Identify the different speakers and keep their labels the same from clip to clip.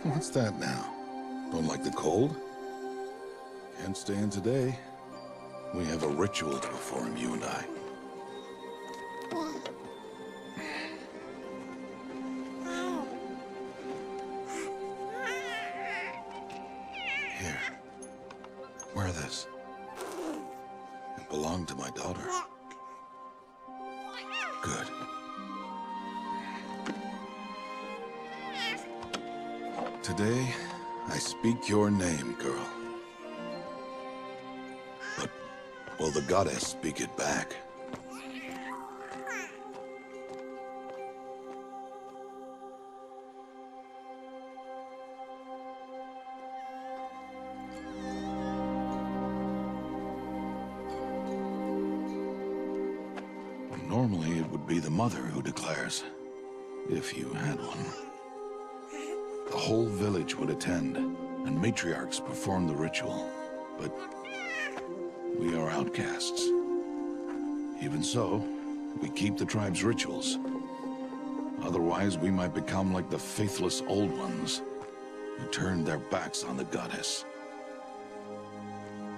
Speaker 1: What's that now? Don't like the cold? Can't stay in today. We have a ritual to perform, you and I. Here. Wear this. It belonged to my daughter. Good. Today, I speak your name, girl. But will the goddess speak it back? Normally, it would be the mother who declares, if you had one. The whole village would attend, and matriarchs perform the ritual. But we are outcasts. Even so, we keep the tribe's rituals. Otherwise, we might become like the faithless old ones, who turned their backs on the goddess.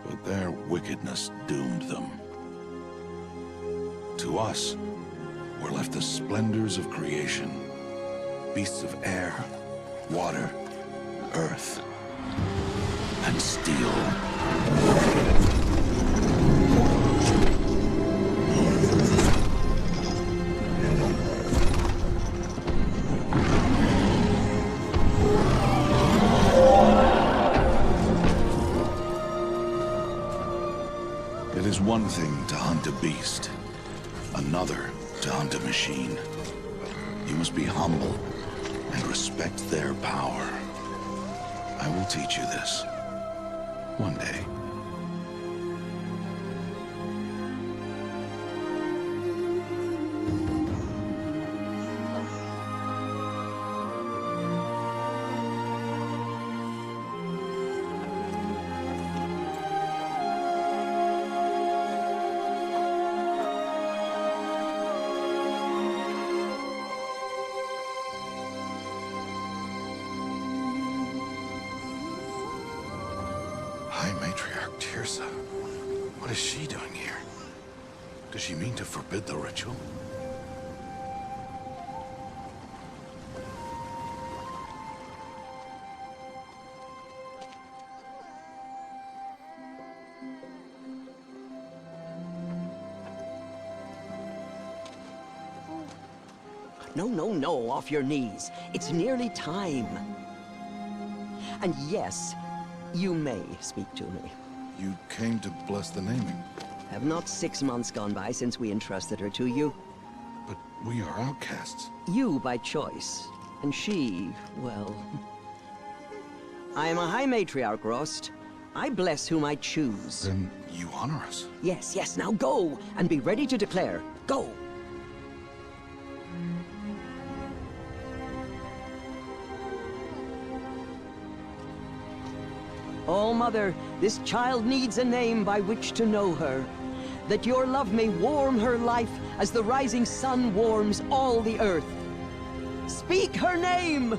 Speaker 1: But their wickedness doomed them. To us, were left the splendors of creation, beasts of air, water, earth, and steel. It is one thing to hunt a beast, another to hunt a machine. You must be humble and respect their power. I will teach you this. One day. High Matriarch Tirsa. What is she doing here? Does she mean to forbid the ritual?
Speaker 2: No, no, no, off your knees. It's nearly time. And yes, you may speak to me.
Speaker 1: You came to bless the naming.
Speaker 2: Have not 6 months gone by since we entrusted her to you?
Speaker 1: But we are outcasts.
Speaker 2: You by choice, and she, well... I am a High Matriarch, Rost. I bless whom I choose.
Speaker 1: Then you honor us.
Speaker 2: Yes, yes, now go, and be ready to declare. Go! Oh, Mother, this child needs a name by which to know her. That your love may warm her life as the rising sun warms all the earth. Speak her name!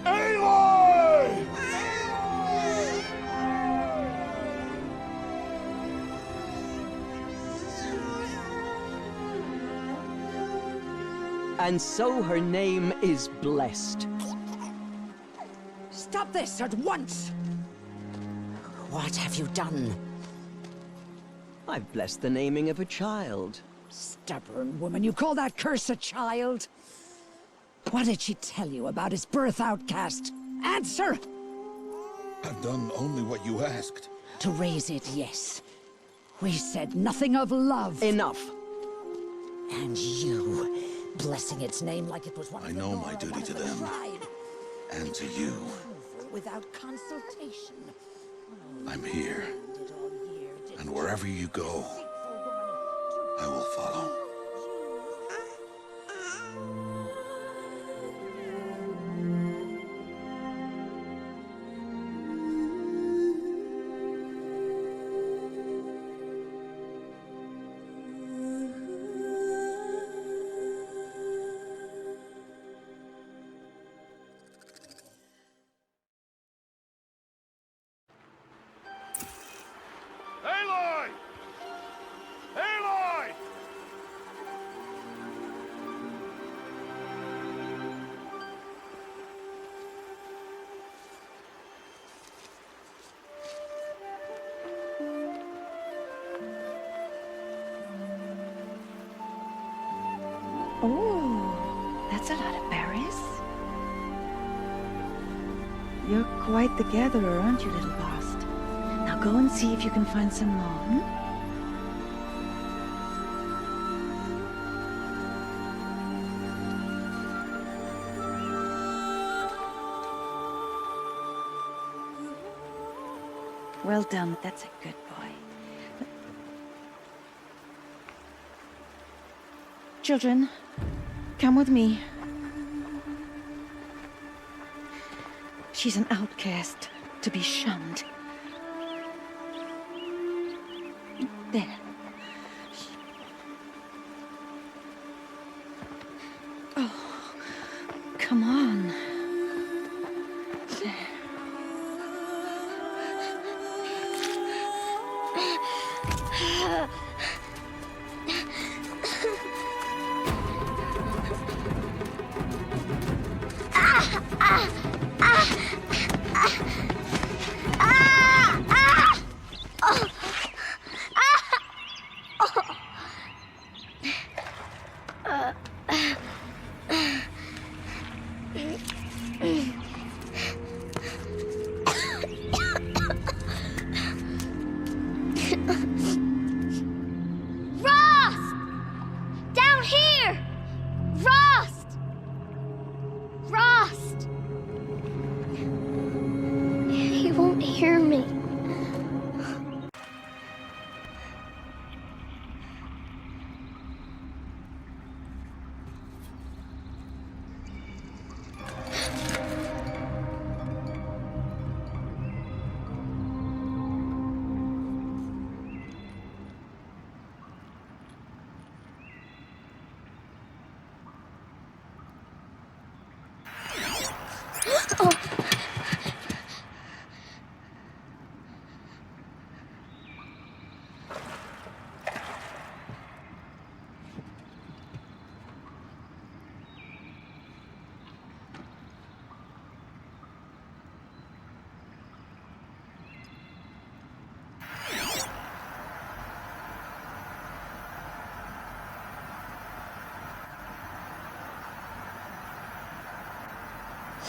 Speaker 2: Aloy! And so her name is blessed.
Speaker 3: Stop this at once! What have you done?
Speaker 2: I've blessed the naming of a child.
Speaker 3: Stubborn woman, you call that curse a child? What did she tell you about his birth, outcast? Answer!
Speaker 1: I've done only what you asked.
Speaker 3: To raise it, yes. We said nothing of love.
Speaker 2: Enough.
Speaker 3: And you, blessing its name like it was one
Speaker 1: I
Speaker 3: of the
Speaker 1: know
Speaker 3: Nora,
Speaker 1: my duty
Speaker 3: one of
Speaker 1: to
Speaker 3: the
Speaker 1: them.
Speaker 3: tribe.
Speaker 1: And to you.
Speaker 3: Without consultation.
Speaker 1: I'm here.
Speaker 3: Did all year, did
Speaker 1: And wherever you go, I will follow.
Speaker 4: Oh, that's a lot of berries. You're quite the gatherer, aren't you, little Bast? Now go and see if you can find some more, hmm? Well done, that's a good boy. Children, come with me. She's an outcast, to be shunned. There. Oh, come on. There.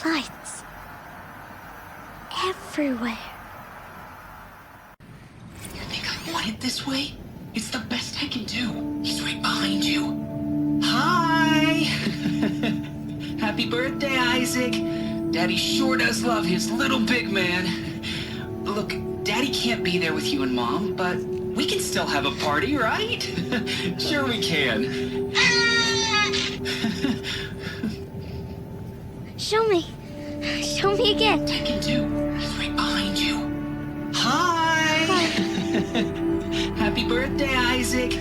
Speaker 5: Lights. Everywhere.
Speaker 6: You think I want it this way? It's the best I can do. He's right behind you. Hi! Happy birthday, Isaac. Daddy sure does love his little big man. Look, Daddy can't be there with you and Mom, but we can still have a party, right? Sure we can.
Speaker 5: Show me. Show me again.
Speaker 6: I can do. He's right behind you. Hi! Happy birthday, Isaac.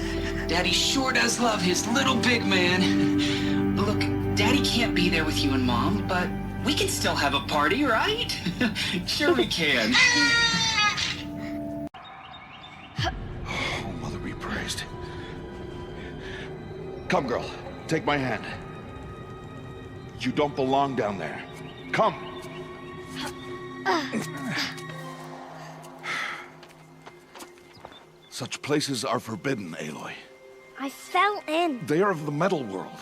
Speaker 6: Daddy sure does love his little big man. Look, Daddy can't be there with you and Mom, but we can still have a party, right? Sure we can.
Speaker 1: Oh, Mother be praised. Come, girl. Take my hand. You don't belong down there. Come! Such places are forbidden, Aloy.
Speaker 5: I fell in.
Speaker 1: They are of the metal world.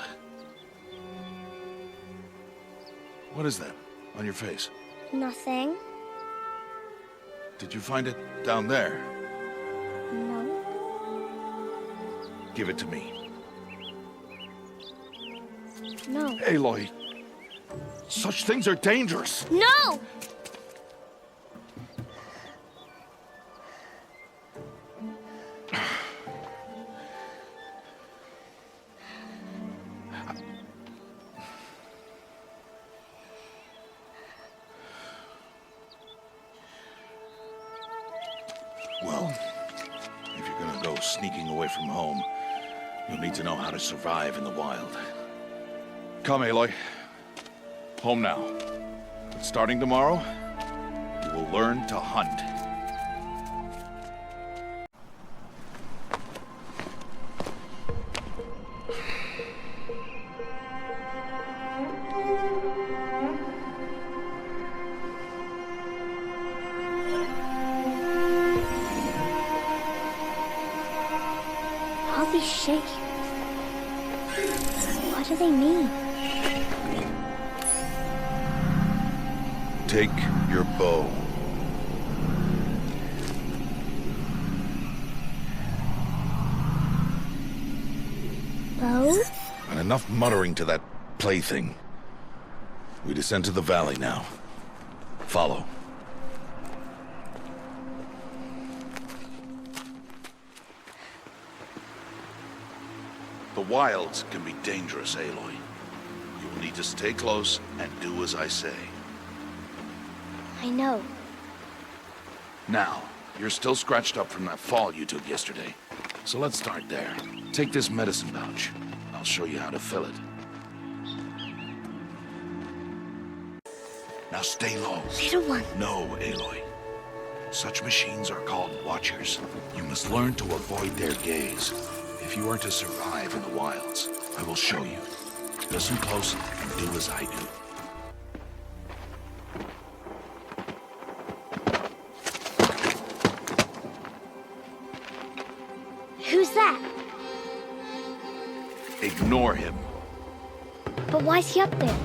Speaker 1: What is that on your face?
Speaker 5: Nothing.
Speaker 1: Did you find it down there?
Speaker 5: No.
Speaker 1: Give it to me.
Speaker 5: No.
Speaker 1: Aloy, such things are dangerous.
Speaker 5: No!
Speaker 1: Well, if you're gonna go sneaking away from home, you'll need to know how to survive in the wild. Come, Aloy. Home now. But starting tomorrow, you will learn to hunt.
Speaker 5: All these shapes. What What do they mean?
Speaker 1: Take your bow.
Speaker 5: Bow?
Speaker 1: And enough muttering to that plaything. We descend to the valley now. Follow. The wilds can be dangerous, Aloy. You will need to stay close and do as I say.
Speaker 5: I know.
Speaker 1: Now, you're still scratched up from that fall you took yesterday. So let's start there. Take this medicine pouch. I'll show you how to fill it. Now stay low.
Speaker 5: Little one.
Speaker 1: No, Aloy. Such machines are called watchers. You must learn to avoid their gaze. If you are to survive in the wilds, I will show you. Listen close and do as I do.
Speaker 5: Who's that?
Speaker 1: Ignore him.
Speaker 5: But why's he up there?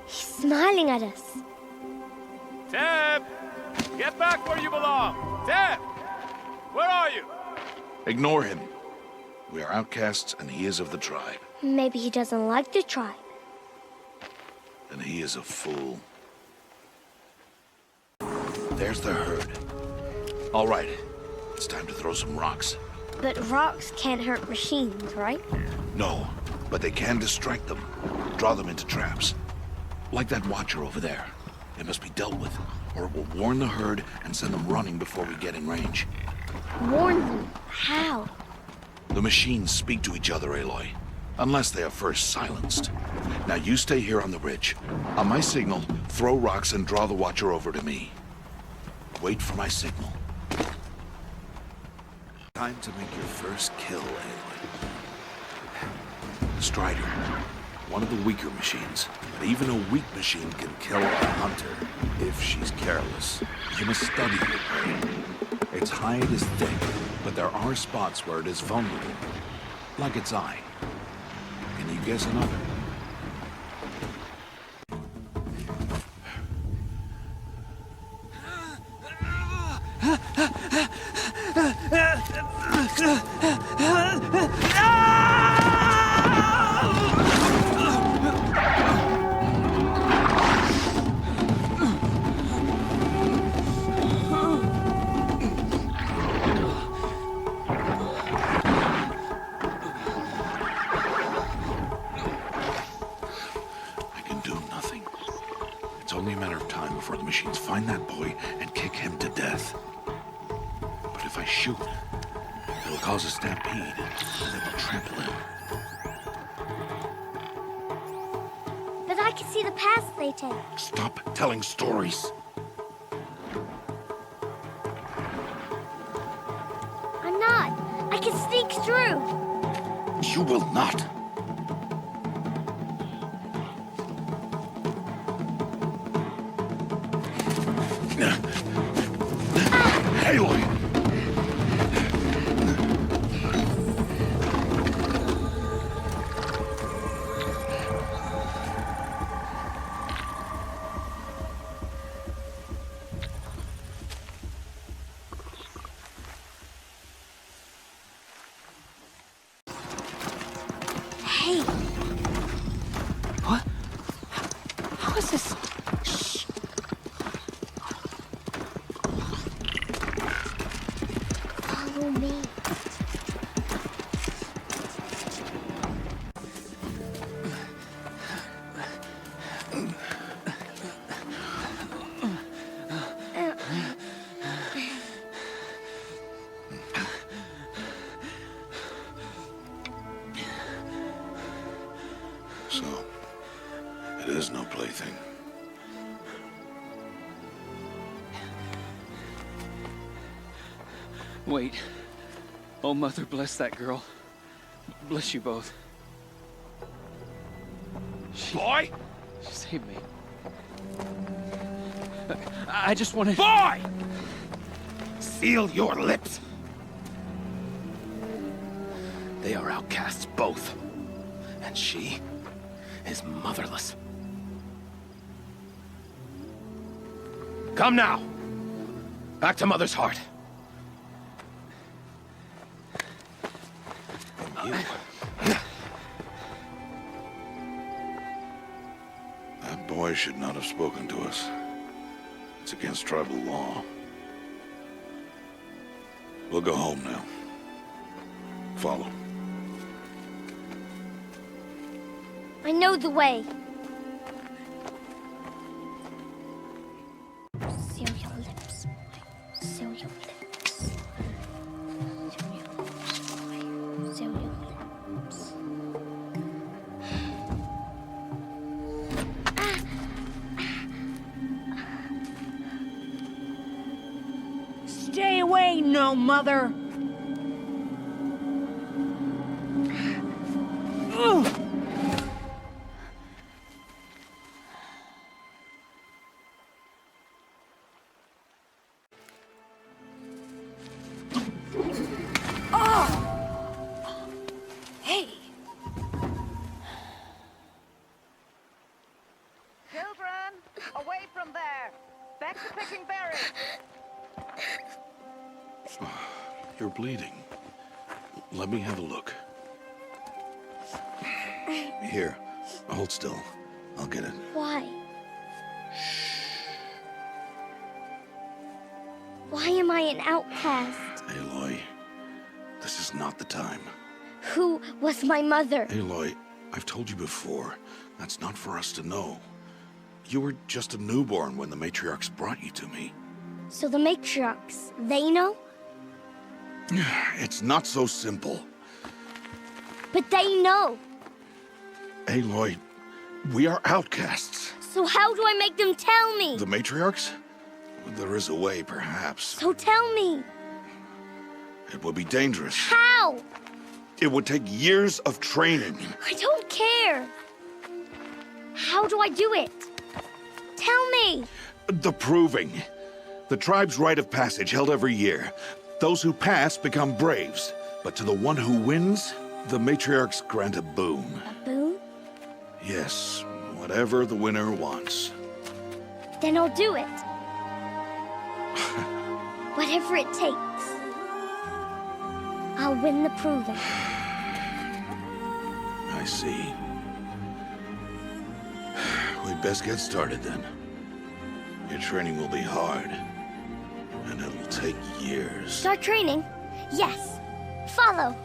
Speaker 5: He's smiling at us.
Speaker 7: Teb! Get back where you belong! Teb! Where are you?
Speaker 1: Ignore him. We are outcasts and he is of the tribe.
Speaker 5: Maybe he doesn't like the tribe.
Speaker 1: And he is a fool. There's the herd. All right, it's time to throw some rocks.
Speaker 5: But rocks can't hurt machines, right?
Speaker 1: No, but they can distract them. Draw them into traps. Like that watcher over there. It must be dealt with, or it will warn the herd and send them running before we get in range.
Speaker 5: Warn them? How?
Speaker 1: The machines speak to each other, Aloy. Unless they are first silenced. Now you stay here on the ridge. On my signal, throw rocks and draw the watcher over to me. Wait for my signal. Time to make your first kill, Aloy. Strider. One of the weaker machines. But even a weak machine can kill a hunter if she's careless. You must study your prey. Its hide is thick, but there are spots where it is vulnerable. Like its eye. Can you guess another? Find that boy and kick him to death. But if I shoot, it'll cause a stampede, and they will trample him.
Speaker 5: But I can see the paths they take.
Speaker 1: Stop telling stories.
Speaker 5: I'm not. I can sneak through.
Speaker 1: You will not. Aloy!
Speaker 5: Hey!
Speaker 3: What? How is this?
Speaker 5: Follow me.
Speaker 1: So, it is no plaything.
Speaker 8: Wait. Oh, Mother, bless that girl. Bless you both.
Speaker 7: Boy!
Speaker 8: She saved me. I just wanted...
Speaker 7: Boy!
Speaker 9: Seal your lips! They are outcasts, both. And she is motherless. Come now! Back to Mother's heart. And you...
Speaker 1: That boy should not have spoken to us. It's against tribal law. We'll go home now. Follow.
Speaker 5: I know the way. Seal your lips. Seal your lips. Seal your lips. Seal your lips.
Speaker 3: Stay away, no mother! Hey!
Speaker 10: Children, away from there! Back to picking berries!
Speaker 1: You're bleeding. Let me have a look. Here, hold still. I'll get it.
Speaker 5: Why? Why am I an outcast?
Speaker 1: Aloy, this is not the time.
Speaker 5: Who was my mother?
Speaker 1: Aloy, I've told you before, that's not for us to know. You were just a newborn when the matriarchs brought you to me.
Speaker 5: So the matriarchs, they know?
Speaker 1: It's not so simple.
Speaker 5: But they know.
Speaker 1: Aloy, we are outcasts.
Speaker 5: So how do I make them tell me?
Speaker 1: The matriarchs? There is a way, perhaps.
Speaker 5: So tell me.
Speaker 1: It would be dangerous.
Speaker 5: How?
Speaker 1: It would take years of training.
Speaker 5: I don't care. How do I do it? Tell me.
Speaker 1: The proving. The tribe's rite of passage held every year. Those who pass become braves. But to the one who wins, the matriarchs grant a boon.
Speaker 5: A boon?
Speaker 1: Yes, whatever the winner wants.
Speaker 5: Then I'll do it. Whatever it takes. I'll win the proving.
Speaker 1: I see. We'd best get started then. Your training will be hard. And it'll take years.
Speaker 5: Start training? Yes. Follow.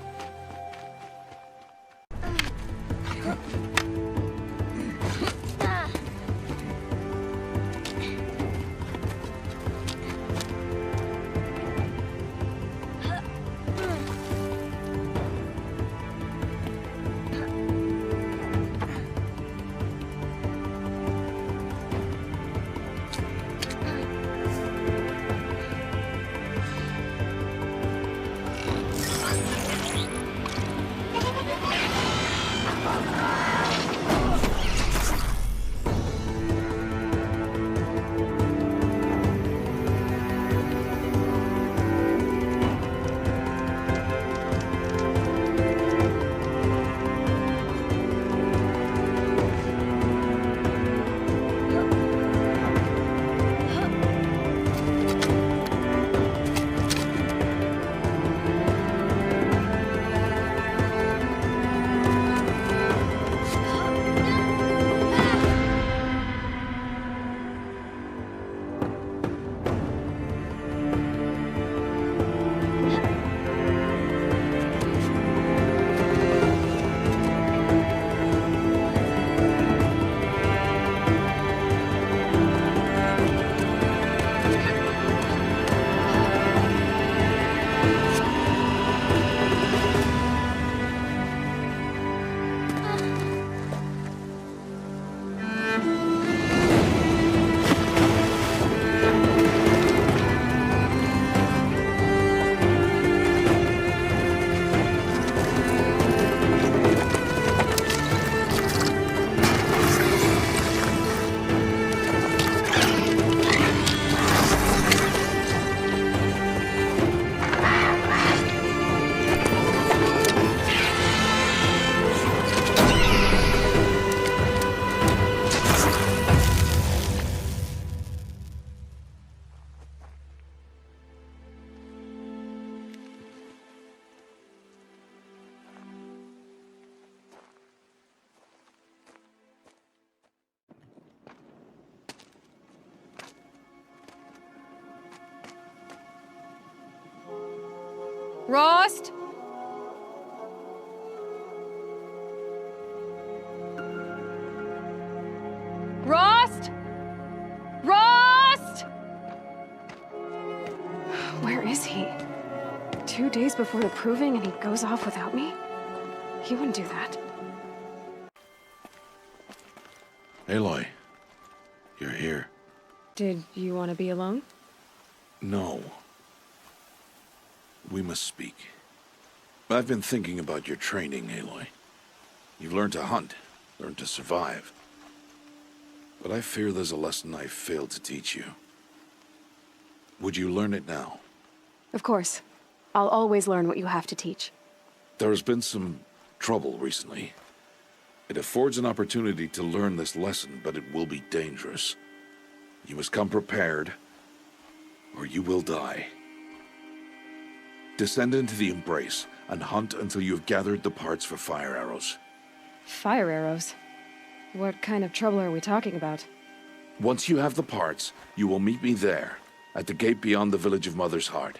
Speaker 11: Rost? Rost? Rost? Where is he? 2 days before the proving and he goes off without me? He wouldn't do that.
Speaker 1: Aloy, you're here.
Speaker 11: Did you want to be alone?
Speaker 1: No. We must speak. I've been thinking about your training, Aloy. You've learned to hunt, learned to survive. But I fear there's a lesson I failed to teach you. Would you learn it now?
Speaker 11: Of course. I'll always learn what you have to teach.
Speaker 1: There has been some trouble recently. It affords an opportunity to learn this lesson, but it will be dangerous. You must come prepared, or you will die. Descend into the embrace and hunt until you have gathered the parts for fire arrows.
Speaker 11: Fire arrows? What kind of trouble are we talking about?
Speaker 1: Once you have the parts, you will meet me there, at the gate beyond the village of Mother's Heart.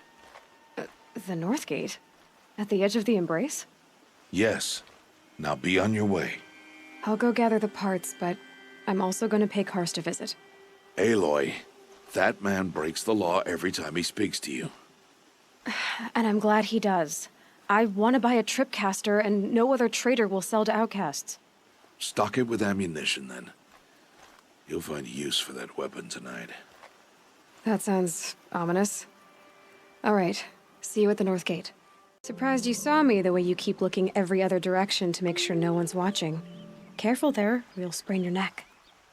Speaker 11: The North Gate? At the edge of the embrace?
Speaker 1: Yes. Now be on your way.
Speaker 11: I'll go gather the parts, but I'm also going to pay Karst a visit.
Speaker 1: Aloy, that man breaks the law every time he speaks to you.
Speaker 11: And I'm glad he does. I want to buy a tripcaster, and no other trader will sell to outcasts.
Speaker 1: Stock it with ammunition, then. You'll find use for that weapon tonight.
Speaker 11: That sounds ominous. All right. See you at the North Gate. Surprised you saw me the way you keep looking every other direction to make sure no one's watching. Careful there, or you'll sprain your neck.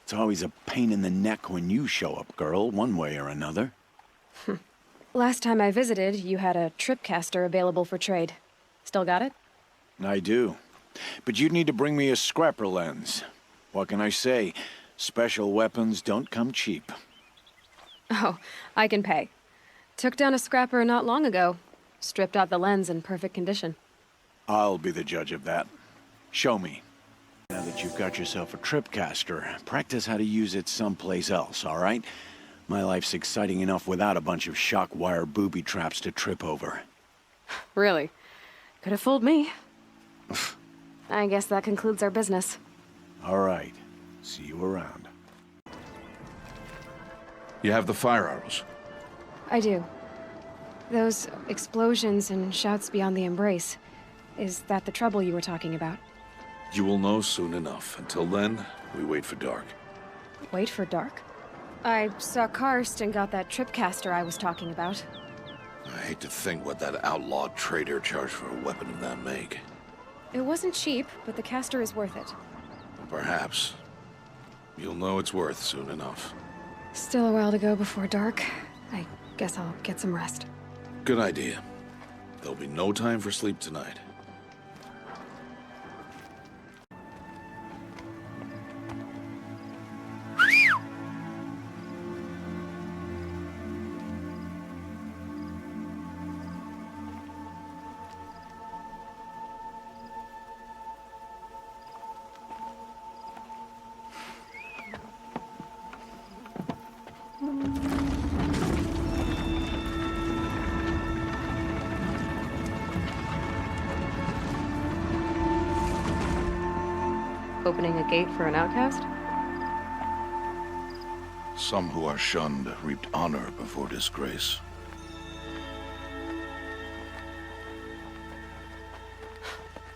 Speaker 12: It's always a pain in the neck when you show up, girl, one way or another.
Speaker 11: Last time I visited, you had a tripcaster available for trade. Still got it?
Speaker 12: I do. But you'd need to bring me a scrapper lens. What can I say? Special weapons don't come cheap.
Speaker 11: Oh, I can pay. Took down a scrapper not long ago. Stripped out the lens in perfect condition.
Speaker 12: I'll be the judge of that. Show me. Now that you've got yourself a tripcaster, practice how to use it someplace else, all right? My life's exciting enough without a bunch of shock wire booby traps to trip over.
Speaker 11: Really? Could have fooled me. I guess that concludes our business.
Speaker 12: All right. See you around.
Speaker 1: You have the fire arrows.
Speaker 11: I do. Those explosions and shouts beyond the embrace. Is that the trouble you were talking about?
Speaker 1: You will know soon enough. Until then, we wait for dark.
Speaker 11: Wait for dark? I saw Karst and got that tripcaster I was talking about.
Speaker 1: I hate to think what that outlawed trader charged for a weapon of that make.
Speaker 11: It wasn't cheap, but the caster is worth it.
Speaker 1: Perhaps. You'll know it's worth soon enough.
Speaker 11: Still a while to go before dark. I guess I'll get some rest.
Speaker 1: Good idea. There'll be no time for sleep tonight.
Speaker 11: Opening a gate for an outcast?
Speaker 1: Some who are shunned reaped honor before disgrace.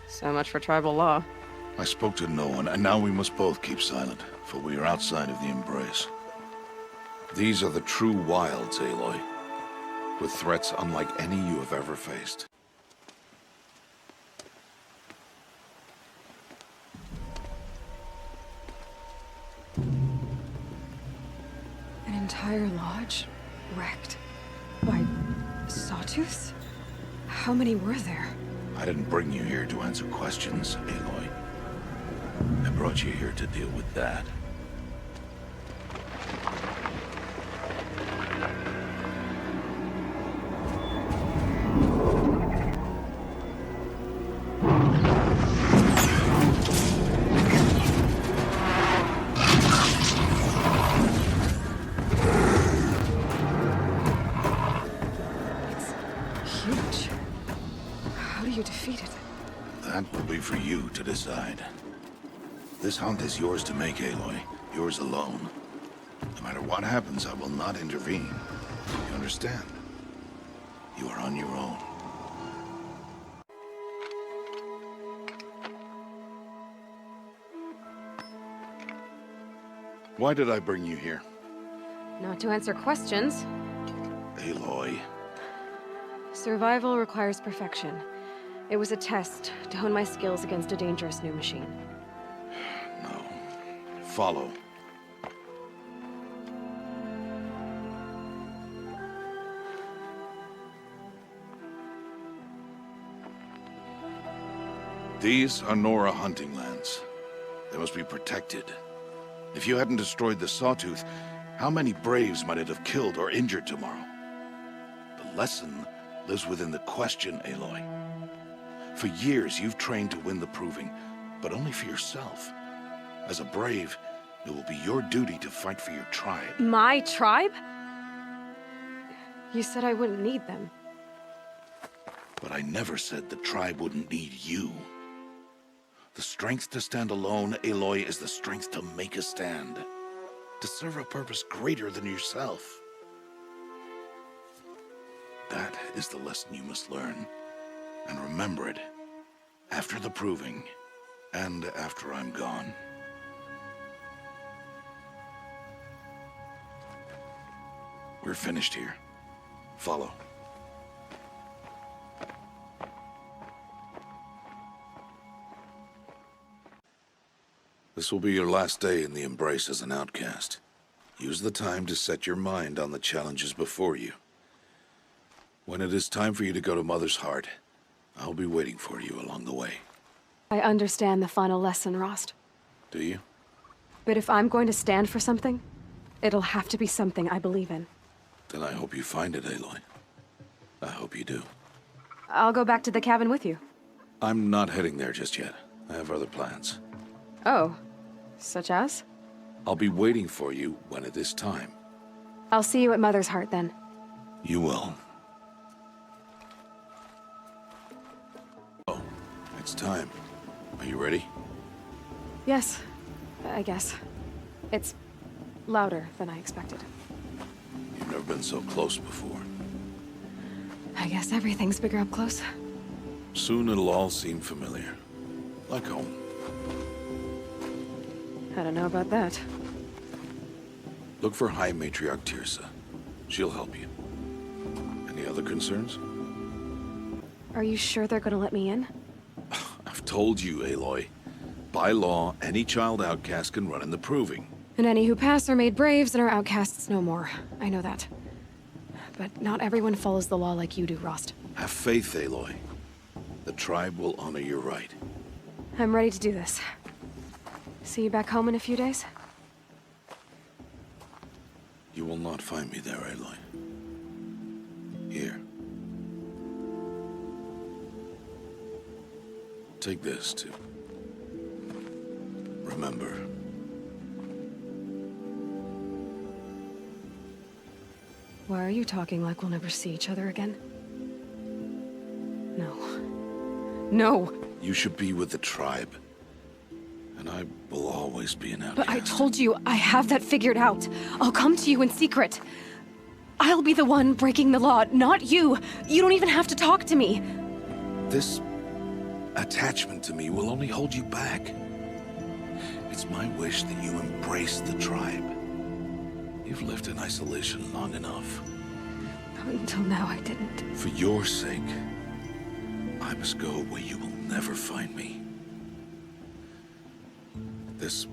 Speaker 11: So much for tribal law.
Speaker 1: I spoke to no one, and now we must both keep silent, for we are outside of the embrace. These are the true wilds, Aloy, with threats unlike any you have ever faced.
Speaker 11: An entire lodge wrecked by sawtooths? How many were there?
Speaker 1: I didn't bring you here to answer questions, Aloy. I brought you here to deal with that. for you to decide. This hunt is yours to make, Aloy. Yours alone. No matter what happens, I will not intervene. You understand? You are on your own. Why did I bring you here?
Speaker 11: Not to answer questions.
Speaker 1: Aloy.
Speaker 11: Survival requires perfection. It was a test to hone my skills against a dangerous new machine.
Speaker 1: No. Follow. These are Nora hunting lands. They must be protected. If you hadn't destroyed the Sawtooth, how many Braves might it have killed or injured tomorrow? The lesson lives within the question, Aloy. For years, you've trained to win the proving, but only for yourself. As a Brave, it will be your duty to fight for your tribe.
Speaker 11: My tribe? You said I wouldn't need them.
Speaker 1: But I never said the tribe wouldn't need you. The strength to stand alone, Aloy, is the strength to make a stand. To serve a purpose greater than yourself. That is the lesson you must learn. And remember it. After the proving. And after I'm gone. We're finished here. Follow. This will be your last day in the Embrace as an outcast. Use the time to set your mind on the challenges before you. When it is time for you to go to Mother's Heart, I'll be waiting for you along the way.
Speaker 11: I understand the final lesson, Rost.
Speaker 1: Do you?
Speaker 11: But if I'm going to stand for something, it'll have to be something I believe in.
Speaker 1: Then I hope you find it, Aloy. I hope you do.
Speaker 11: I'll go back to the cabin with you.
Speaker 1: I'm not heading there just yet. I have other plans.
Speaker 11: Oh. Such as?
Speaker 1: I'll be waiting for you when it is time.
Speaker 11: I'll see you at Mother's Heart, then.
Speaker 1: You will. Oh, it's time. Are you ready?
Speaker 11: Yes, I guess. It's louder than I expected.
Speaker 1: You've never been so close before.
Speaker 11: I guess everything's bigger up close.
Speaker 1: Soon it'll all seem familiar. Like home.
Speaker 11: I don't know about that.
Speaker 1: Look for High Matriarch Tirsa. She'll help you. Any other concerns?
Speaker 11: Are you sure they're gonna let me in?
Speaker 1: I've told you, Aloy. By law, any child outcast can run in the proving.
Speaker 11: And any who pass are made braves and are outcasts no more. I know that. But not everyone follows the law like you do, Rost.
Speaker 1: Have faith, Aloy. The tribe will honor your right.
Speaker 11: I'm ready to do this. See you back home in a few days?
Speaker 1: You will not find me there, Aloy. Here. Take this, too. Remember.
Speaker 11: Why are you talking like we'll never see each other again? No. No!
Speaker 1: You should be with the tribe. And I will always be an outcast.
Speaker 11: But I told you, I have that figured out. I'll come to you in secret. I'll be the one breaking the law, not you. You don't even have to talk to me.
Speaker 1: This attachment to me will only hold you back. It's my wish that you embrace the tribe. You've lived in isolation long enough.
Speaker 11: Until now, I didn't.
Speaker 1: For your sake, I must go where you will never find me. This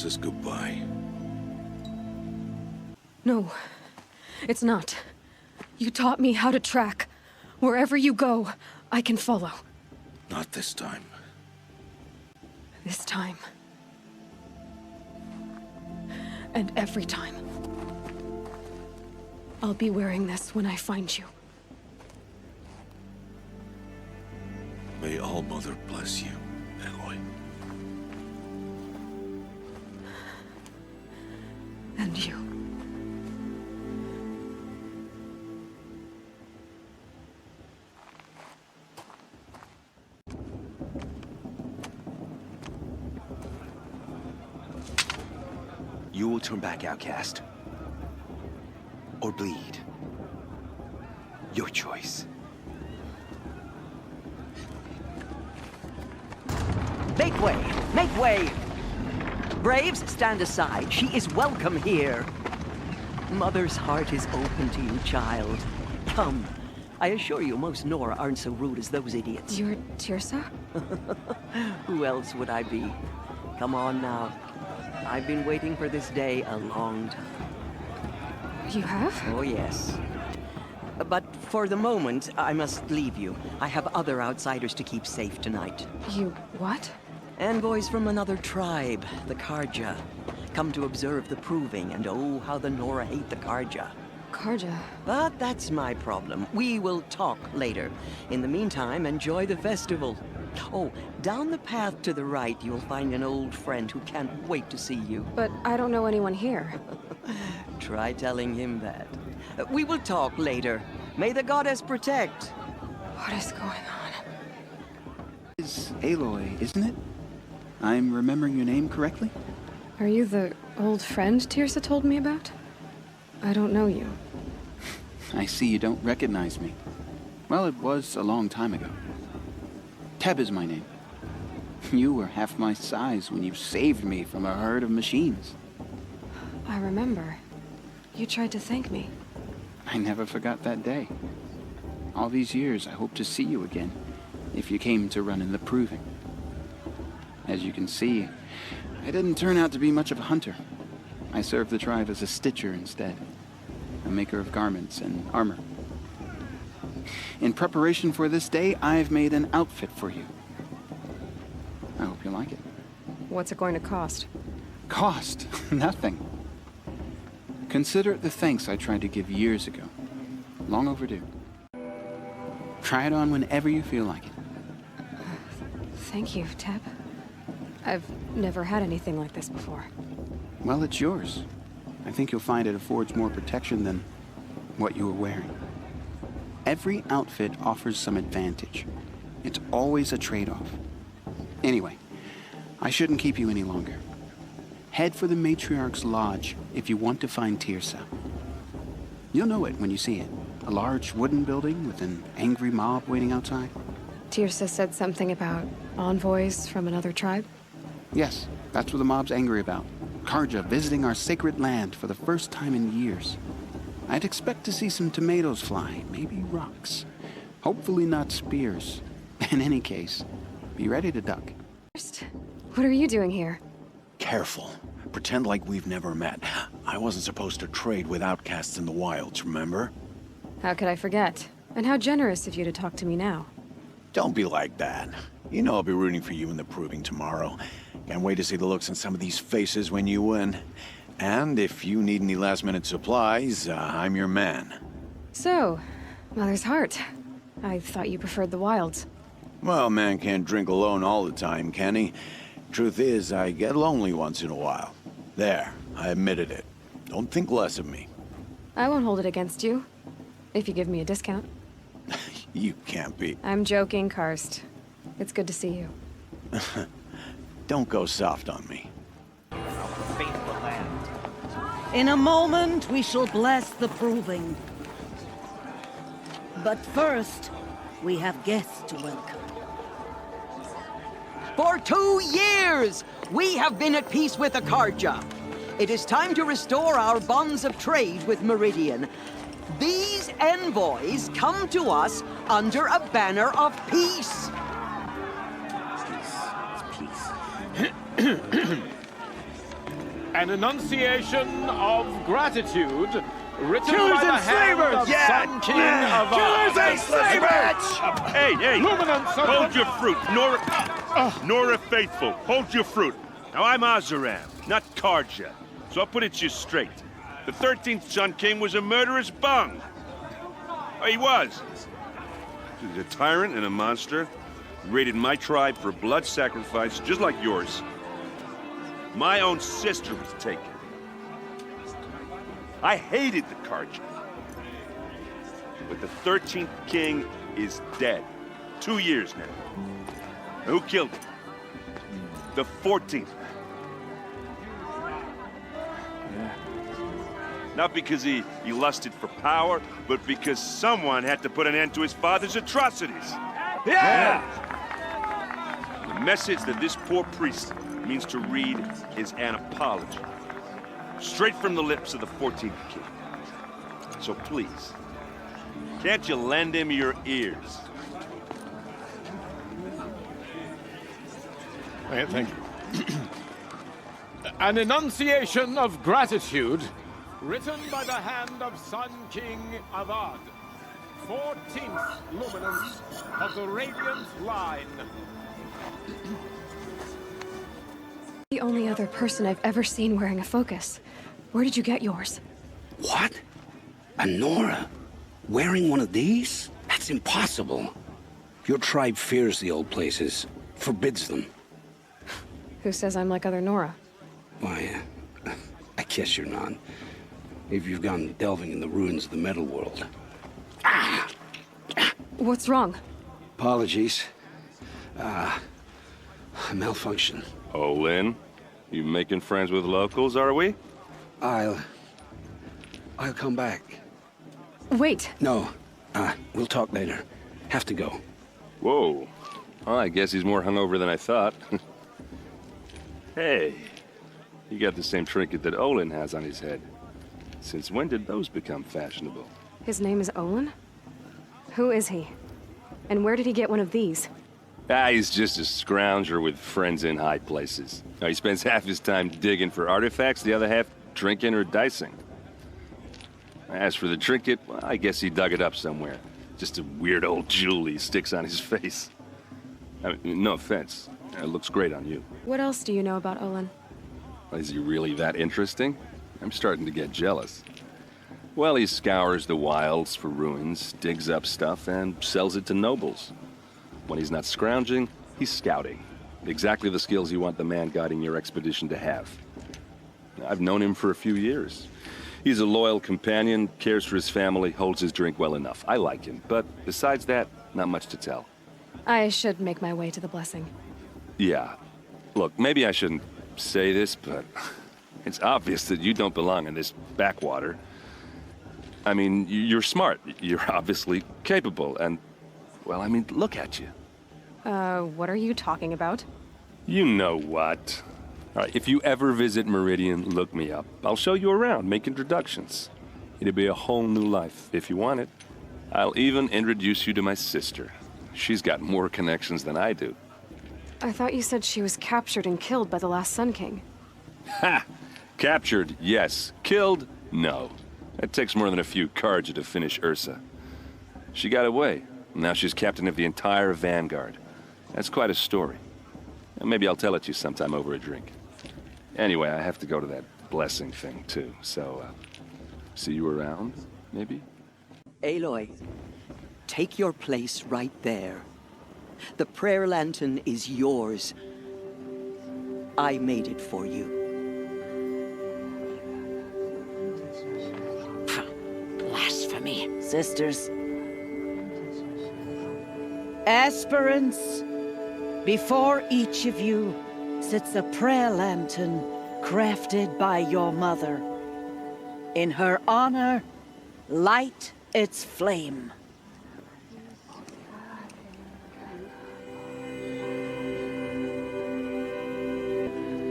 Speaker 1: is goodbye.
Speaker 11: No, it's not. You taught me how to track. Wherever you go, I can follow.
Speaker 1: Not this time.
Speaker 11: This time. And every time. I'll be wearing this when I find you.
Speaker 1: May All Mother bless you, Aloy.
Speaker 11: And you.
Speaker 13: you will turn back outcast. Or bleed. Your choice.
Speaker 2: Make way! Make way! Braves, stand aside. She is welcome here. Mother's heart is open to you, child. Come. I assure you, most Nora aren't so rude as those idiots.
Speaker 11: You're Tirsa?
Speaker 2: Who else would I be? Come on now. I've been waiting for this day a long time.
Speaker 11: You have?
Speaker 2: Oh, yes. But for the moment, I must leave you. I have other outsiders to keep safe tonight.
Speaker 11: You what?
Speaker 2: Envoys from another tribe, the Karja. Come to observe the proving, and oh, how the Nora hate the Karja.
Speaker 11: Karja?
Speaker 2: But that's my problem. We will talk later. In the meantime, enjoy the festival. Oh, down the path to the right, you'll find an old friend who can't wait to see you.
Speaker 11: But I don't know anyone here.
Speaker 2: Try telling him that. We will talk later. May the goddess protect.
Speaker 11: What is going on?
Speaker 14: It's Aloy, isn't it? I'm remembering your name correctly?
Speaker 11: Are you the old friend Tirsa told me about? I don't know you.
Speaker 14: I see you don't recognize me. Well, it was a long time ago. Teb is my name. You were half my size when you saved me from a herd of machines.
Speaker 11: I remember. You tried to thank me.
Speaker 14: I never forgot that day. All these years, I hope to see you again, if you came to run in the proving. As you can see, I didn't turn out to be much of a hunter. I served the tribe as a stitcher instead, a maker of garments and armor. In preparation for this day, I've made an outfit for you. I hope you like it.
Speaker 11: What's it going to cost?
Speaker 14: Cost? Nothing. Consider it the thanks I tried to give years ago. Long overdue. Try it on whenever you feel like it.
Speaker 11: Thank you, Teb. I've never had anything like this before.
Speaker 14: Well, it's yours. I think you'll find it affords more protection than what you were wearing. Every outfit offers some advantage. It's always a trade-off. Anyway, I shouldn't keep you any longer. Head for the Matriarch's Lodge if you want to find Tirsa. You'll know it when you see it. A large wooden building with an angry mob waiting outside.
Speaker 11: Tirsa said something about envoys from another tribe?
Speaker 14: Yes, that's what the mob's angry about. Karja visiting our sacred land for the first time in years. I'd expect to see some tomatoes fly, maybe rocks. Hopefully not spears. In any case, be ready to duck.
Speaker 11: First, what are you doing here?
Speaker 12: Careful. Pretend like we've never met. I wasn't supposed to trade with outcasts in the wilds, remember?
Speaker 11: How could I forget? And how generous of you to talk to me now.
Speaker 12: Don't be like that. You know I'll be rooting for you in the proving tomorrow. Can't wait to see the looks on some of these faces when you win. And if you need any last-minute supplies, I'm your man.
Speaker 11: So, Mother's Heart. I thought you preferred the wilds.
Speaker 12: Well, man can't drink alone all the time, can he? Truth is, I get lonely once in a while. There, I admitted it. Don't think less of me.
Speaker 11: I won't hold it against you. If you give me a discount.
Speaker 12: You can't be.
Speaker 11: I'm joking, Karst. It's good to see you.
Speaker 12: Don't go soft on me.
Speaker 3: In a moment, we shall bless the proving. But first, we have guests to welcome.
Speaker 2: For 2 years, we have been at peace with the Karja. It is time to restore our bonds of trade with Meridian. These envoys come to us under a banner of peace.
Speaker 7: An enunciation of gratitude written
Speaker 9: Killers
Speaker 7: by the
Speaker 9: and
Speaker 7: hand
Speaker 9: slavers!
Speaker 7: of Sun King of
Speaker 9: Killers and slavers!
Speaker 15: Hey,
Speaker 7: Luminance of
Speaker 15: hold
Speaker 7: the-
Speaker 15: your fruit. Nora Faithful, hold your fruit. Now, I'm Azaram, not Karja, so I'll put it to you straight. The 13th Sun King was a murderous bung. Oh, he was. He's a tyrant and a monster. He raided my tribe for blood sacrifice, just like yours. My own sister was taken. I hated the Karja. But the 13th king is dead. 2 years now. Who killed him? The 14th. Not because he lusted for power, but because someone had to put an end to his father's atrocities.
Speaker 9: Yeah!
Speaker 15: The message that this poor priest means to read is an apology. Straight from the lips of the 14th king. So please, can't you lend him your ears?
Speaker 7: Thank you. An enunciation of gratitude written by the hand of Sun King Avad, 14th luminance of the Radiant Line.
Speaker 11: The only other person I've ever seen wearing a focus. Where did you get yours?
Speaker 16: What? A Nora? Wearing one of these? That's impossible. Your tribe fears the old places, forbids them.
Speaker 11: Who says I'm like other Nora?
Speaker 16: Why, I guess you're not. If you've gone delving in the ruins of the metal world.
Speaker 11: What's wrong?
Speaker 16: Apologies. A malfunction.
Speaker 15: Oh, Lynn? You making friends with locals, are we?
Speaker 16: I'll come back.
Speaker 11: Wait.
Speaker 16: No. We'll talk later. Have to go.
Speaker 15: Whoa. Well, I guess he's more hungover than I thought. Hey, you got the same trinket that Olin has on his head. Since when did those become fashionable?
Speaker 11: His name is Olin? Who is he? And where did he get one of these?
Speaker 15: He's just a scrounger with friends in high places. He spends half his time digging for artifacts, the other half drinking or dicing. As for the trinket, well, I guess he dug it up somewhere. Just a weird old jewel he sticks on his face. I mean, no offense. It looks great on you.
Speaker 11: What else do you know about Olin?
Speaker 15: Is he really that interesting? I'm starting to get jealous. Well, he scours the wilds for ruins, digs up stuff, and sells it to nobles. When he's not scrounging, he's scouting. Exactly the skills you want the man guiding your expedition to have. I've known him for a few years. He's a loyal companion, cares for his family, holds his drink well enough. I like him, but besides that, not much to tell.
Speaker 11: I should make my way to the blessing.
Speaker 15: Yeah. Look, maybe I shouldn't say this, but it's obvious that you don't belong in this backwater. I mean, you're smart. You're obviously capable, and, well, I mean, look at you.
Speaker 11: What are you talking about?
Speaker 15: You know what. All right, if you ever visit Meridian, look me up. I'll show you around, make introductions. It'll be a whole new life, if you want it. I'll even introduce you to my sister. She's got more connections than I do.
Speaker 11: I thought you said she was captured and killed by the last Sun King.
Speaker 15: Ha! Captured, yes. Killed, no. It takes more than a few Carja to finish Ursa. She got away. Now she's captain of the entire Vanguard. That's quite a story. Maybe I'll tell it to you sometime over a drink. Anyway, I have to go to that blessing thing, too. So, see you around, maybe?
Speaker 2: Aloy, take your place right there. The prayer lantern is yours. I made it for you.
Speaker 3: Blasphemy, sisters. Aspirants, before each of you sits a prayer lantern crafted by your mother. In her honor, light its flame.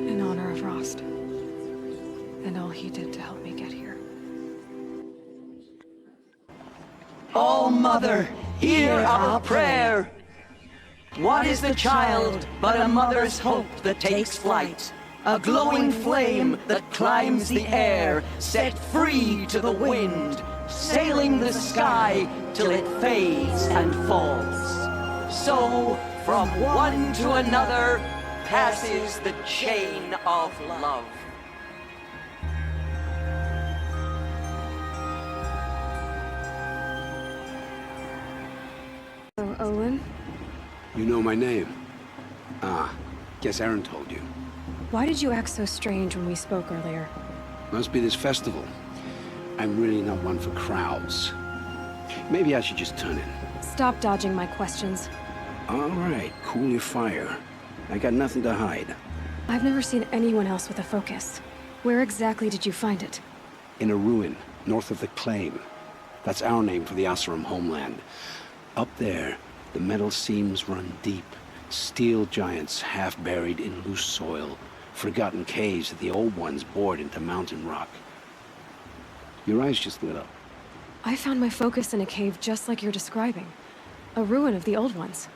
Speaker 11: In honor of Rost. And all he did to help me get here.
Speaker 2: All-Mother, hear our prayer. What is the child but a mother's hope that takes flight? A glowing flame that climbs the air, set free to the wind, sailing the sky till it fades and falls. So, from one to another, passes the chain of love.
Speaker 11: So, Olin?
Speaker 16: You know my name? Guess Aaron told you.
Speaker 11: Why did you act so strange when we spoke earlier?
Speaker 16: Must be this festival. I'm really not one for crowds. Maybe I should just turn in.
Speaker 11: Stop dodging my questions.
Speaker 16: All right, cool your fire. I got nothing to hide.
Speaker 11: I've never seen anyone else with a focus. Where exactly did you find it?
Speaker 16: in a ruin north of the Claim. That's our name for the Oseram homeland. Up there, the metal seams run deep. Steel giants half buried in loose soil. Forgotten caves that the old ones bored into mountain rock. Your eyes just lit up.
Speaker 11: I found my focus in a cave just like you're describing. A ruin of the old ones.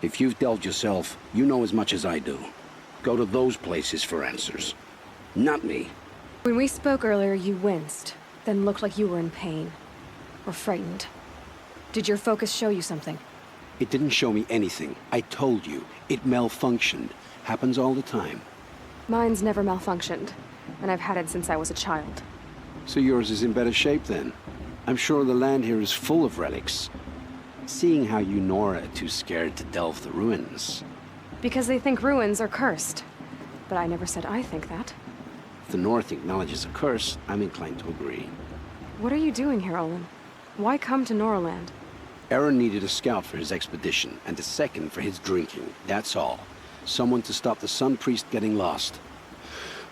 Speaker 16: If you've delved yourself, you know as much as I do. Go to those places for answers. Not me.
Speaker 11: When we spoke earlier, you winced, then looked like you were in pain. Or frightened. Did your focus show you something?
Speaker 16: It didn't show me anything. I told you. It malfunctioned. Happens all the time.
Speaker 11: Mine's never malfunctioned, and I've had it since I was a child.
Speaker 16: So yours is in better shape then. I'm sure the land here is full of relics. Seeing how you Nora are too scared to delve the ruins.
Speaker 11: Because they think ruins are cursed. But I never said I think that.
Speaker 16: If the North acknowledges a curse, I'm inclined to agree.
Speaker 11: What are you doing here, Olin? Why come to Noraland?
Speaker 16: Aaron needed a scout for his expedition, and a second for his drinking. That's all. Someone to stop the Sun Priest getting lost.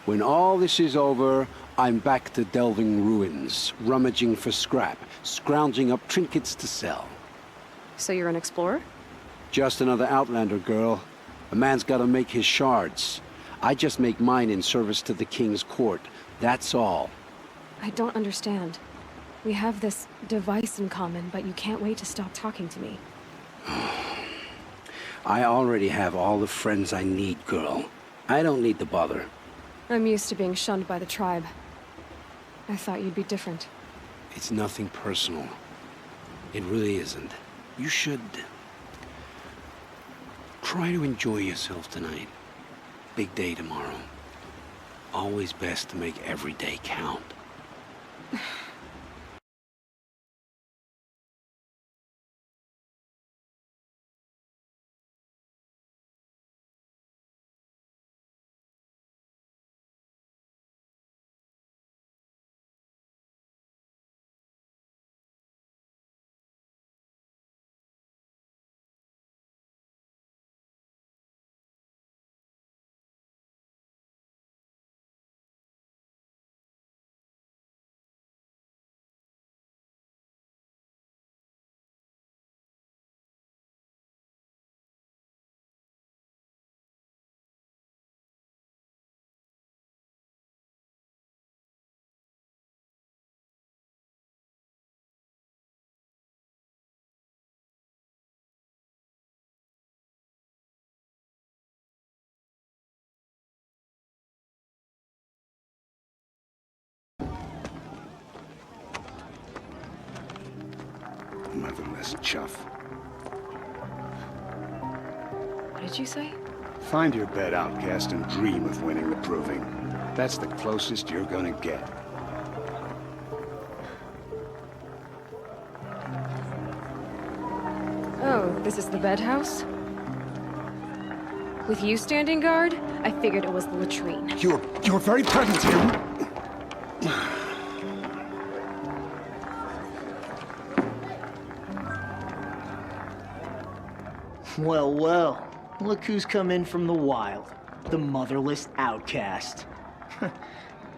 Speaker 16: When all this is over, I'm back to delving ruins, rummaging for scrap, scrounging up trinkets to sell.
Speaker 11: So you're an explorer?
Speaker 16: Just another Outlander, girl. A man's gotta make his shards. I just make mine in service to the King's court. That's all.
Speaker 11: I don't understand. We have this device in common, but you can't wait to stop talking to me.
Speaker 16: I already have all the friends I need, girl. I don't need the bother.
Speaker 11: I'm used to being shunned by the tribe. I thought you'd be different.
Speaker 16: It's nothing personal. It really isn't. You should... try to enjoy yourself tonight. Big day tomorrow. Always best to make every day count. Motherless chuff.
Speaker 11: What did you say?
Speaker 17: Find your bed, outcast, and dream of winning the proving. That's the closest you're gonna get.
Speaker 11: Oh, this is the bed house? With you standing guard, I figured it was the latrine.
Speaker 17: Your very presence here...
Speaker 18: Well, well. Look who's come in from the wild. The motherless outcast.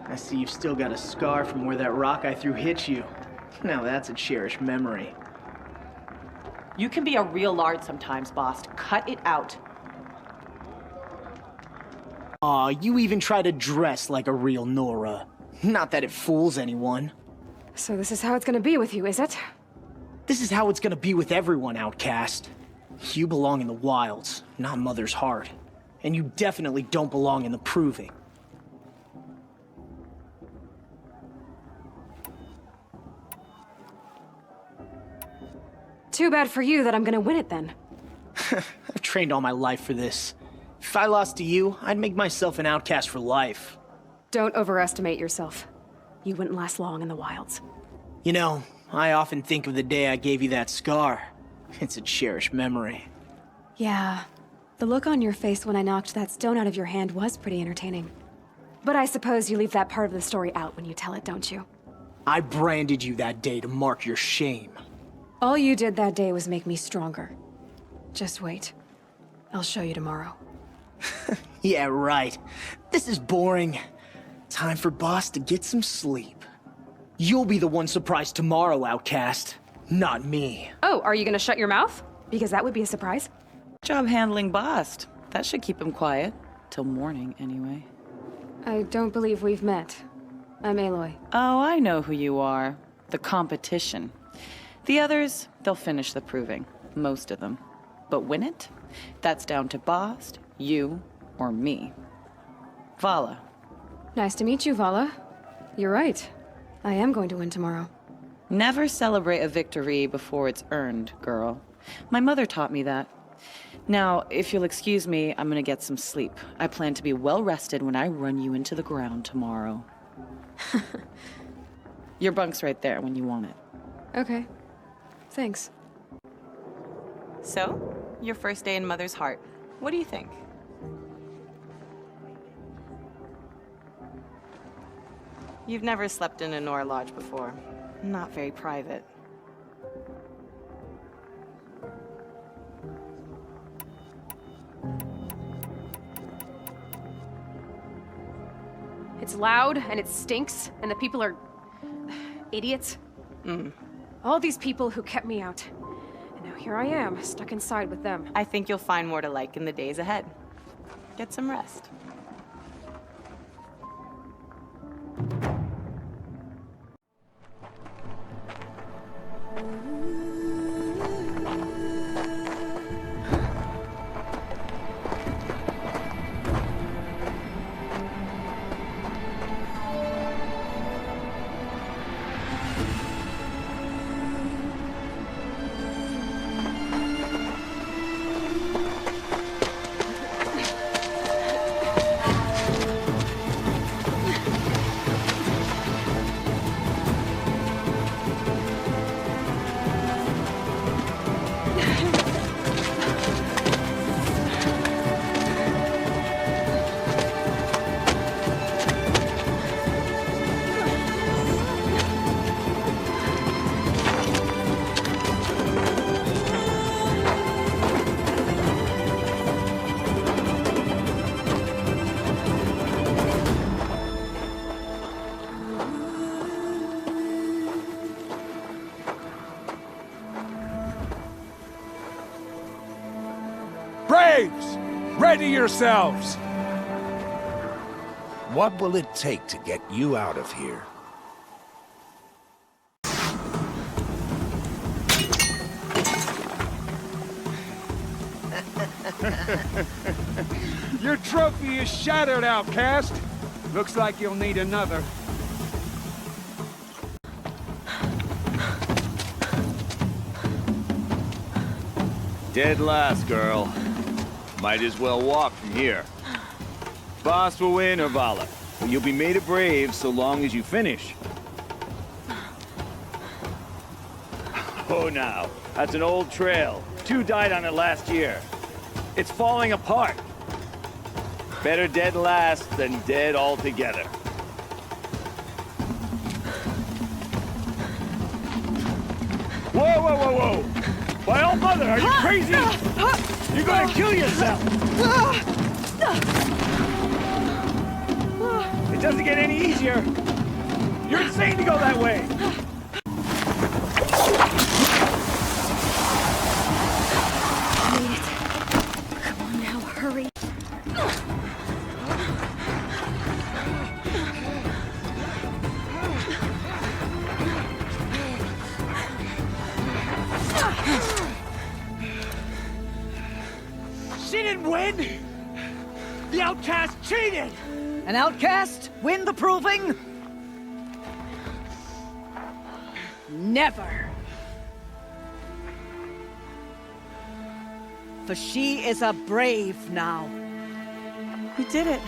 Speaker 18: I see you've still got a scar from where that rock I threw hit you. Now that's a cherished memory.
Speaker 19: You can be a real lard sometimes, boss. Cut it out.
Speaker 18: Aw, you even try to dress like a real Nora. Not that it fools anyone.
Speaker 11: So this is how it's gonna be with you, is it?
Speaker 18: This is how it's gonna be with everyone, outcast. You belong in the wilds, not Mother's heart. And you definitely don't belong in the proving.
Speaker 11: Too bad for you that I'm gonna win it then.
Speaker 18: I've trained all my life for this. If I lost to you, I'd make myself an outcast for life.
Speaker 11: Don't overestimate yourself. You wouldn't last long in the wilds.
Speaker 18: You know, I often think of the day I gave you that scar. It's a cherished memory.
Speaker 11: Yeah. The look on your face when I knocked that stone out of your hand was pretty entertaining. But I suppose you leave that part of the story out when you tell it, don't you?
Speaker 18: I branded you that day to mark your shame.
Speaker 11: All you did that day was make me stronger. Just wait. I'll show you tomorrow.
Speaker 18: Yeah, right. This is boring. Time for boss to get some sleep. You'll be the one surprised tomorrow, outcast. Not me.
Speaker 11: Oh, are you gonna shut your mouth? Because that would be a surprise.
Speaker 19: Job handling Bast. That should keep him quiet. Till morning, anyway.
Speaker 11: I don't believe we've met. I'm Aloy.
Speaker 19: Oh, I know who you are. The competition. The others, they'll finish the proving. Most of them. But win it? That's down to Bast, you, or me. Vala.
Speaker 11: Nice to meet you, Vala. You're right. I am going to win tomorrow.
Speaker 19: Never celebrate a victory before it's earned, girl. My mother taught me that. Now, if you'll excuse me, I'm gonna get some sleep. I plan to be well rested when I run you into the ground tomorrow. Your bunk's right there when you want it.
Speaker 11: Okay. Thanks.
Speaker 19: So, your first day in Mother's heart. What do you think? You've never slept in a Nora lodge before. Not very private.
Speaker 11: It's loud, and it stinks, and the people are... idiots. All these people who kept me out. And now here I am, stuck inside with them.
Speaker 19: I think you'll find more to like in the days ahead. Get some rest.
Speaker 9: Braves! Ready yourselves! What will it take to get you out of here?
Speaker 20: Your trophy is shattered, outcast. Looks like you'll need another.
Speaker 21: Dead last, girl. Might as well walk from here. Boss will win or Vala, but you'll be made a brave so long as you finish. Oh, now, that's an old trail. 2 died on it last year. It's falling apart. Better dead last than dead altogether. Whoa, whoa, whoa, whoa! My old mother, are you crazy? You're gonna kill yourself! It doesn't get any easier. You're insane to go that way.
Speaker 11: Made it. Come on now, hurry.
Speaker 18: She didn't win! The outcast cheated!
Speaker 10: An outcast win the proving? Never. For she is a brave now.
Speaker 19: We did it.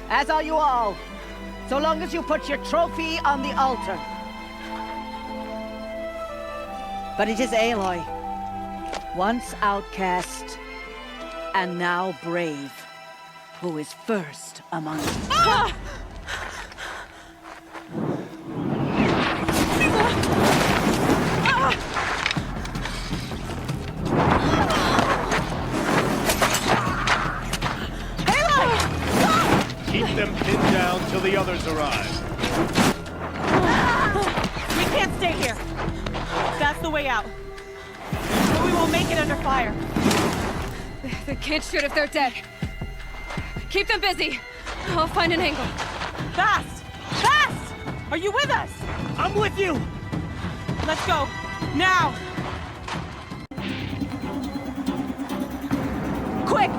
Speaker 10: As are you all, so long as you put your trophy on the altar. But it is Aloy, once outcast, and now brave, who is first among us. Ah!
Speaker 21: Keep them pinned down till the others arrive.
Speaker 19: We can't stay here. That's the way out. But we won't make it under fire.
Speaker 11: They can't shoot if they're dead. Keep them busy. I'll find an angle.
Speaker 19: Fast! Fast! Are you with us?
Speaker 18: I'm with you!
Speaker 19: Let's go. Now! Quick!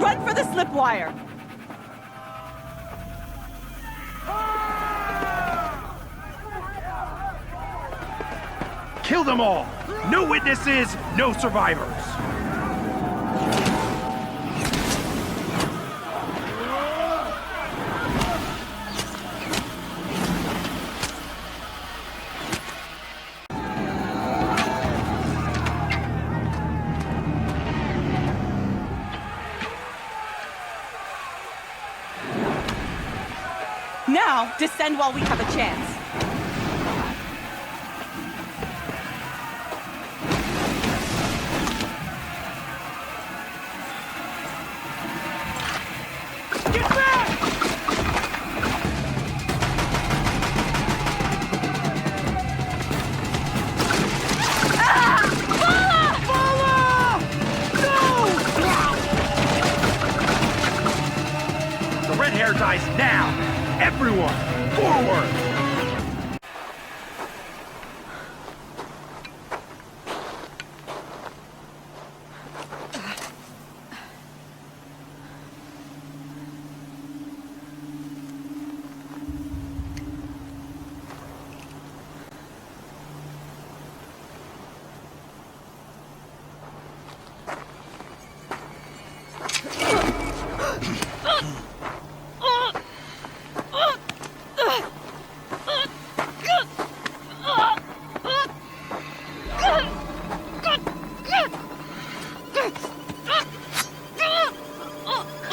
Speaker 19: Run for the slip wire!
Speaker 9: Kill them all! No witnesses, no survivors!
Speaker 19: Now, descend while we have a chance.
Speaker 9: Get back! No! The red hair dies now! Everyone, forward!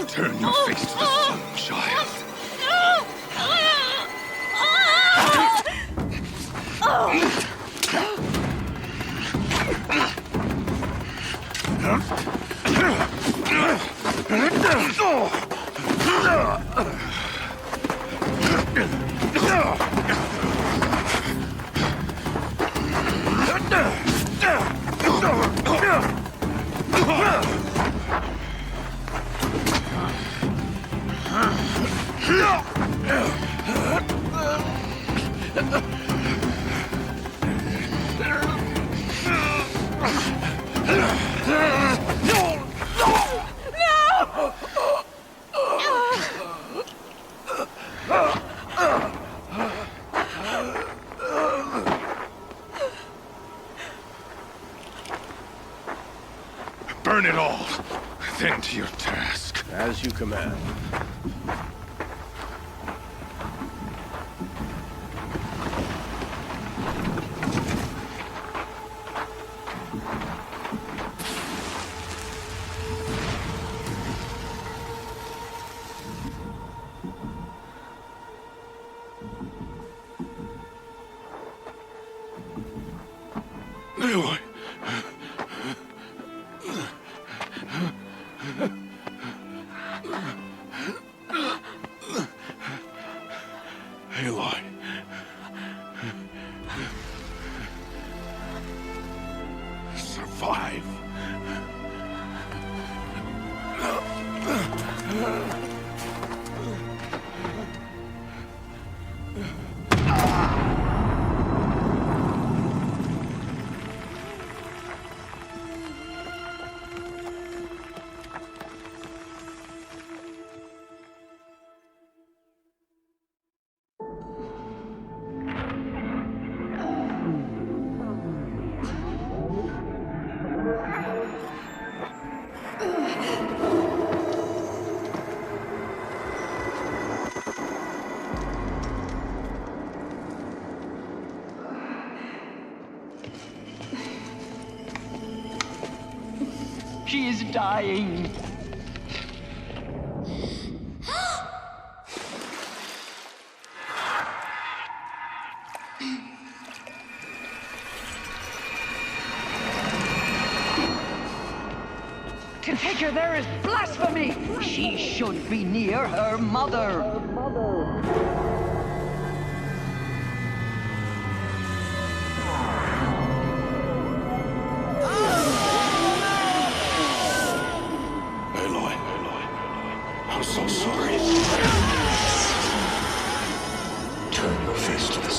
Speaker 9: Turn your face to the sun, child. Burn it all. Then to your task. As you command. Aloy. Aloy. Survive.
Speaker 2: She is dying.
Speaker 3: To take her there is blasphemy!
Speaker 2: She should be near her mother.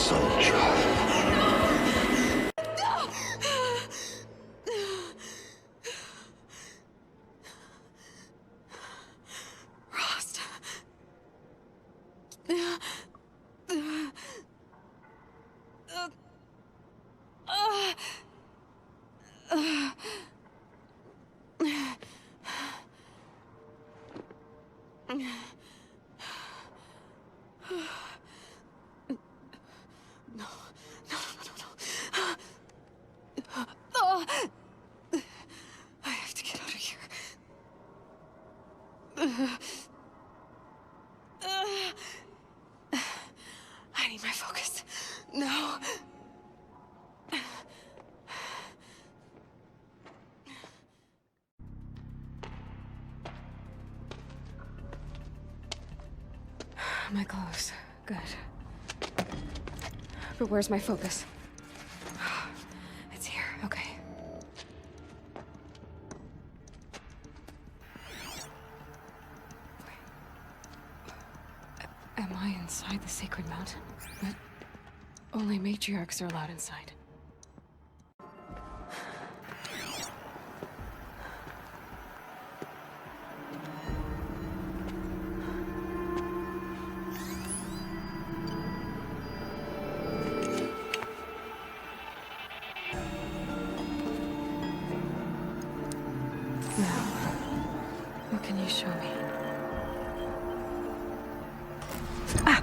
Speaker 1: son child.
Speaker 11: Rost. I have to get out of here. I need my focus. No. My clothes. Good. But where's my focus? It's here. Okay. Am I inside the sacred mountain? But only matriarchs are allowed inside. Now, what can you show me? Ah!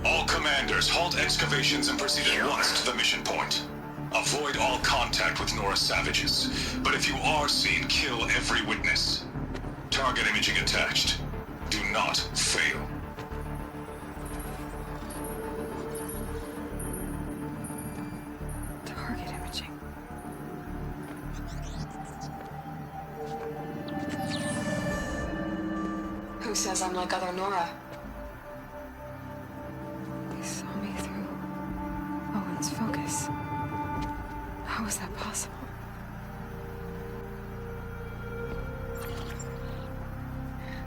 Speaker 4: All commanders, halt excavations and proceed at once to the mission point. Avoid all contact with Nora savages, but if you are seen, kill every witness. Target imaging attached. Do not fail.
Speaker 11: Target imaging. Who says I'm like other Nora? They saw me through Owen's focus. How is that possible?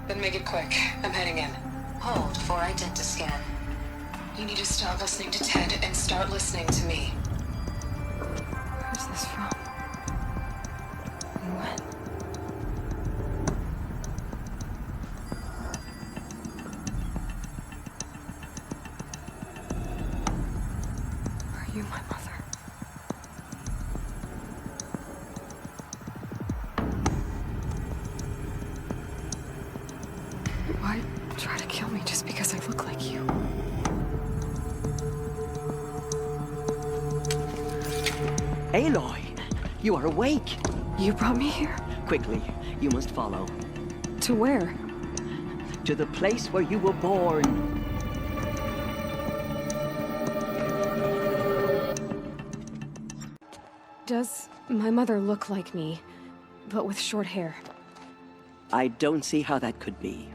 Speaker 11: Then make it quick. I'm heading in. Hold for identiscan. You need to stop listening to Ted and start listening to me. Where's this from? And when? Are you my mother? Why try to kill me just because I look like you?
Speaker 2: Aloy, you are awake.
Speaker 11: You brought me here?
Speaker 2: Quickly, you must follow.
Speaker 11: To where?
Speaker 2: To the place where you were born.
Speaker 11: Does my mother look like me, but with short hair?
Speaker 2: I don't see how that could be.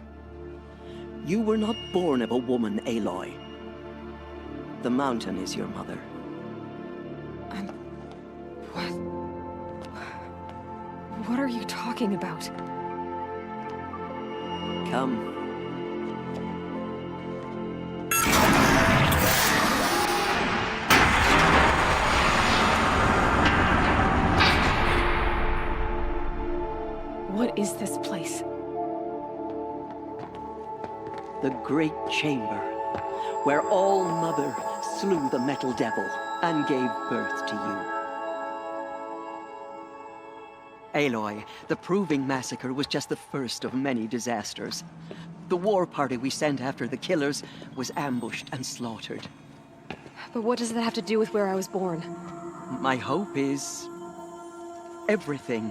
Speaker 2: You were not born of a woman, Aloy. The mountain is your mother.
Speaker 11: What are you talking about?
Speaker 2: Come.
Speaker 11: What is this place?
Speaker 2: The great chamber, where All-Mother slew the Metal Devil and gave birth to you. Aloy, the Proving Massacre was just the first of many disasters. The war party we sent after the killers was ambushed and slaughtered.
Speaker 11: But what does that have to do with where I was born?
Speaker 2: My hope is everything.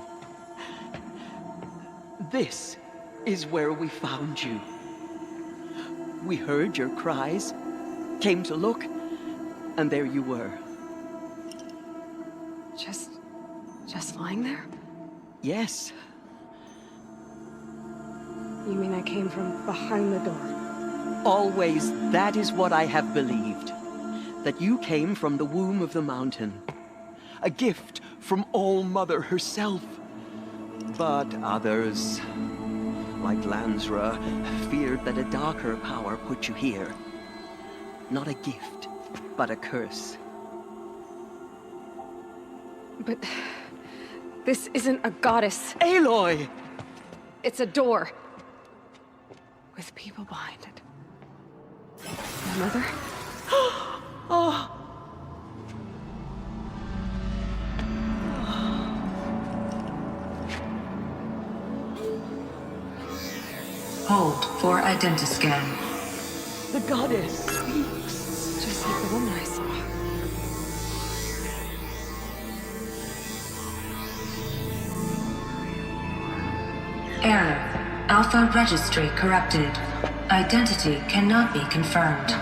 Speaker 2: This is where we found you. We heard your cries, came to look, and there you were.
Speaker 11: Just lying there?
Speaker 2: Yes.
Speaker 11: You mean I came from behind the door?
Speaker 2: Always, that is what I have believed. That you came from the womb of the mountain. a gift from All-Mother herself. But others, like Lansra, feared that a darker power put you here. Not a gift, but a curse.
Speaker 11: But this isn't a goddess.
Speaker 2: Aloy!
Speaker 11: It's a door. With people behind it. My mother?
Speaker 2: Oh!
Speaker 6: Hold for identiscan.
Speaker 2: The goddess speaks.
Speaker 11: Just like the woman I saw.
Speaker 6: Error. Alpha registry corrupted. Identity cannot be confirmed.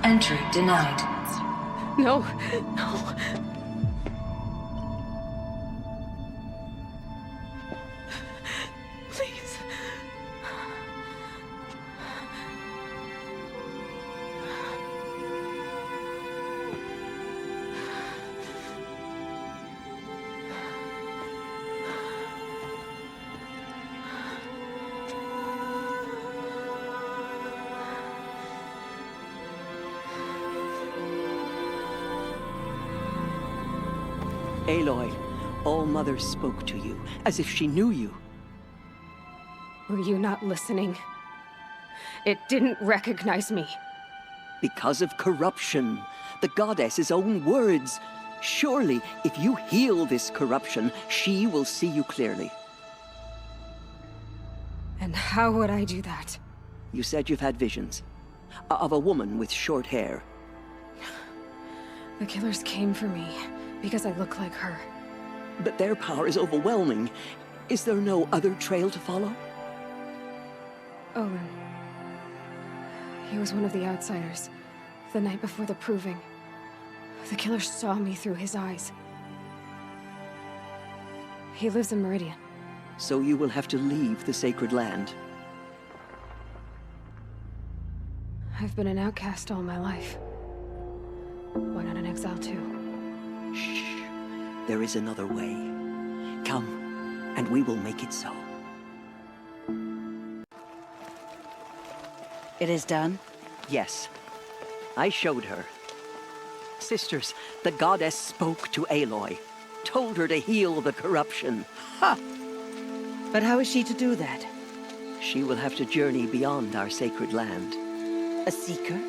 Speaker 6: Entry denied.
Speaker 11: No, no. Please.
Speaker 2: Aloy, All-Mother spoke to you, as if she knew you.
Speaker 11: Were you not listening? It didn't recognize me.
Speaker 2: Because of corruption. The goddess's own words. Surely, if you heal this corruption, she will see you clearly.
Speaker 11: And how would I do that?
Speaker 2: You said you've had visions. Of a woman with short hair.
Speaker 11: The killers came for me, because I look like her.
Speaker 2: But their power is overwhelming. Is there no other trail to follow?
Speaker 11: Olin. He was one of the outsiders, the night before the proving. The killer saw me through his eyes. He lives in Meridian.
Speaker 2: So you will have to leave the sacred land.
Speaker 11: I've been an outcast all my life. Why not an exile too?
Speaker 2: Shh. There is another way. Come, and we will make it so.
Speaker 10: It is done?
Speaker 2: Yes. I showed her. Sisters, the goddess spoke to Aloy. Told her to heal the corruption. Ha!
Speaker 10: But how is she to do that?
Speaker 2: She will have to journey beyond our sacred land.
Speaker 10: A seeker?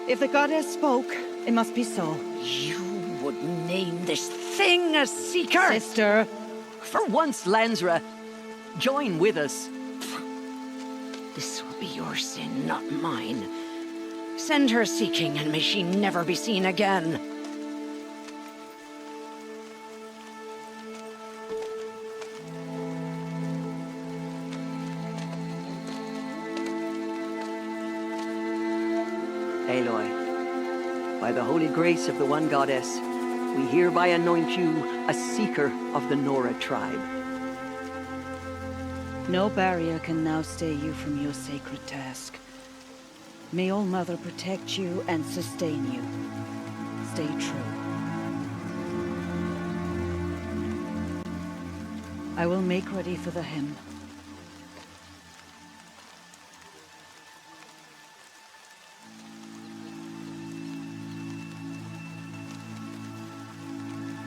Speaker 10: If the goddess spoke, it must be so.
Speaker 3: You would name this thing a seeker?
Speaker 10: Sister!
Speaker 2: For once, Lansra, join with us.
Speaker 3: This will be your sin, not mine. Send her seeking, and may she never be seen again.
Speaker 2: Aloy, by the holy grace of the one goddess, we hereby anoint you a seeker of the Nora tribe.
Speaker 10: No barrier can now stay you from your sacred task. May All-Mother protect you and sustain you. Stay true. I will make ready for the hymn.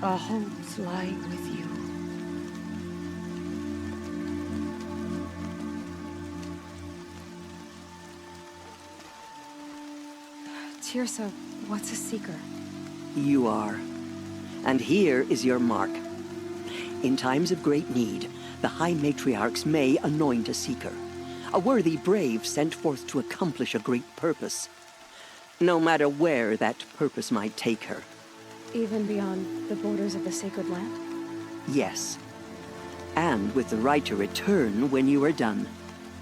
Speaker 10: Our homes lie with you.
Speaker 11: Tirsa, what's a seeker?
Speaker 2: You are. And here is your mark. In times of great need, the High Matriarchs may anoint a seeker. A worthy brave sent forth to accomplish a great purpose. No matter where that purpose might take her.
Speaker 11: Even beyond the borders of the sacred land?
Speaker 2: Yes. And with the right to return when you are done,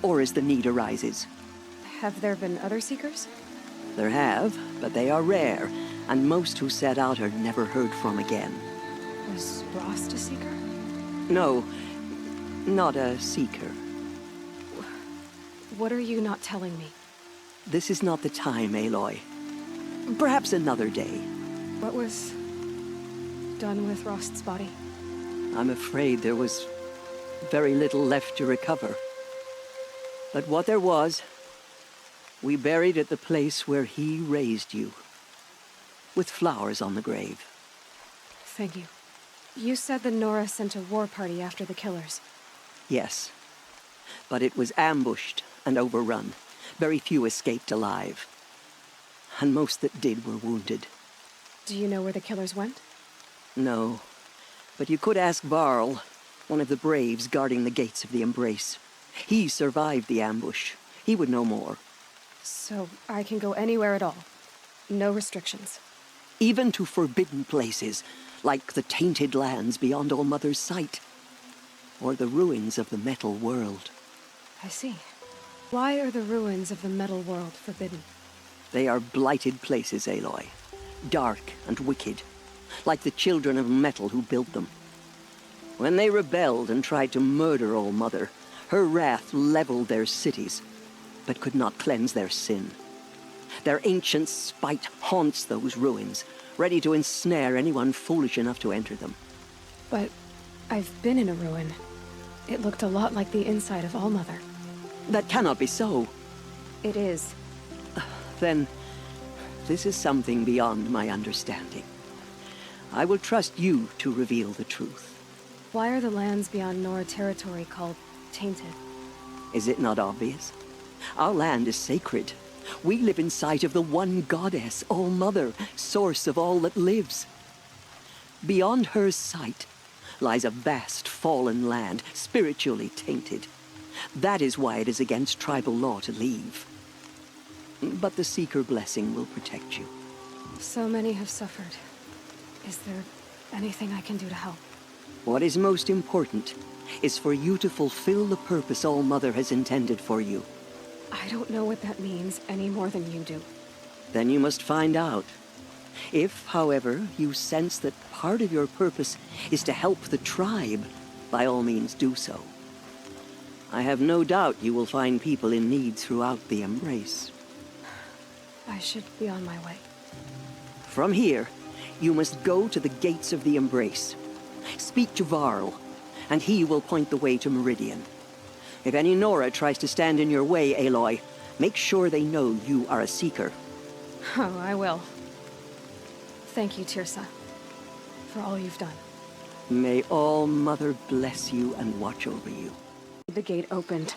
Speaker 2: or as the need arises.
Speaker 11: Have there been other seekers?
Speaker 2: There have, but they are rare, and most who set out are never heard from again.
Speaker 11: Was Rost a seeker?
Speaker 2: No, not a seeker.
Speaker 11: What are you not telling me?
Speaker 2: This is not the time, Aloy. Perhaps another day.
Speaker 11: What was done with Rost's body?
Speaker 2: I'm afraid there was very little left to recover. But what there was, we buried at the place where he raised you, with flowers on the grave.
Speaker 11: Thank you. You said that Nora sent a war party after the killers.
Speaker 2: Yes, but it was ambushed and overrun. Very few escaped alive, and most that did were wounded.
Speaker 11: Do you know where the killers went?
Speaker 2: No, but you could ask Varl, one of the braves guarding the gates of the Embrace. He survived the ambush. He would know more.
Speaker 11: So I can go anywhere at all? No restrictions?
Speaker 2: Even to forbidden places, like the tainted lands beyond All-Mother's sight, or the ruins of the metal world.
Speaker 11: I see. Why are the ruins of the metal world forbidden?
Speaker 2: They are blighted places, Aloy. Dark and wicked, like the children of metal who built them. When they rebelled and tried to murder All-Mother, her wrath leveled their cities, but could not cleanse their sin. Their ancient spite haunts those ruins, ready to ensnare anyone foolish enough to enter them.
Speaker 11: But I've been in a ruin. It looked a lot like the inside of All-Mother.
Speaker 2: That cannot be so.
Speaker 11: It is.
Speaker 2: Then, this is something beyond my understanding. I will trust you to reveal the truth.
Speaker 11: Why are the lands beyond Nora territory called tainted?
Speaker 2: Is it not obvious? Our land is sacred. We live in sight of the one goddess, All-Mother, source of all that lives. Beyond her sight lies a vast fallen land, spiritually tainted. That is why it is against tribal law to leave. But the Seeker blessing will protect you.
Speaker 11: So many have suffered. Is there anything I can do to help?
Speaker 2: What is most important is for you to fulfill the purpose All-Mother has intended for you.
Speaker 11: I don't know what that means any more than you do.
Speaker 2: Then you must find out. If, however, you sense that part of your purpose is to help the tribe, by all means do so. I have no doubt you will find people in need throughout the Embrace.
Speaker 11: I should be on my way.
Speaker 2: From here, you must go to the gates of the Embrace. Speak to Varl, and he will point the way to Meridian. If any Nora tries to stand in your way, Aloy, make sure they know you are a Seeker.
Speaker 11: Oh, I will. Thank you, Tirsa, for all you've done.
Speaker 2: May All-Mother bless you and watch over you.
Speaker 11: The gate opened.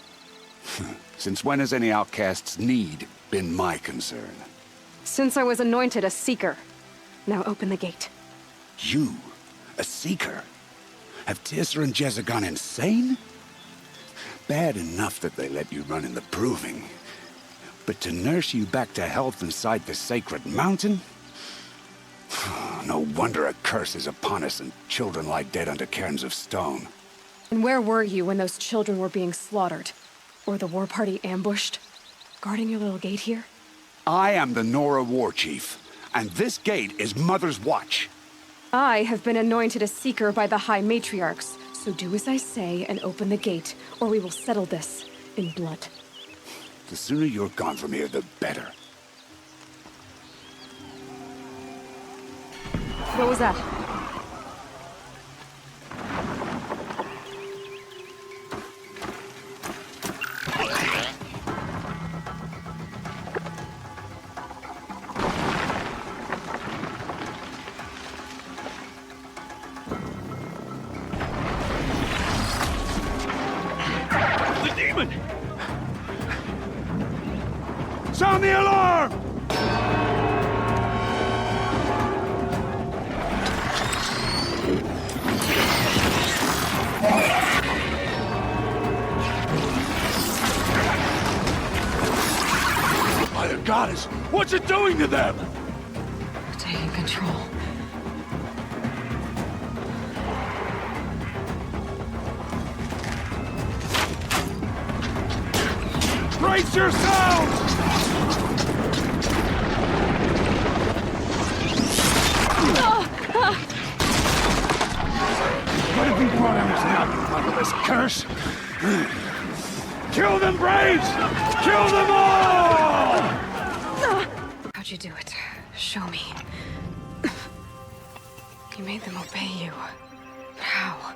Speaker 17: Since when has any outcast's need been my concern?
Speaker 11: Since I was anointed a Seeker. Now open the gate.
Speaker 17: You? A Seeker? Have Tirsa and Jezza gone insane? Bad enough that they let you run in the proving. But to nurse you back to health inside the sacred mountain? No wonder a curse is upon us and children lie dead under cairns of stone.
Speaker 11: And where were you when those children were being slaughtered? Or the war party ambushed? Guarding your little gate here?
Speaker 17: I am the Nora war chief, and this gate is Mother's watch.
Speaker 11: I have been anointed a Seeker by the High Matriarchs, so do as I say and open the gate, or we will settle this in blood.
Speaker 17: The sooner you're gone from here, the better.
Speaker 11: What was that?
Speaker 15: The demon! Sound the alarm! By the goddess, what's it doing to them?
Speaker 11: Taking control.
Speaker 15: Brace yourselves! What have you brought on us now, you motherless curse? Kill them, Braves! Kill them all!
Speaker 11: How'd you do it? Show me. You made them obey you. But how?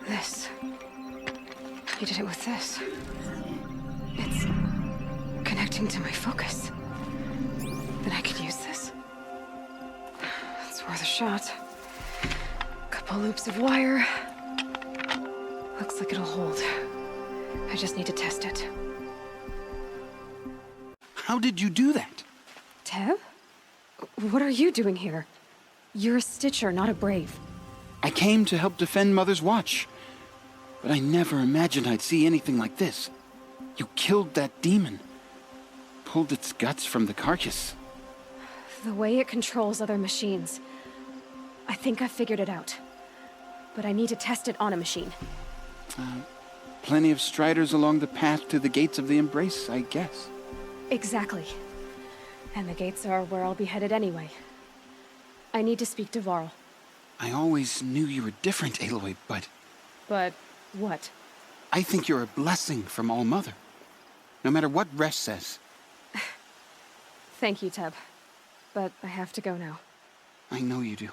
Speaker 11: This. You did it with this. It's connecting to my focus. Then I could use this. It's worth a shot. Couple loops of wire. Looks like it'll hold. I just need to test it.
Speaker 14: How did you do that?
Speaker 11: Teb? What are you doing here? You're a Stitcher, not a Brave.
Speaker 14: I came to help defend Mother's Watch. But I never imagined I'd see anything like this. You killed that demon. Pulled its guts from the carcass.
Speaker 11: The way it controls other machines. I think I figured it out. But I need to test it on a machine.
Speaker 14: Plenty of striders along the path to the gates of the Embrace, I guess.
Speaker 11: Exactly. And the gates are where I'll be headed anyway. I need to speak to Varl.
Speaker 14: I always knew you were different, Aloy, but...
Speaker 11: But what?
Speaker 14: I think you're a blessing from All-Mother. No matter what Resh says.
Speaker 11: Thank you, Teb. But I have to go now.
Speaker 14: I know you do.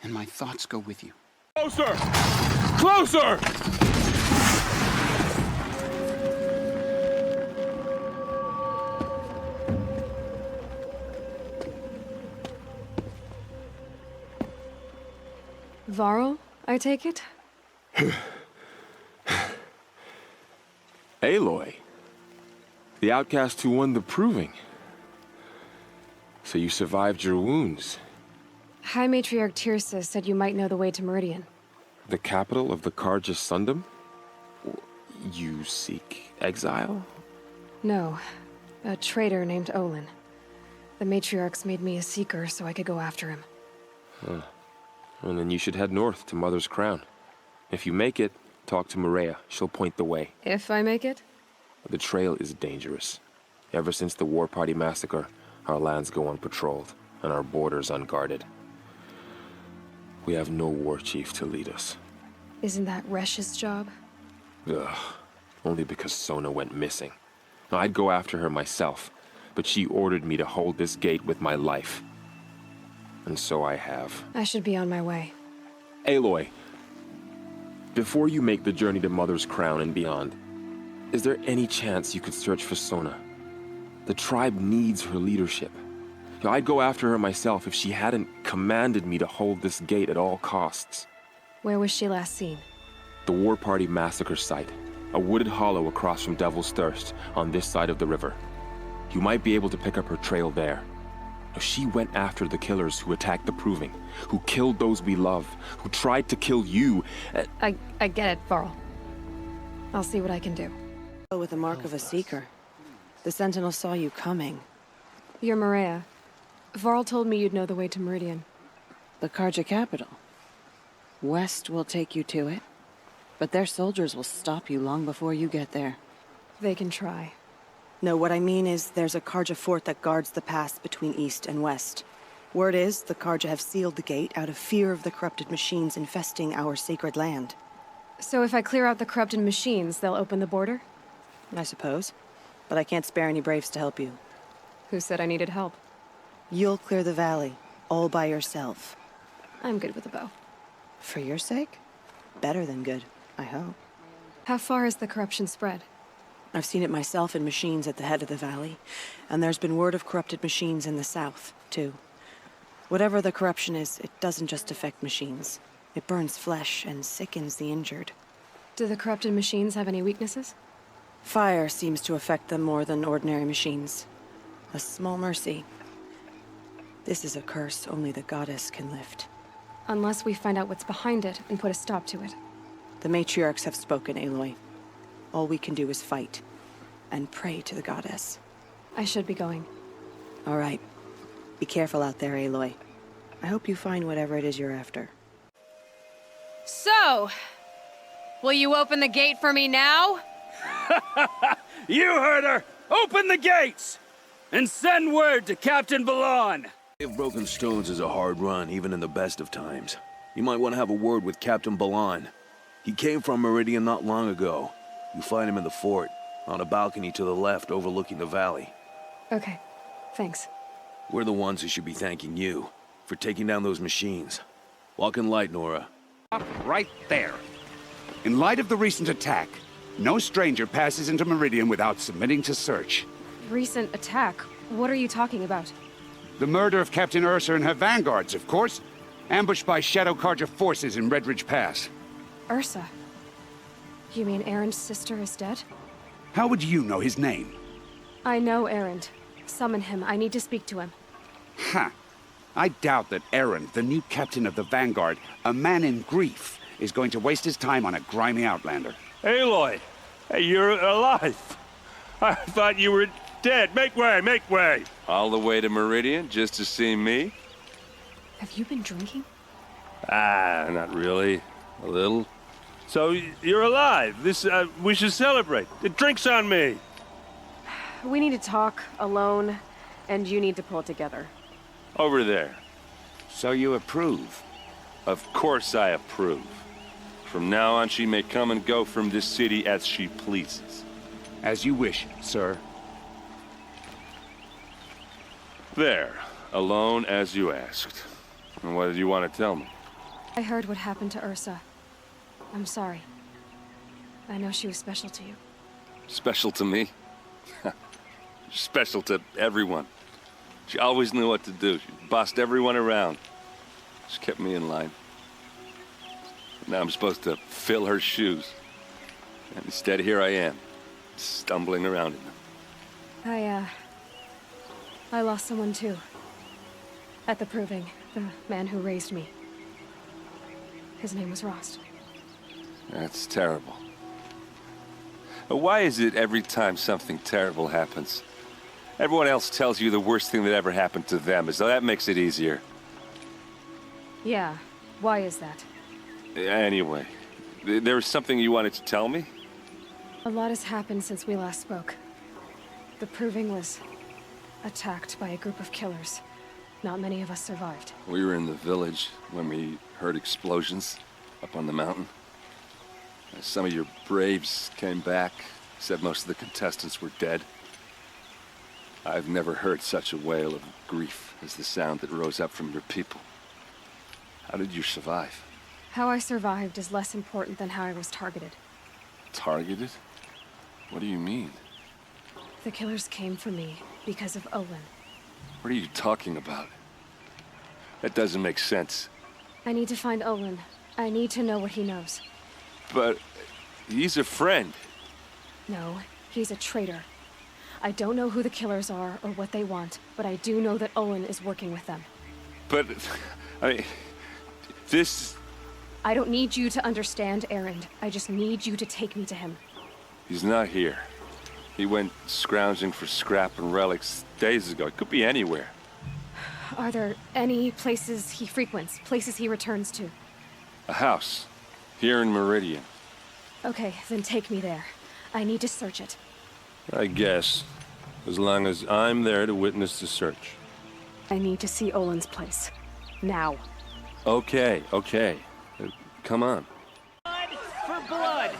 Speaker 14: And my thoughts go with you.
Speaker 7: Closer! Closer!
Speaker 11: Varl, I take it?
Speaker 8: Aloy. The outcast who won the proving. So you survived your wounds.
Speaker 11: High Matriarch Tirsa said you might know the way to Meridian.
Speaker 8: The capital of the Carja Sundom? You seek exile?
Speaker 11: No. A traitor named Olin. The Matriarchs made me a seeker so I could go after him.
Speaker 8: Huh. Well, then you should head north to Mother's Crown. If you make it, talk to Maria. She'll point the way.
Speaker 11: If I make it?
Speaker 8: The trail is dangerous. Ever since the War Party massacre, our lands go unpatrolled, and our borders unguarded. We have no war chief to lead us.
Speaker 11: Isn't that Resh's job?
Speaker 8: Ugh. Only because Sona went missing. Now, I'd go after her myself, but she ordered me to hold this gate with my life. And so I have.
Speaker 11: I should be on my way.
Speaker 8: Aloy, before you make the journey to Mother's Crown and beyond, is there any chance you could search for Sona? The tribe needs her leadership. I'd go after her myself if she hadn't commanded me to hold this gate at all costs.
Speaker 11: Where was she last seen?
Speaker 8: The War Party massacre site. A wooded hollow across from Devil's Thirst, on this side of the river. You might be able to pick up her trail there. She went after the killers who attacked the Proving, who killed those we love, who tried to kill you.
Speaker 11: I get it, Varl. I'll see what I can do.
Speaker 22: With the mark of a seeker. The Sentinel saw you coming.
Speaker 11: You're Maria. Varl told me you'd know the way to Meridian.
Speaker 22: The Carja capital. West will take you to it, but their soldiers will stop you long before you get there.
Speaker 11: They can try.
Speaker 22: No, what I mean is there's a Carja fort that guards the pass between east and west. Word is the Carja have sealed the gate out of fear of the corrupted machines infesting our sacred land.
Speaker 11: So if I clear out the corrupted machines, they'll open the border?
Speaker 22: I suppose. But I can't spare any Braves to help you.
Speaker 11: Who said I needed help?
Speaker 22: You'll clear the valley, all by yourself.
Speaker 11: I'm good with a bow.
Speaker 22: For your sake? Better than good, I hope.
Speaker 11: How far has the corruption spread?
Speaker 22: I've seen it myself in machines at the head of the valley, and there's been word of corrupted machines in the south, too. Whatever the corruption is, it doesn't just affect machines. It burns flesh and sickens the injured.
Speaker 11: Do the corrupted machines have any weaknesses?
Speaker 22: Fire seems to affect them more than ordinary machines. A small mercy. This is a curse only the goddess can lift.
Speaker 11: Unless we find out what's behind it and put a stop to it.
Speaker 22: The matriarchs have spoken, Aloy. All we can do is fight. And pray to the goddess.
Speaker 11: I should be going.
Speaker 22: All right. Be careful out there, Aloy. I hope you find whatever it is you're after.
Speaker 11: So, will you open the gate for me now?
Speaker 21: You heard her! Open the gates! And send word to Captain Balan!
Speaker 12: If Broken Stones is a hard run, even in the best of times. You might want to have a word with Captain Balan. He came from Meridian not long ago. You find him in the fort, on a balcony to the left overlooking the valley.
Speaker 11: Okay, thanks.
Speaker 12: We're the ones who should be thanking you.
Speaker 8: for taking down those machines. Walking light, Nora.
Speaker 17: Right there. In light of the recent attack, no stranger passes into Meridian without submitting to search.
Speaker 11: Recent attack? What are you talking about?
Speaker 17: The murder of Captain Ursa and her vanguards, of course. Ambushed by Shadow Carja forces in Red Ridge Pass.
Speaker 11: Ursa? You mean Aaron's sister is dead?
Speaker 17: How would you know his name?
Speaker 11: I know Aaron. Summon him. I need to speak to him.
Speaker 17: Ha! I doubt that Aaron, the new captain of the Vanguard, a man in grief, is going to waste his time on a grimy outlander.
Speaker 15: Aloy! Hey, you're alive! I thought you were dead. Make way, make way!
Speaker 5: All the way to Meridian just to see me?
Speaker 11: Have you been drinking?
Speaker 15: Ah, not really. A little. So, you're alive. We should celebrate. The drink's on me.
Speaker 11: We need to talk, alone, and you need to pull it together.
Speaker 15: Over there.
Speaker 17: So you approve?
Speaker 5: Of course I approve. From now on, she may come and go from this city as she pleases.
Speaker 17: As you wish, sir.
Speaker 5: There. Alone as you asked. And what did you want to tell me?
Speaker 11: I heard what happened to Ursa. I'm sorry. I know she was special to you.
Speaker 5: Special to me? Special to everyone. She always knew what to do. She bossed everyone around. She kept me in line. Now I'm supposed to fill her shoes. And instead, here I am, stumbling around in them.
Speaker 11: I lost someone too. At the proving, the man who raised me. His name was Rost.
Speaker 5: That's terrible. But why is it every time something terrible happens, everyone else tells you the worst thing that ever happened to them, as though that makes it easier?
Speaker 11: Yeah, why is that?
Speaker 5: Anyway, there was something you wanted to tell me?
Speaker 11: A lot has happened since we last spoke. The proving was attacked by a group of killers. Not many of us survived.
Speaker 5: We were in the village when we heard explosions up on the mountain. Some of your braves came back, said most of the contestants were dead. I've never heard such a wail of grief as the sound that rose up from your people. How did you survive?
Speaker 11: How I survived is less important than how I was targeted.
Speaker 5: Targeted? What do you mean?
Speaker 11: The killers came for me because of Olin.
Speaker 5: What are you talking about? That doesn't make sense.
Speaker 11: I need to find Olin. I need to know what he knows.
Speaker 5: But he's a friend.
Speaker 11: No, he's a traitor. I don't know who the killers are or what they want, but I do know that Olin is working with them.
Speaker 5: But, this...
Speaker 11: I don't need you to understand, Aaron. I just need you to take me to him.
Speaker 5: He's not here. He went scrounging for scrap and relics days ago. It could be anywhere.
Speaker 11: Are there any places he frequents, places he returns to?
Speaker 5: A house. Here in Meridian.
Speaker 11: Okay, then take me there. I need to search it.
Speaker 5: I guess. As long as I'm there to witness the search.
Speaker 11: I need to see Olin's place. Now.
Speaker 5: Okay. Come on.
Speaker 13: Blood for blood.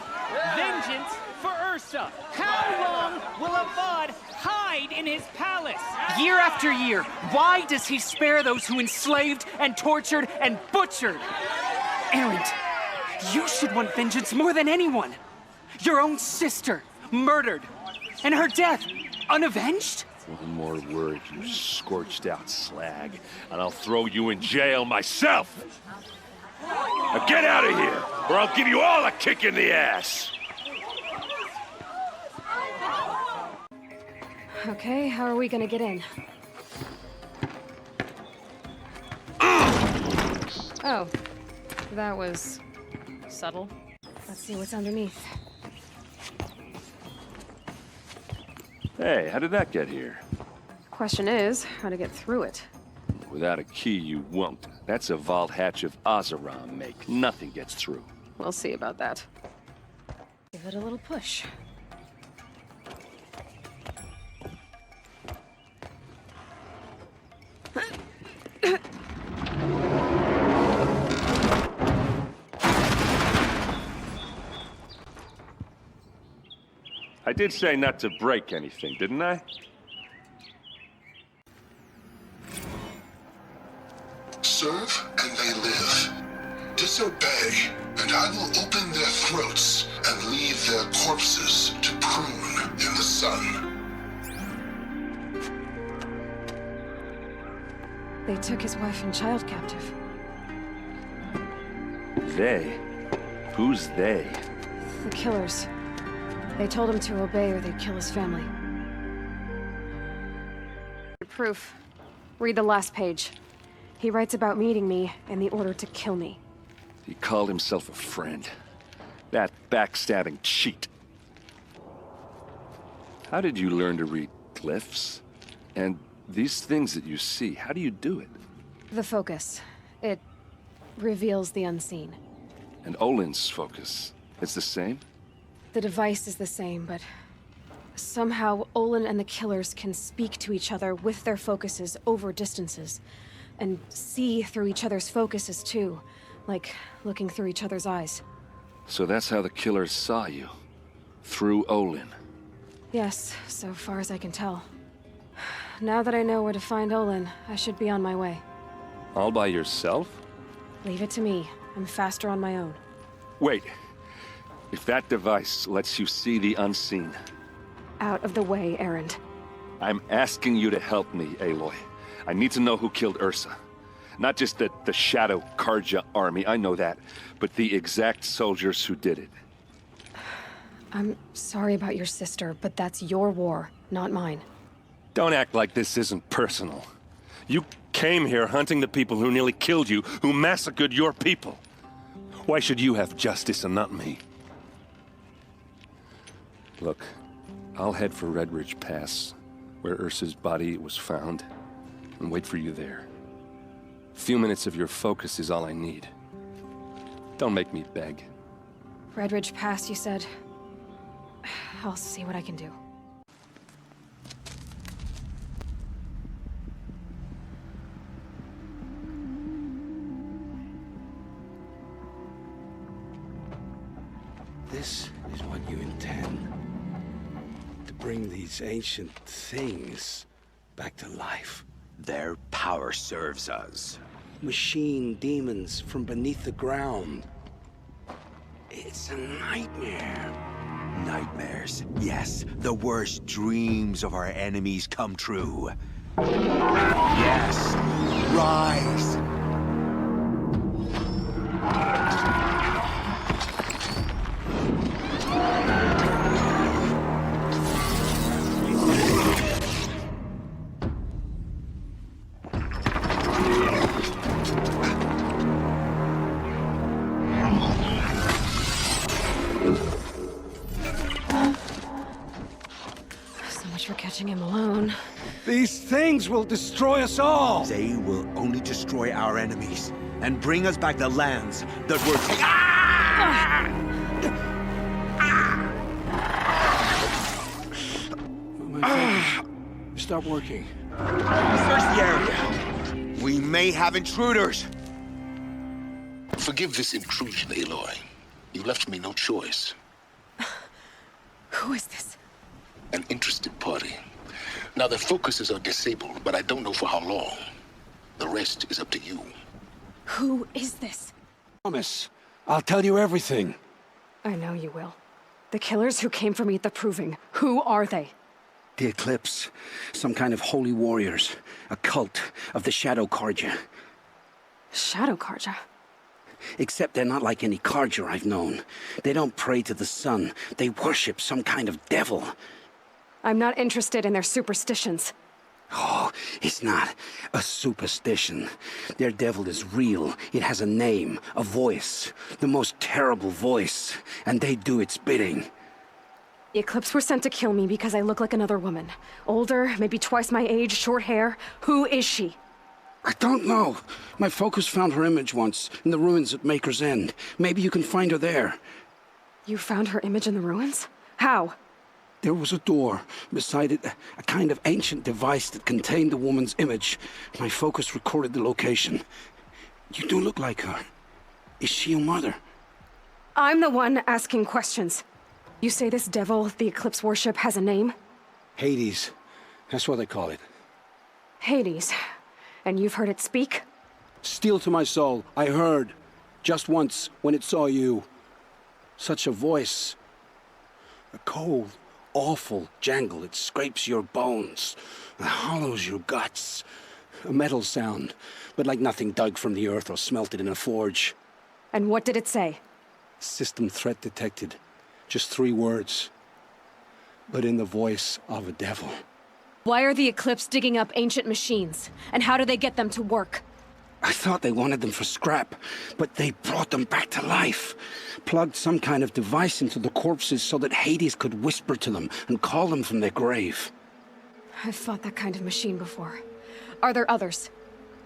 Speaker 13: Vengeance for Ursa. How long will Avad hide in his palace? Year after year, why does he spare those who enslaved and tortured and butchered? Erend, you should want vengeance more than anyone. Your own sister, murdered. And her death, unavenged?
Speaker 15: One more word, you scorched out slag, and I'll throw you in jail myself! Now get out of here, or I'll give you all a kick in the ass!
Speaker 11: Okay, how are we gonna get in? Oh, that was subtle. Let's see what's underneath.
Speaker 5: Hey, how did that get here?
Speaker 11: Question is, how to get through it.
Speaker 5: Without a key, you won't. That's a vault hatch of Oseram make. Nothing gets through.
Speaker 11: We'll see about that. Give it a little push.
Speaker 5: I did say not to break anything, didn't I?
Speaker 16: serve and they live. Disobey, and I will open their throats and leave their corpses to prune in the sun.
Speaker 11: They took his wife and child captive.
Speaker 5: They? Who's they?
Speaker 11: The killers. They told him to obey or they'd kill his family. Proof. Read the last page. He writes about meeting me and the order to kill me.
Speaker 5: He called himself a friend. That backstabbing cheat. How did you learn to read glyphs? And these things that you see, how do you do it?
Speaker 11: The focus. It reveals the unseen.
Speaker 5: And Olin's focus, it's the same?
Speaker 11: The device is the same, but somehow Olin and the killers can speak to each other with their focuses over distances. And see through each other's focuses too, like looking through each other's eyes.
Speaker 5: So that's how the killers saw you? Through Olin?
Speaker 11: Yes, so far as I can tell. Now that I know where to find Olin, I should be on my way.
Speaker 5: All by yourself?
Speaker 11: Leave it to me. I'm faster on my own.
Speaker 5: Wait. If that device lets you see the unseen...
Speaker 11: Out of the way, Erend.
Speaker 5: I'm asking you to help me, Aloy. I need to know who killed Ursa. Not just the Shadow Karja army, I know that, but the exact soldiers who did it.
Speaker 11: I'm sorry about your sister, but that's your war, not mine.
Speaker 5: Don't act like this isn't personal. You came here hunting the people who nearly killed you, who massacred your people. Why should you have justice and not me? Look, I'll head for Red Ridge Pass, where Ursa's body was found, and wait for you there. A few minutes of your focus is all I need. Don't make me beg.
Speaker 11: Red Ridge Pass, you said? I'll see what I can do.
Speaker 17: This is what you intend. To bring these ancient things back to life.
Speaker 20: Their power serves us.
Speaker 17: Machine demons from beneath the ground. It's a nightmare.
Speaker 20: Nightmares, yes. The worst dreams of our enemies come true. Yes. Rise.
Speaker 11: Catching him alone.
Speaker 17: These things will destroy us all!
Speaker 20: They will only destroy our enemies and bring us back the lands that were...
Speaker 17: Stop working.
Speaker 20: Search the area. We may have intruders.
Speaker 16: Forgive this intrusion, Aloy. You left me no choice.
Speaker 11: Who is this?
Speaker 16: An interested party. Now, their focuses are disabled, but I don't know for how long. The rest is up to you.
Speaker 11: Who is this?
Speaker 17: Promise. I'll tell you everything.
Speaker 11: I know you will. The killers who came for me at the Proving. Who are they?
Speaker 17: The Eclipse. Some kind of holy warriors. A cult of the Shadow Karja.
Speaker 11: Shadow Karja?
Speaker 17: Except they're not like any Karja I've known. They don't pray to the sun. They worship some kind of devil.
Speaker 11: I'm not interested in their superstitions.
Speaker 17: Oh, it's not a superstition. Their devil is real. It has a name, a voice. The most terrible voice. And they do its bidding.
Speaker 11: The Eclipse were sent to kill me because I look like another woman. Older, maybe twice my age, short hair. Who is she?
Speaker 17: I don't know. My focus found her image once, in the ruins at Maker's End. Maybe you can find her there.
Speaker 11: You found her image in the ruins? How?
Speaker 17: There was a door. Beside it, a kind of ancient device that contained the woman's image. My focus recorded the location. You do look like her. Is she your mother?
Speaker 11: I'm the one asking questions. You say this devil the Eclipse worship has a name?
Speaker 17: Hades. That's what they call it.
Speaker 11: Hades. And you've heard it speak?
Speaker 17: Steel to my soul, I heard. Just once, when it saw you. Such a voice. A cold, awful jangle. It scrapes your bones. It hollows your guts. A metal sound, but like nothing dug from the earth or smelted in a forge.
Speaker 11: And what did it say?
Speaker 17: System threat detected. Just 3 words. But in the voice of a devil.
Speaker 11: Why are the Eclipse digging up ancient machines? And how do they get them to work?
Speaker 17: I thought they wanted them for scrap, but they brought them back to life. Plugged some kind of device into the corpses so that Hades could whisper to them and call them from their grave.
Speaker 11: I've fought that kind of machine before. Are there others?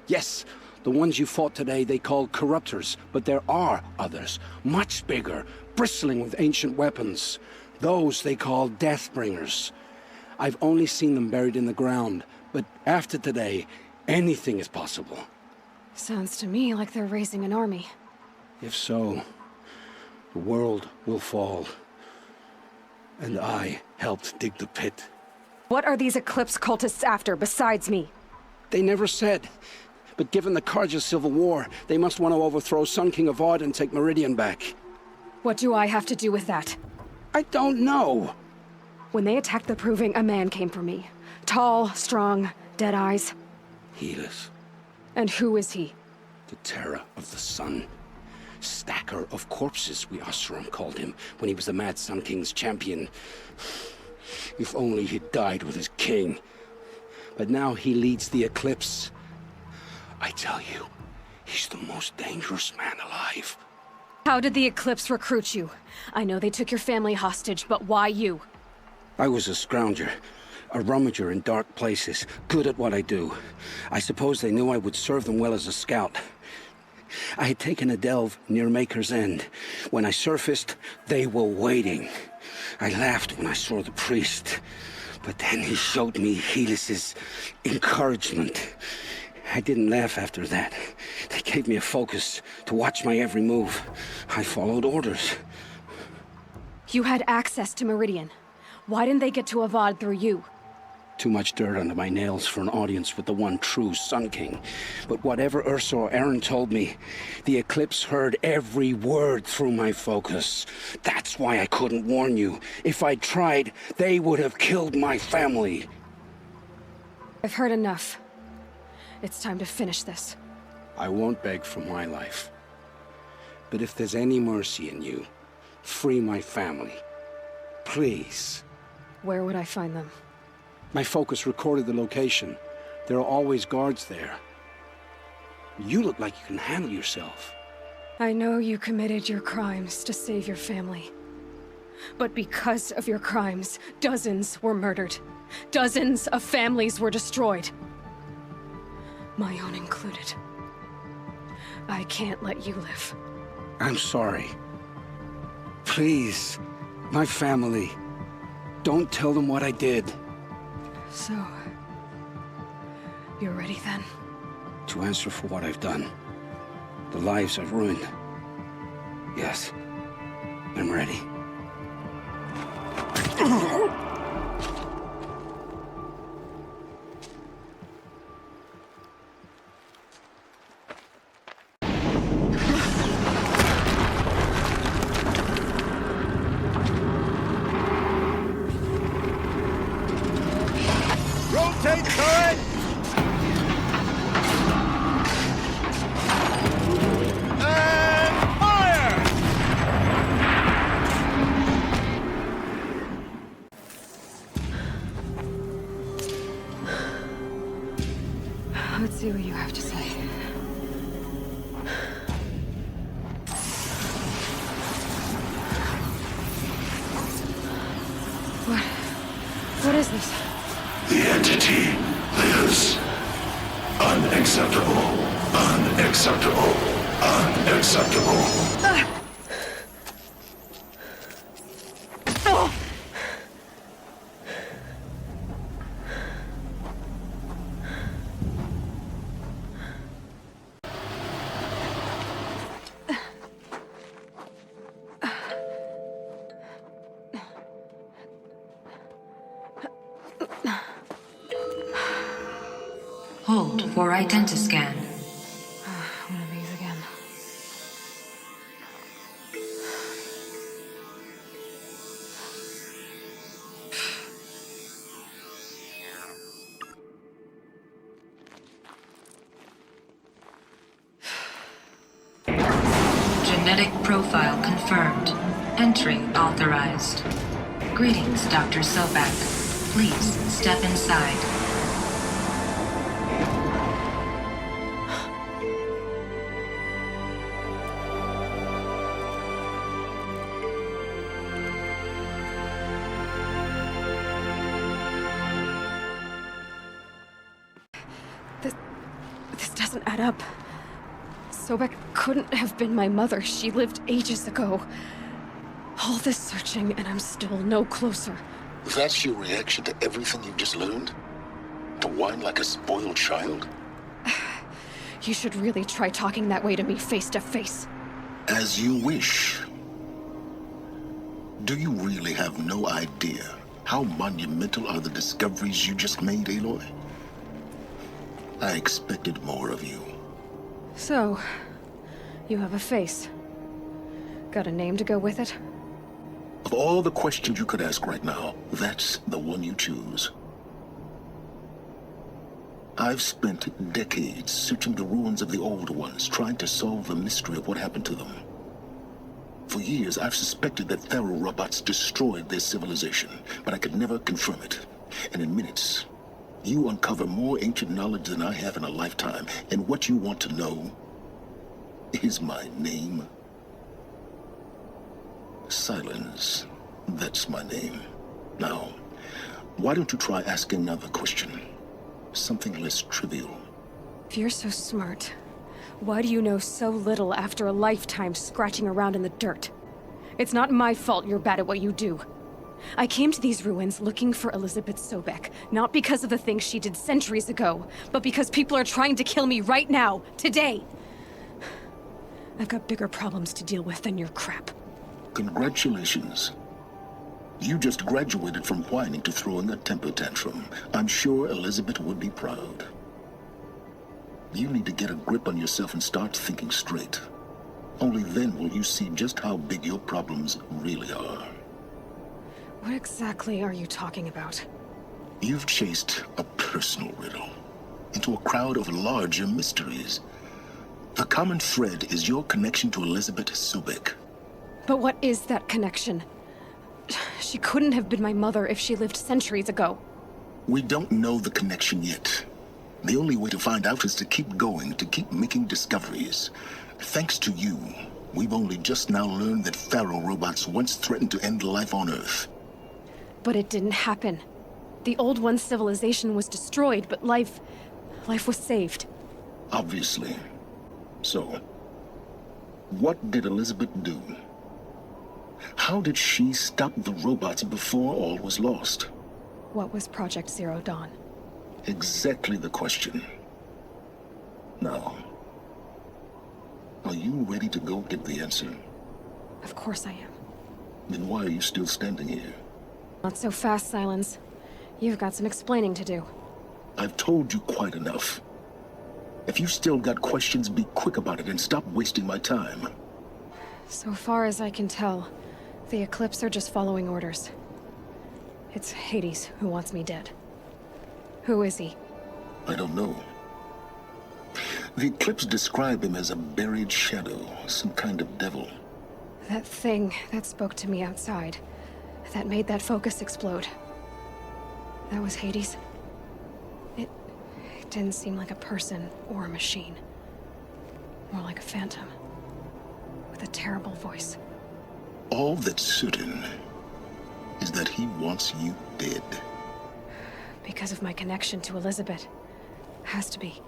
Speaker 17: Yes, the ones you fought today they call corruptors, but there are others, much bigger, bristling with ancient weapons. Those they call Deathbringers. I've only seen them buried in the ground, but after today, anything is possible.
Speaker 11: Sounds to me like they're raising an army.
Speaker 17: If so, the world will fall. And I helped dig the pit.
Speaker 11: What are these Eclipse cultists after, besides me?
Speaker 17: They never said. But given the Carja civil war, they must want to overthrow Sun King Avad and take Meridian back.
Speaker 11: What do I have to do with that?
Speaker 17: I don't know.
Speaker 11: When they attacked the Proving, a man came for me. Tall, strong, dead eyes.
Speaker 17: Helis.
Speaker 11: And who is he?
Speaker 17: The terror of the sun. Stacker of corpses, we Oseram called him, when he was the Mad Sun King's champion. If only he'd died with his king. But now he leads the Eclipse. I tell you, he's the most dangerous man alive.
Speaker 11: How did the Eclipse recruit you? I know they took your family hostage, but why you?
Speaker 17: I was a scrounger. A rummager in dark places, good at what I do. I suppose they knew I would serve them well as a scout. I had taken a delve near Maker's End. When I surfaced, they were waiting. I laughed when I saw the priest. But then he showed me Helis's encouragement. I didn't laugh after that. They gave me a focus to watch my every move. I followed orders.
Speaker 11: You had access to Meridian. Why didn't they get to Avad through you?
Speaker 17: Too much dirt under my nails for an audience with the one true Sun King. But whatever Ursa or Aaron told me, the Eclipse heard every word through my focus. That's why I couldn't warn you. If I'd tried, they would have killed my family.
Speaker 11: I've heard enough. It's time to finish this.
Speaker 17: I won't beg for my life. But if there's any mercy in you, free my family. Please.
Speaker 11: Where would I find them?
Speaker 17: My focus recorded the location. There are always guards there. You look like you can handle yourself.
Speaker 11: I know you committed your crimes to save your family. But because of your crimes, dozens were murdered. Dozens of families were destroyed. My own included. I can't let you live.
Speaker 17: I'm sorry. Please, my family. Don't tell them what I did.
Speaker 11: So, you're ready then?
Speaker 17: To answer for what I've done. The lives I've ruined. Yes, I'm ready.
Speaker 15: Rotate turret! And fire!
Speaker 11: Let's see what you have to say. What is this?
Speaker 16: The entity lives. Unacceptable. Unacceptable. Unacceptable.
Speaker 6: Hold for identiscan. Genetic profile confirmed. Entry authorized. Greetings, Dr. Sobek. Please step inside.
Speaker 11: This doesn't add up. Sobek couldn't have been my mother. She lived ages ago. All this searching, and I'm still no closer.
Speaker 16: That's your reaction to everything you've just learned? To whine like a spoiled child?
Speaker 11: You should really try talking that way to me face to face.
Speaker 16: As you wish. Do you really have no idea how monumental are the discoveries you just made, Aloy? I expected more of you.
Speaker 11: So, you have a face. Got a name to go with it?
Speaker 16: Of all the questions you could ask right now, that's the one you choose. I've spent decades searching the ruins of the old ones, trying to solve the mystery of what happened to them. For years, I've suspected that Thero robots destroyed their civilization, but I could never confirm it. And in minutes, you uncover more ancient knowledge than I have in a lifetime, and what you want to know is my name. Silence. That's my name. Now, why don't you try asking another question? Something less trivial.
Speaker 11: If you're so smart, why do you know so little after a lifetime scratching around in the dirt? It's not my fault you're bad at what you do. I came to these ruins looking for Elizabeth Sobek, not because of the things she did centuries ago, but because people are trying to kill me right now, today. I've got bigger problems to deal with than your crap.
Speaker 16: Congratulations. You just graduated from whining to throwing a temper tantrum. I'm sure Elizabeth would be proud. You need to get a grip on yourself and start thinking straight. Only then will you see just how big your problems really are.
Speaker 11: What exactly are you talking about?
Speaker 16: You've chased a personal riddle into a crowd of larger mysteries. The common thread is your connection to Elizabeth Sobek.
Speaker 11: But what is that connection? She couldn't have been my mother if she lived centuries ago.
Speaker 16: We don't know the connection yet. The only way to find out is to keep going, to keep making discoveries. Thanks to you, we've only just now learned that Pharaoh robots once threatened to end life on Earth.
Speaker 11: But it didn't happen. The Old One's civilization was destroyed, but life was saved.
Speaker 16: Obviously. So, what did Elizabeth do? How did she stop the robots before all was lost?
Speaker 11: What was Project Zero Dawn?
Speaker 16: Exactly the question. Now, are you ready to go get the answer?
Speaker 11: Of course I am.
Speaker 16: Then why are you still standing here?
Speaker 11: Not so fast, Silence. You've got some explaining to do.
Speaker 16: I've told you quite enough. If you've still got questions, be quick about it and stop wasting my time.
Speaker 11: So far as I can tell, the Eclipse are just following orders. It's Hades who wants me dead. Who is he?
Speaker 16: I don't know. The Eclipse describe him as a buried shadow, some kind of devil.
Speaker 11: That thing that spoke to me outside, that made that focus explode. That was Hades? It didn't seem like a person or a machine. More like a phantom. With a terrible voice.
Speaker 16: All that's certain is that he wants you dead.
Speaker 11: Because of my connection to Elizabeth. Has to be.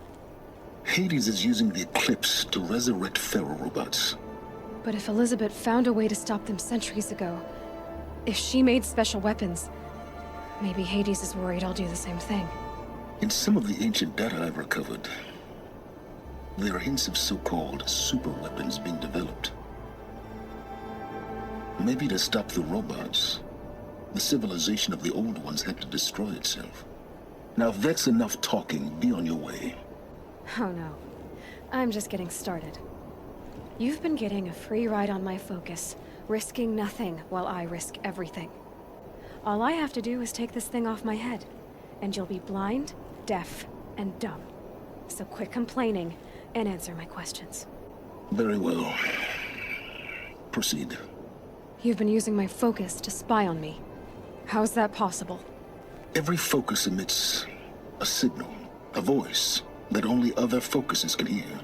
Speaker 16: Hades is using the Eclipse to resurrect Pharaoh robots.
Speaker 11: But if Elizabeth found a way to stop them centuries ago, if she made special weapons, maybe Hades is worried I'll do the same thing.
Speaker 16: In some of the ancient data I've recovered, there are hints of so-called super weapons being developed. Maybe to stop the robots, the civilization of the old ones had to destroy itself. Now, if that's enough talking, be on your way.
Speaker 11: Oh no. I'm just getting started. You've been getting a free ride on my focus, risking nothing while I risk everything. All I have to do is take this thing off my head, and you'll be blind, deaf, and dumb. So quit complaining and answer my questions.
Speaker 16: Very well. Proceed.
Speaker 11: You've been using my focus to spy on me. How is that possible?
Speaker 16: Every focus emits a signal, a voice, that only other focuses can hear.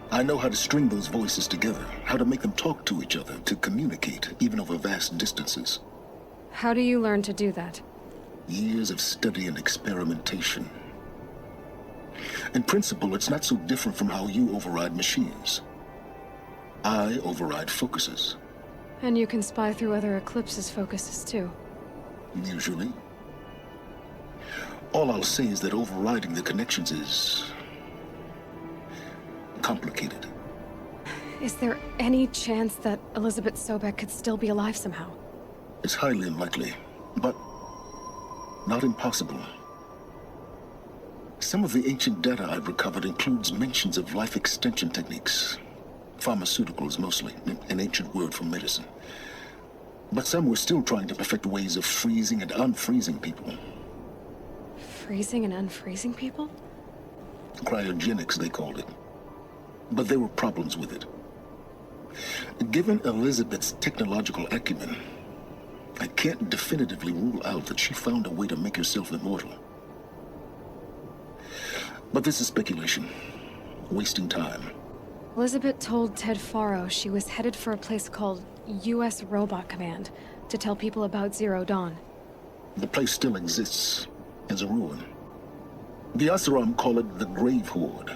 Speaker 16: I know how to string those voices together, how to make them talk to each other, to communicate, even over vast distances.
Speaker 11: How do you learn to do that?
Speaker 16: Years of study and experimentation. In principle, it's not so different from how you override machines. I override focuses.
Speaker 11: And you can spy through other Eclipse's focuses too.
Speaker 16: Usually. All I'll say is that overriding the connections is complicated.
Speaker 11: Is there any chance that Elizabeth Sobek could still be alive somehow?
Speaker 16: It's highly unlikely, but not impossible. Some of the ancient data I've recovered includes mentions of life extension techniques. Pharmaceuticals, mostly, an ancient word for medicine. But some were still trying to perfect ways of freezing and unfreezing people.
Speaker 11: Freezing and unfreezing people?
Speaker 16: Cryogenics, they called it. But there were problems with it. Given Elizabeth's technological acumen, I can't definitively rule out that she found a way to make herself immortal. But this is speculation. Wasting time.
Speaker 11: Elizabeth told Ted Faro she was headed for a place called U.S. Robot Command to tell people about Zero Dawn.
Speaker 16: The place still exists as a ruin. The Asuram call it the Grave Horde.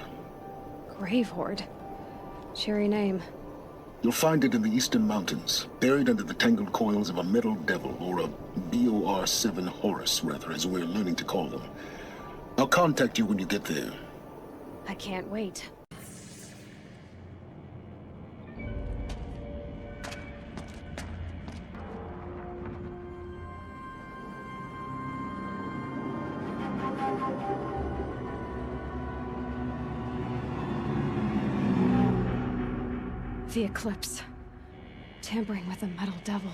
Speaker 11: Grave Horde? Cheery name.
Speaker 16: You'll find it in the Eastern Mountains, buried under the tangled coils of a metal devil, or a BOR-7 Horus, rather, as we're learning to call them. I'll contact you when you get there.
Speaker 11: I can't wait. The Eclipse. Tampering with a metal devil.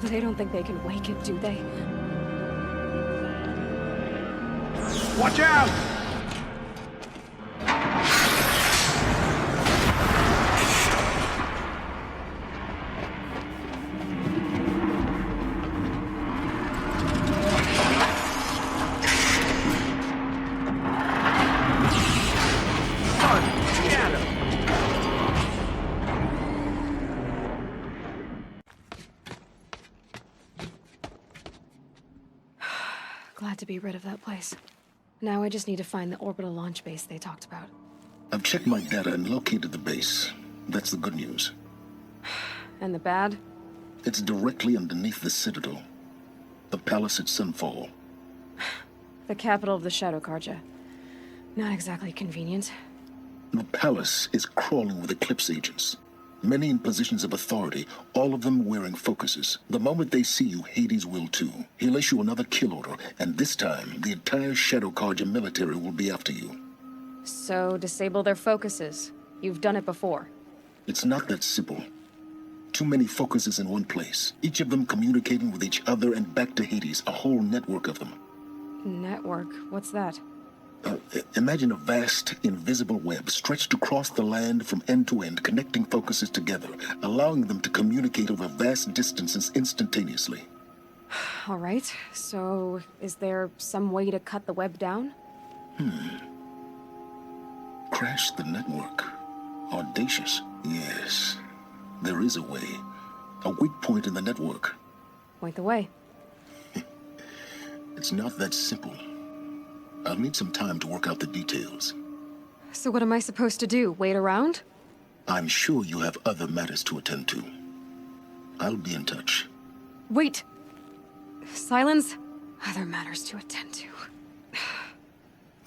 Speaker 11: They don't think they can wake it, do they?
Speaker 9: Watch out!
Speaker 11: Glad to be rid of that place. Now I just need to find the orbital launch base they talked about.
Speaker 16: I've checked my data and located the base. That's the good news.
Speaker 11: And the bad?
Speaker 16: It's directly underneath the Citadel. The palace at Sunfall.
Speaker 11: The capital of the Shadow Carja. Not exactly convenient.
Speaker 16: The palace is crawling with Eclipse agents. Many in positions of authority, all of them wearing focuses. The moment they see you, Hades will too. He'll issue another kill order, and this time, the entire Shadow Carja military will be after you.
Speaker 11: So, disable their focuses. You've done it before.
Speaker 16: It's not that simple. Too many focuses in one place, each of them communicating with each other and back to Hades, a whole network of them.
Speaker 11: Network? What's that?
Speaker 16: Imagine a vast, invisible web stretched across the land from end to end, connecting focuses together, allowing them to communicate over vast distances instantaneously.
Speaker 11: All right, so is there some way to cut the web down?
Speaker 16: Crash the network. Audacious. Yes, there is a way. A weak point in the network.
Speaker 11: Point the way.
Speaker 16: It's not that simple. I'll need some time to work out the details.
Speaker 11: So what am I supposed to do? Wait around?
Speaker 16: I'm sure you have other matters to attend to. I'll be in touch.
Speaker 11: Wait! Silence? Other matters to attend to.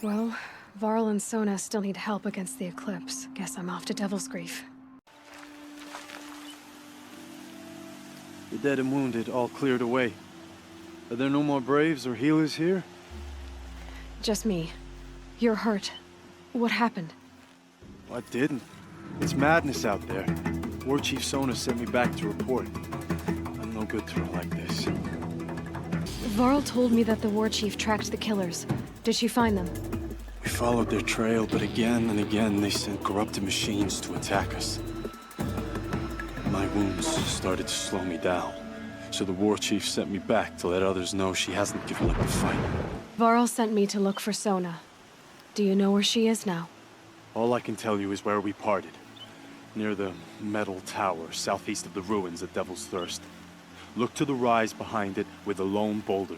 Speaker 11: Well, Varl and Sona still need help against the Eclipse. Guess I'm off to Devil's Grief.
Speaker 18: The dead and wounded all cleared away. Are there no more Braves or healers here?
Speaker 11: Just me. You're hurt. What happened?
Speaker 18: I didn't. It's madness out there. War Chief Sona sent me back to report. I'm no good through like this.
Speaker 11: Varl told me that the War Chief tracked the killers. Did she find them?
Speaker 18: We followed their trail, but again and again they sent corrupted machines to attack us. My wounds started to slow me down, so the war chief sent me back to let others know she hasn't given up the fight.
Speaker 11: Varl sent me to look for Sona. Do you know where she is now?
Speaker 18: All I can tell you is where we parted. Near the metal tower, southeast of the ruins at Devil's Thirst. Look to the rise behind it with a lone boulder.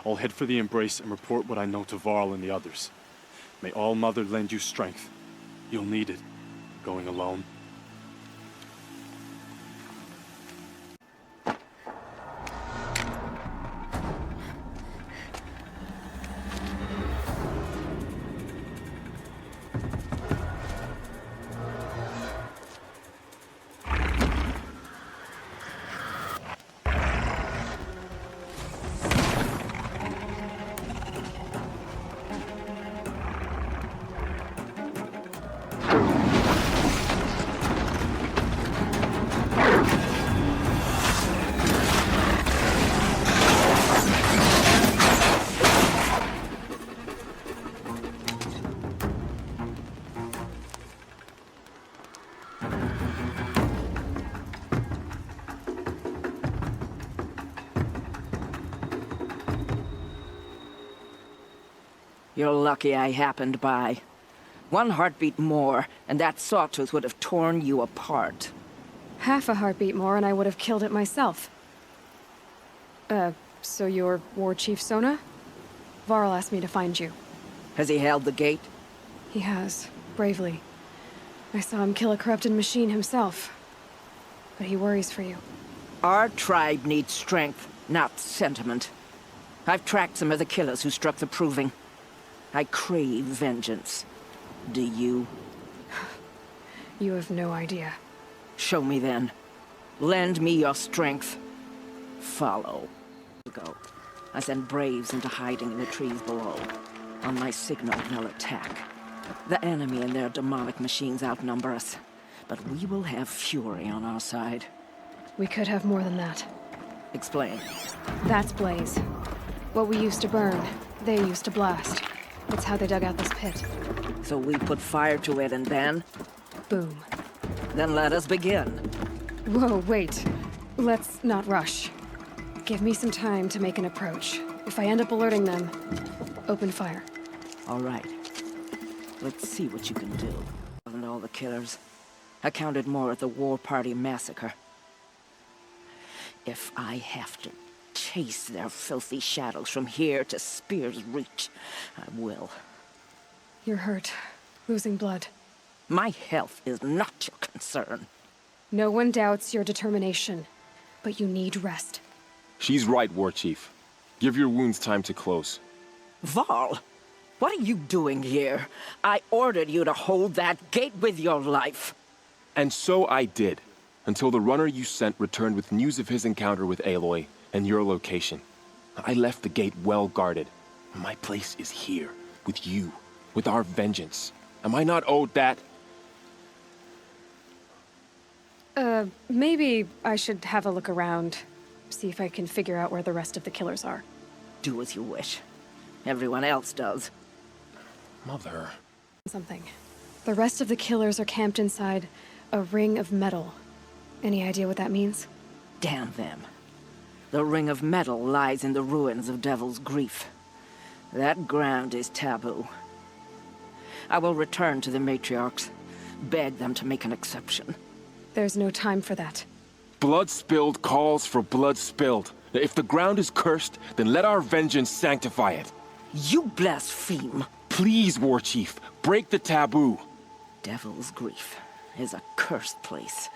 Speaker 18: I'll head for the embrace and report what I know to Varl and the others. May All Mother lend you strength. You'll need it, going alone.
Speaker 2: You're lucky I happened by. One heartbeat more, and that sawtooth would have torn you apart.
Speaker 11: Half a heartbeat more and I would have killed it myself. So you're War Chief Sona? Varl asked me to find you.
Speaker 2: Has he held the gate?
Speaker 11: He has, bravely. I saw him kill a corrupted machine himself. But he worries for you.
Speaker 2: Our tribe needs strength, not sentiment. I've tracked some of the killers who struck the Proving. I crave vengeance. Do you?
Speaker 11: You have no idea.
Speaker 2: Show me then. Lend me your strength. Follow. Go. I send braves into hiding in the trees below. On my signal, they'll attack. The enemy and their demonic machines outnumber us. But we will have fury on our side.
Speaker 11: We could have more than that.
Speaker 2: Explain.
Speaker 11: That's Blaze. What we used to burn, they used to blast. It's how they dug out this pit.
Speaker 2: So we put fire to it and then?
Speaker 11: Boom.
Speaker 2: Then let us begin.
Speaker 11: Whoa, wait. Let's not rush. Give me some time to make an approach. If I end up alerting them, open fire.
Speaker 2: All right. Let's see what you can do. And all the killers. I counted more at the War Party massacre. If I have to chase their filthy shadows from here to Spear's Reach, I will.
Speaker 11: You're hurt. Losing blood.
Speaker 2: My health is not your concern.
Speaker 11: No one doubts your determination, but you need rest.
Speaker 8: She's right, War Chief. Give your wounds time to close.
Speaker 2: Varl, what are you doing here? I ordered you to hold that gate with your life.
Speaker 8: And so I did, until the runner you sent returned with news of his encounter with Aloy and your location. I left the gate well guarded. My place is here, with you, with our vengeance. Am I not owed that?
Speaker 11: Maybe I should have a look around. See if I can figure out where the rest of the killers are.
Speaker 2: Do as you wish. Everyone else does.
Speaker 8: Mother.
Speaker 11: Something. The rest of the killers are camped inside a ring of metal. Any idea what that means?
Speaker 2: Damn them. The ring of metal lies in the ruins of Devil's Grief. That ground is taboo. I will return to the matriarchs, beg them to make an exception.
Speaker 11: There's no time for that.
Speaker 8: Blood spilled calls for blood spilled. If the ground is cursed, then let our vengeance sanctify it.
Speaker 2: You blaspheme.
Speaker 8: Please, War Chief, break the taboo.
Speaker 2: Devil's Grief is a cursed place.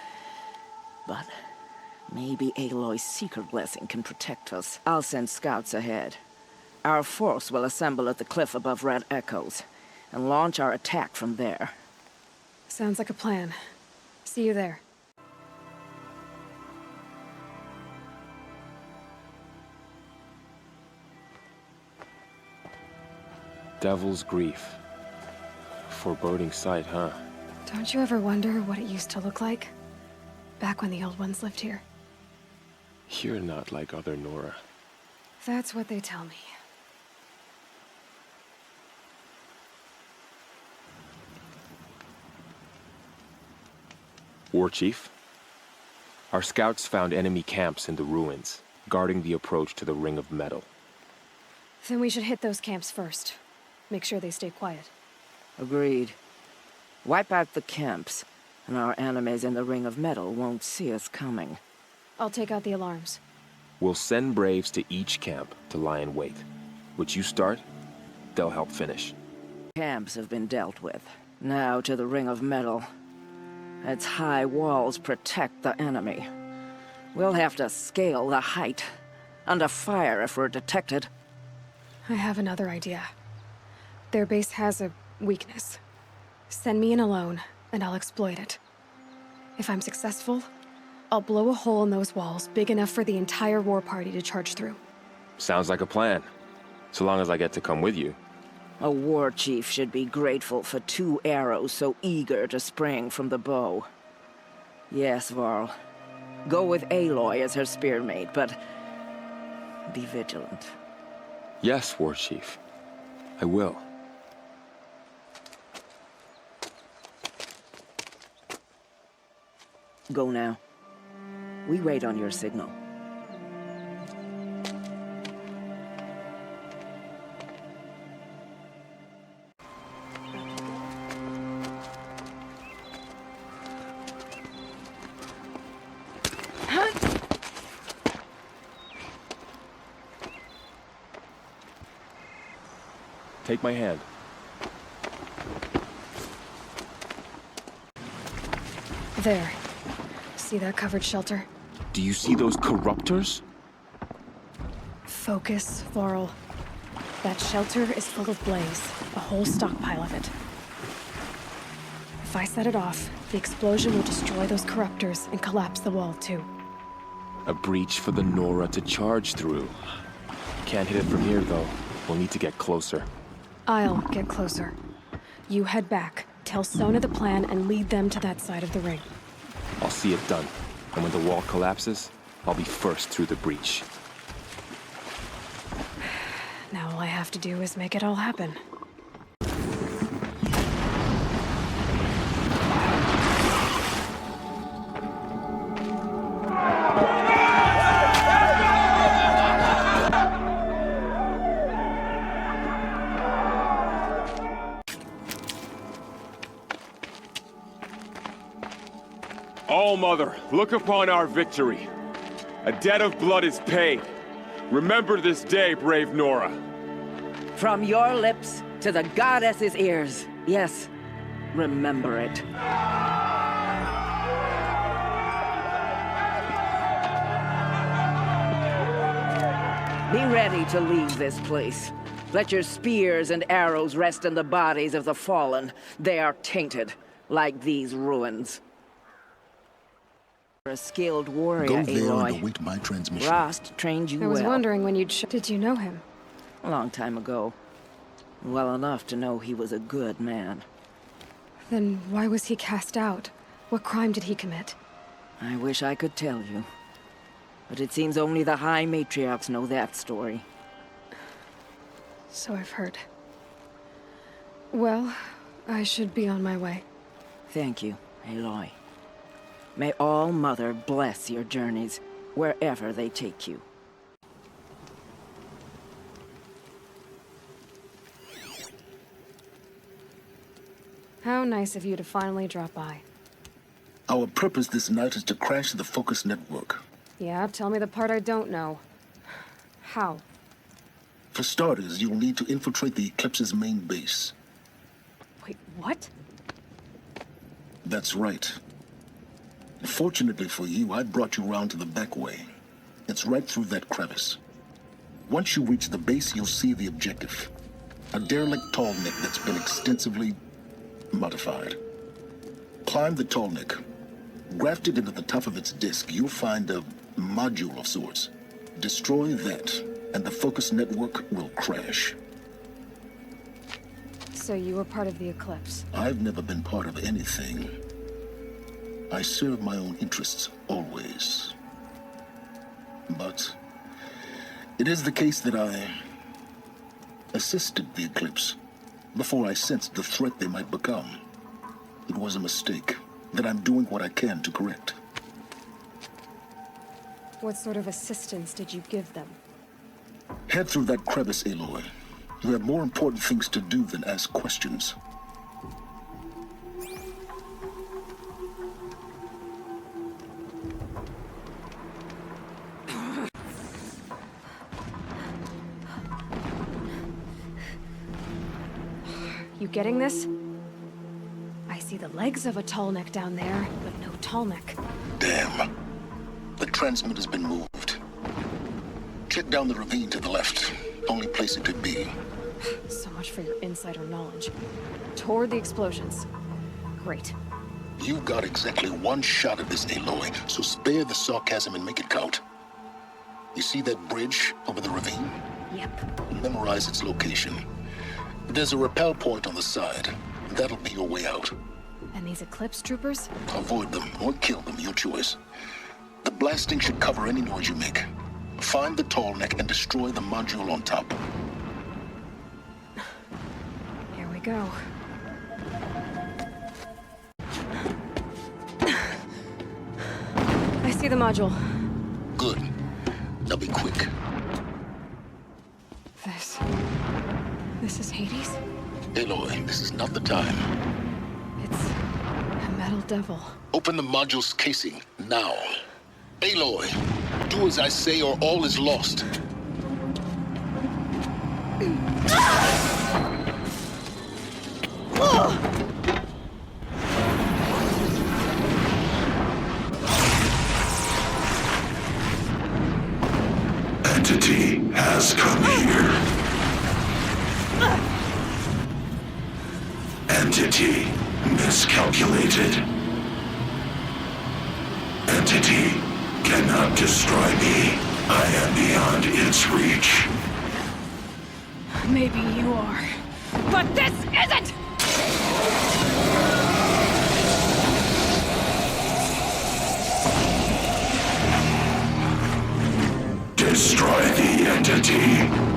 Speaker 2: But maybe Aloy's secret blessing can protect us. I'll send scouts ahead. Our force will assemble at the cliff above Red Echoes, and launch our attack from there.
Speaker 11: Sounds like a plan. See you there.
Speaker 8: Devil's Grief. Foreboding sight, huh?
Speaker 11: Don't you ever wonder what it used to look like? Back when the old ones lived here.
Speaker 8: You're not like other Nora.
Speaker 11: That's what they tell me.
Speaker 8: War Chief, our scouts found enemy camps in the ruins, guarding the approach to the Ring of Metal.
Speaker 11: Then we should hit those camps first. Make sure they stay quiet.
Speaker 1: Agreed. Wipe out the camps, and our enemies in the Ring of Metal won't see us coming.
Speaker 11: I'll take out the alarms.
Speaker 8: We'll send Braves to each camp to lie in wait. Which you start, they'll help finish.
Speaker 1: Camps have been dealt with. Now to the Ring of Metal. Its high walls protect the enemy. We'll have to scale the height. Under fire if we're detected.
Speaker 11: I have another idea. Their base has a weakness. Send me in alone, and I'll exploit it. If I'm successful, I'll blow a hole in those walls big enough for the entire war party to charge through.
Speaker 8: Sounds like a plan. So long as I get to come with you.
Speaker 1: A war chief should be grateful for 2 arrows so eager to spring from the bow. Yes, Varl. Go with Aloy as her spearmate, but be vigilant.
Speaker 8: Yes, War Chief. I will.
Speaker 1: Go now. We wait on your signal.
Speaker 8: Take my hand.
Speaker 11: There. See that covered shelter?
Speaker 8: Do you see those corruptors?
Speaker 11: Focus, Varl. That shelter is full of blaze. A whole stockpile of it. If I set it off, the explosion will destroy those corruptors and collapse the wall, too.
Speaker 8: A breach for the Nora to charge through. Can't hit it from here, though. We'll need to get closer.
Speaker 11: I'll get closer. You head back, tell Sona the plan, and lead them to that side of the ring.
Speaker 8: I'll see it done. And when the wall collapses, I'll be first through the breach.
Speaker 11: Now all I have to do is make it all happen.
Speaker 18: All-Mother, look upon our victory. A debt of blood is paid. Remember this day, brave Nora.
Speaker 1: From your lips to the goddess's ears. Yes, remember it. Be ready to leave this place. Let your spears and arrows rest in the bodies of the fallen. They are tainted, like these ruins. A skilled warrior,
Speaker 16: Go there
Speaker 1: Aloy.
Speaker 16: and await my transmission.
Speaker 1: Rost trained you
Speaker 11: I was
Speaker 1: well.
Speaker 11: wondering when you'd Did you know him?
Speaker 1: A long time ago. Well enough to know he was a good man.
Speaker 11: Then why was he cast out? What crime did he commit?
Speaker 1: I wish I could tell you. But it seems only the High Matriarchs know that story.
Speaker 11: So I've heard. Well, I should be on my way.
Speaker 1: Thank you, Aloy. May All-Mother bless your journeys, wherever they take you.
Speaker 11: How nice of you to finally drop by.
Speaker 16: Our purpose this night is to crash the Focus network.
Speaker 11: Yeah, tell me the part I don't know. How?
Speaker 16: For starters, you'll need to infiltrate the Eclipse's main base.
Speaker 11: Wait, what?
Speaker 16: That's right. Fortunately for you, I brought you round to the back way. It's right through that crevice. Once you reach the base, you'll see the objective. A derelict tallneck that's been extensively modified. Climb the tallneck. Grafted into the top of its disk, you'll find a module of sorts. Destroy that, and the Focus network will crash.
Speaker 11: So you were part of the Eclipse?
Speaker 16: I've never been part of anything. I serve my own interests, always. But it is the case that I assisted the Eclipse before I sensed the threat they might become. It was a mistake. that I'm doing what I can to correct.
Speaker 11: What sort of assistance did you give them?
Speaker 16: Head through that crevice, Aloy. You have more important things to do than ask questions.
Speaker 11: You getting this? I see the legs of a tall neck down there, but no tall neck.
Speaker 16: Damn. The transmitter's been moved. Check down the ravine to the left. Only place it could be.
Speaker 11: So much for your insider knowledge. Toward the explosions. Great.
Speaker 16: You've got exactly one shot at this, Aloy, so spare the sarcasm and make it count. You see that bridge over the ravine?
Speaker 11: Yep.
Speaker 16: Memorize its location. There's a rappel point on the side. That'll be your way out.
Speaker 11: And these Eclipse troopers?
Speaker 16: Avoid them or kill them, your choice. The blasting should cover any noise you make. Find the tall neck and destroy the module on top.
Speaker 11: Here we go. I see the module.
Speaker 16: Good. Now be quick.
Speaker 11: This is Hades?
Speaker 16: Aloy, this is not the time.
Speaker 11: It's a metal devil.
Speaker 16: Open the module's casing, now. Aloy, do as I say or all is lost.
Speaker 17: Entity has come here. Entity miscalculated. Entity cannot destroy me. I am beyond its reach.
Speaker 11: Maybe you are. But this isn't!
Speaker 17: Destroy the entity.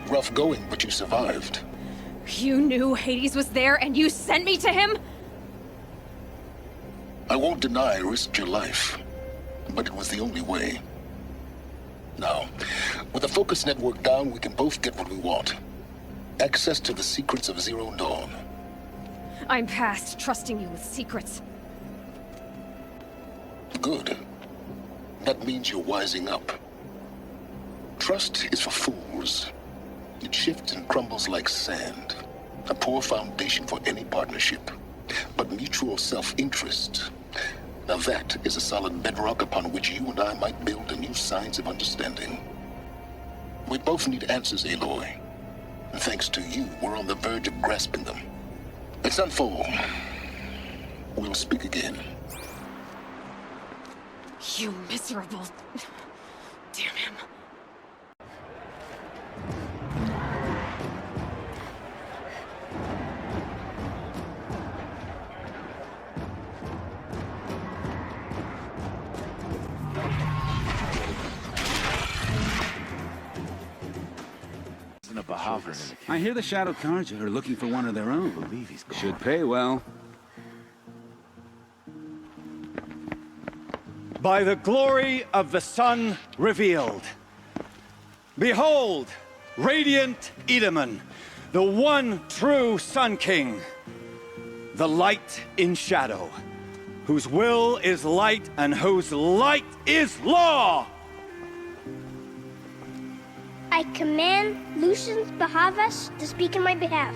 Speaker 16: Rough going, but you survived.
Speaker 11: You knew Hades was there and you sent me to him?
Speaker 16: I won't deny I risked your life, but it was the only way. Now, with the focus network down, we can both get what we want. Access to the secrets of Zero Dawn.
Speaker 11: I'm past trusting you with secrets.
Speaker 16: Good. That means you're wising up. Trust is for fools. It shifts and crumbles like sand. A poor foundation for any partnership. But mutual self-interest, now that is a solid bedrock upon which you and I might build a new science of understanding. We both need answers, Aloy. And thanks to you, we're on the verge of grasping them. Let's unfold. We'll speak again.
Speaker 11: You miserable... Damn him.
Speaker 12: the Bahavas.
Speaker 17: I hear the Shadow Carja are looking for one of their own. Should pay well.
Speaker 4: By the glory of the sun revealed. Behold, radiant Edaman, the one true Sun King. The light in shadow, whose will is light and whose light is law!
Speaker 19: I command Lucian's Bahavas to speak in my behalf.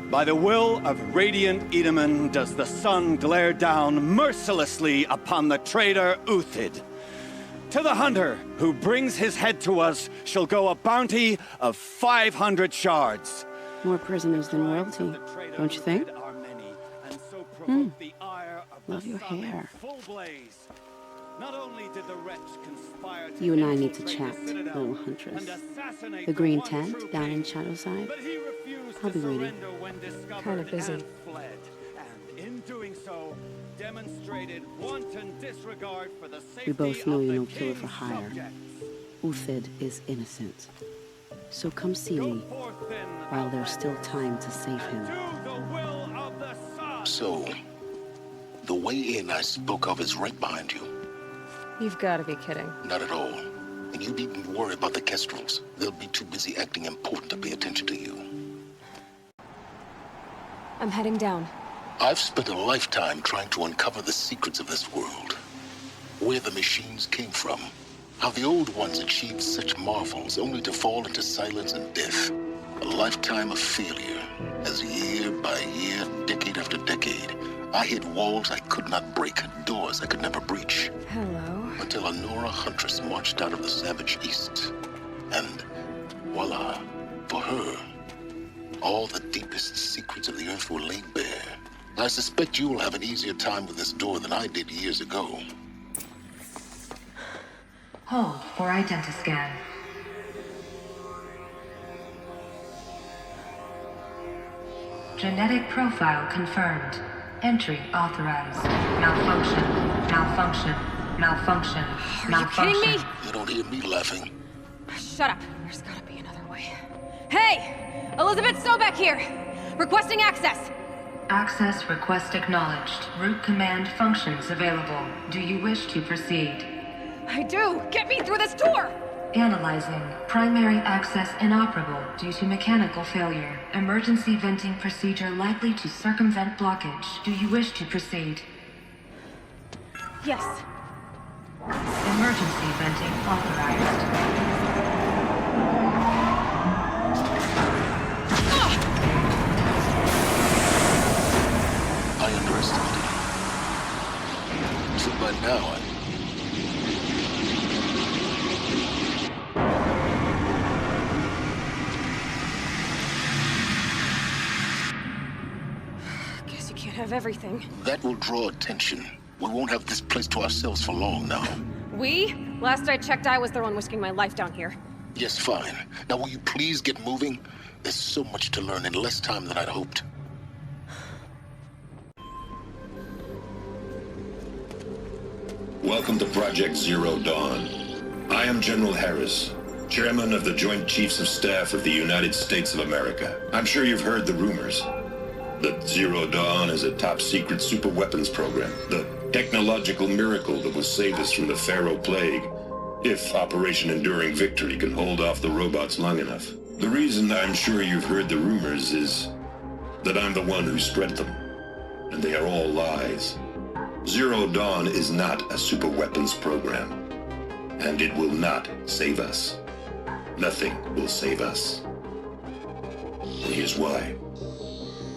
Speaker 4: By the will of radiant Edaman does the sun glare down mercilessly upon the traitor Uthid. To the hunter who brings his head to us shall go a bounty of 500 shards.
Speaker 23: More prisoners than royalty, don't you think? Love your hair. You and I need to chat, little huntress. The green tent down in Shadowside. I'll be waiting.
Speaker 11: Kind of busy.
Speaker 4: In doing so, demonstrated wanton disregard for the safety
Speaker 23: We both know
Speaker 4: of
Speaker 23: you're
Speaker 4: the
Speaker 23: no killer for
Speaker 4: king's
Speaker 23: hire.
Speaker 4: subjects.
Speaker 23: Uthid is innocent. So come see me while there's still time to save him.
Speaker 16: So, the way in I spoke of is right behind you.
Speaker 11: You've got to be kidding.
Speaker 16: Not at all. And you needn't worry about the Kestrels. They'll be too busy acting important to pay attention to you.
Speaker 11: I'm heading down.
Speaker 16: I've spent a lifetime trying to uncover the secrets of this world. Where the machines came from. How the old ones achieved such marvels only to fall into silence and death. A lifetime of failure, as year by year, decade after decade, I hit walls I could not break, doors I could never breach.
Speaker 11: Hello.
Speaker 16: Until a Nora huntress marched out of the savage east. And voila, for her, all the deepest secrets of the earth were laid bare. I suspect you will have an easier time with this door than I did years ago.
Speaker 6: Hold for identiscan. Genetic profile confirmed. Entry authorized. Malfunction. Malfunction. Malfunction. Malfunction.
Speaker 11: Are you kidding me?
Speaker 16: You don't hear me laughing.
Speaker 11: Shut up. There's got to be another way. Hey! Elizabeth Sobek here! Requesting access!
Speaker 6: Access request acknowledged. Root command functions available. Do you wish to proceed?
Speaker 11: I do! Get me through this door!
Speaker 6: Analyzing. Primary access inoperable due to mechanical failure. Emergency venting procedure likely to circumvent blockage. Do you wish to proceed?
Speaker 11: Yes.
Speaker 6: Emergency venting authorized.
Speaker 16: I underestimated you. So by now,
Speaker 11: Guess you can't have everything.
Speaker 16: that will draw attention. We won't have this place to ourselves for long now.
Speaker 11: We? Last I checked, I was the one risking my life down here.
Speaker 16: Yes, fine. Now will you please get moving? There's so much to learn in less time than I'd hoped.
Speaker 24: Welcome to Project Zero Dawn. I am General Harris, Chairman of the Joint Chiefs of Staff of the United States of America. I'm sure you've heard the rumors. That Zero Dawn is a top-secret super-weapons program. The technological miracle that will save us from the Pharaoh Plague, if Operation Enduring Victory can hold off the robots long enough. The reason I'm sure you've heard the rumors is that I'm the one who spread them. And they are all lies. Zero Dawn is not a super-weapons program. And it will not save us. Nothing will save us. And here's why.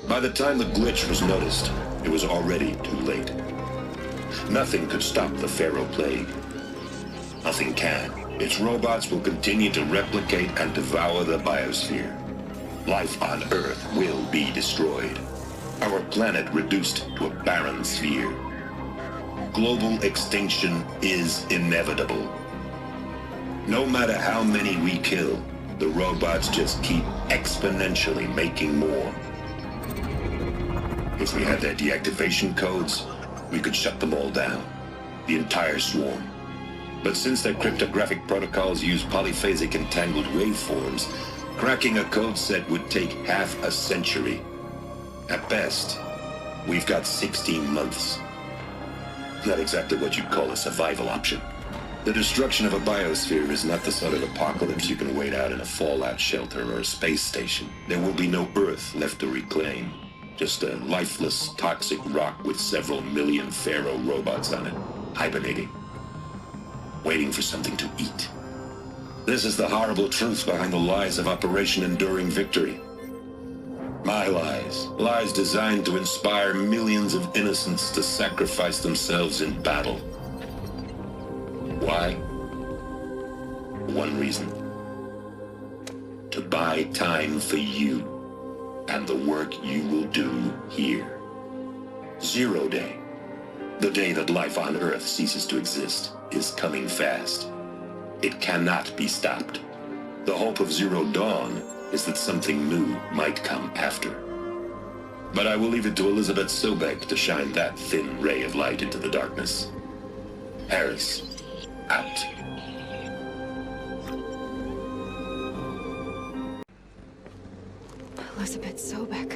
Speaker 24: By the time the glitch was noticed, it was already too late. Nothing could stop the Pharaoh Plague. Nothing can. Its robots will continue to replicate and devour the biosphere. Life on Earth will be destroyed. Our planet reduced to a barren sphere. Global extinction is inevitable. No matter how many we kill, the robots just keep exponentially making more. If we had their deactivation codes, we could shut them all down. The entire swarm. But since their cryptographic protocols use polyphasic entangled waveforms, cracking a code set would take half a century. At best, we've got 16 months. Not exactly what you'd call a survival option. The destruction of a biosphere is not the sort of apocalypse you can wait out in a fallout shelter or a space station. There will be no Earth left to reclaim. Just a lifeless, toxic rock with several million Pharaoh robots on it, hibernating, waiting for something to eat. This is the horrible truth behind the lies of Operation Enduring Victory. My lies. Lies designed to inspire millions of innocents to sacrifice themselves in battle. Why? One reason. To buy time for you and the work you will do here. 0 Day, the day that life on Earth ceases to exist, is coming fast. It cannot be stopped. The hope of Zero Dawn is that something new might come after. But I will leave it to Elizabeth Sobek to shine that thin ray of light into the darkness. Harris, out.
Speaker 11: Elizabeth Sobek.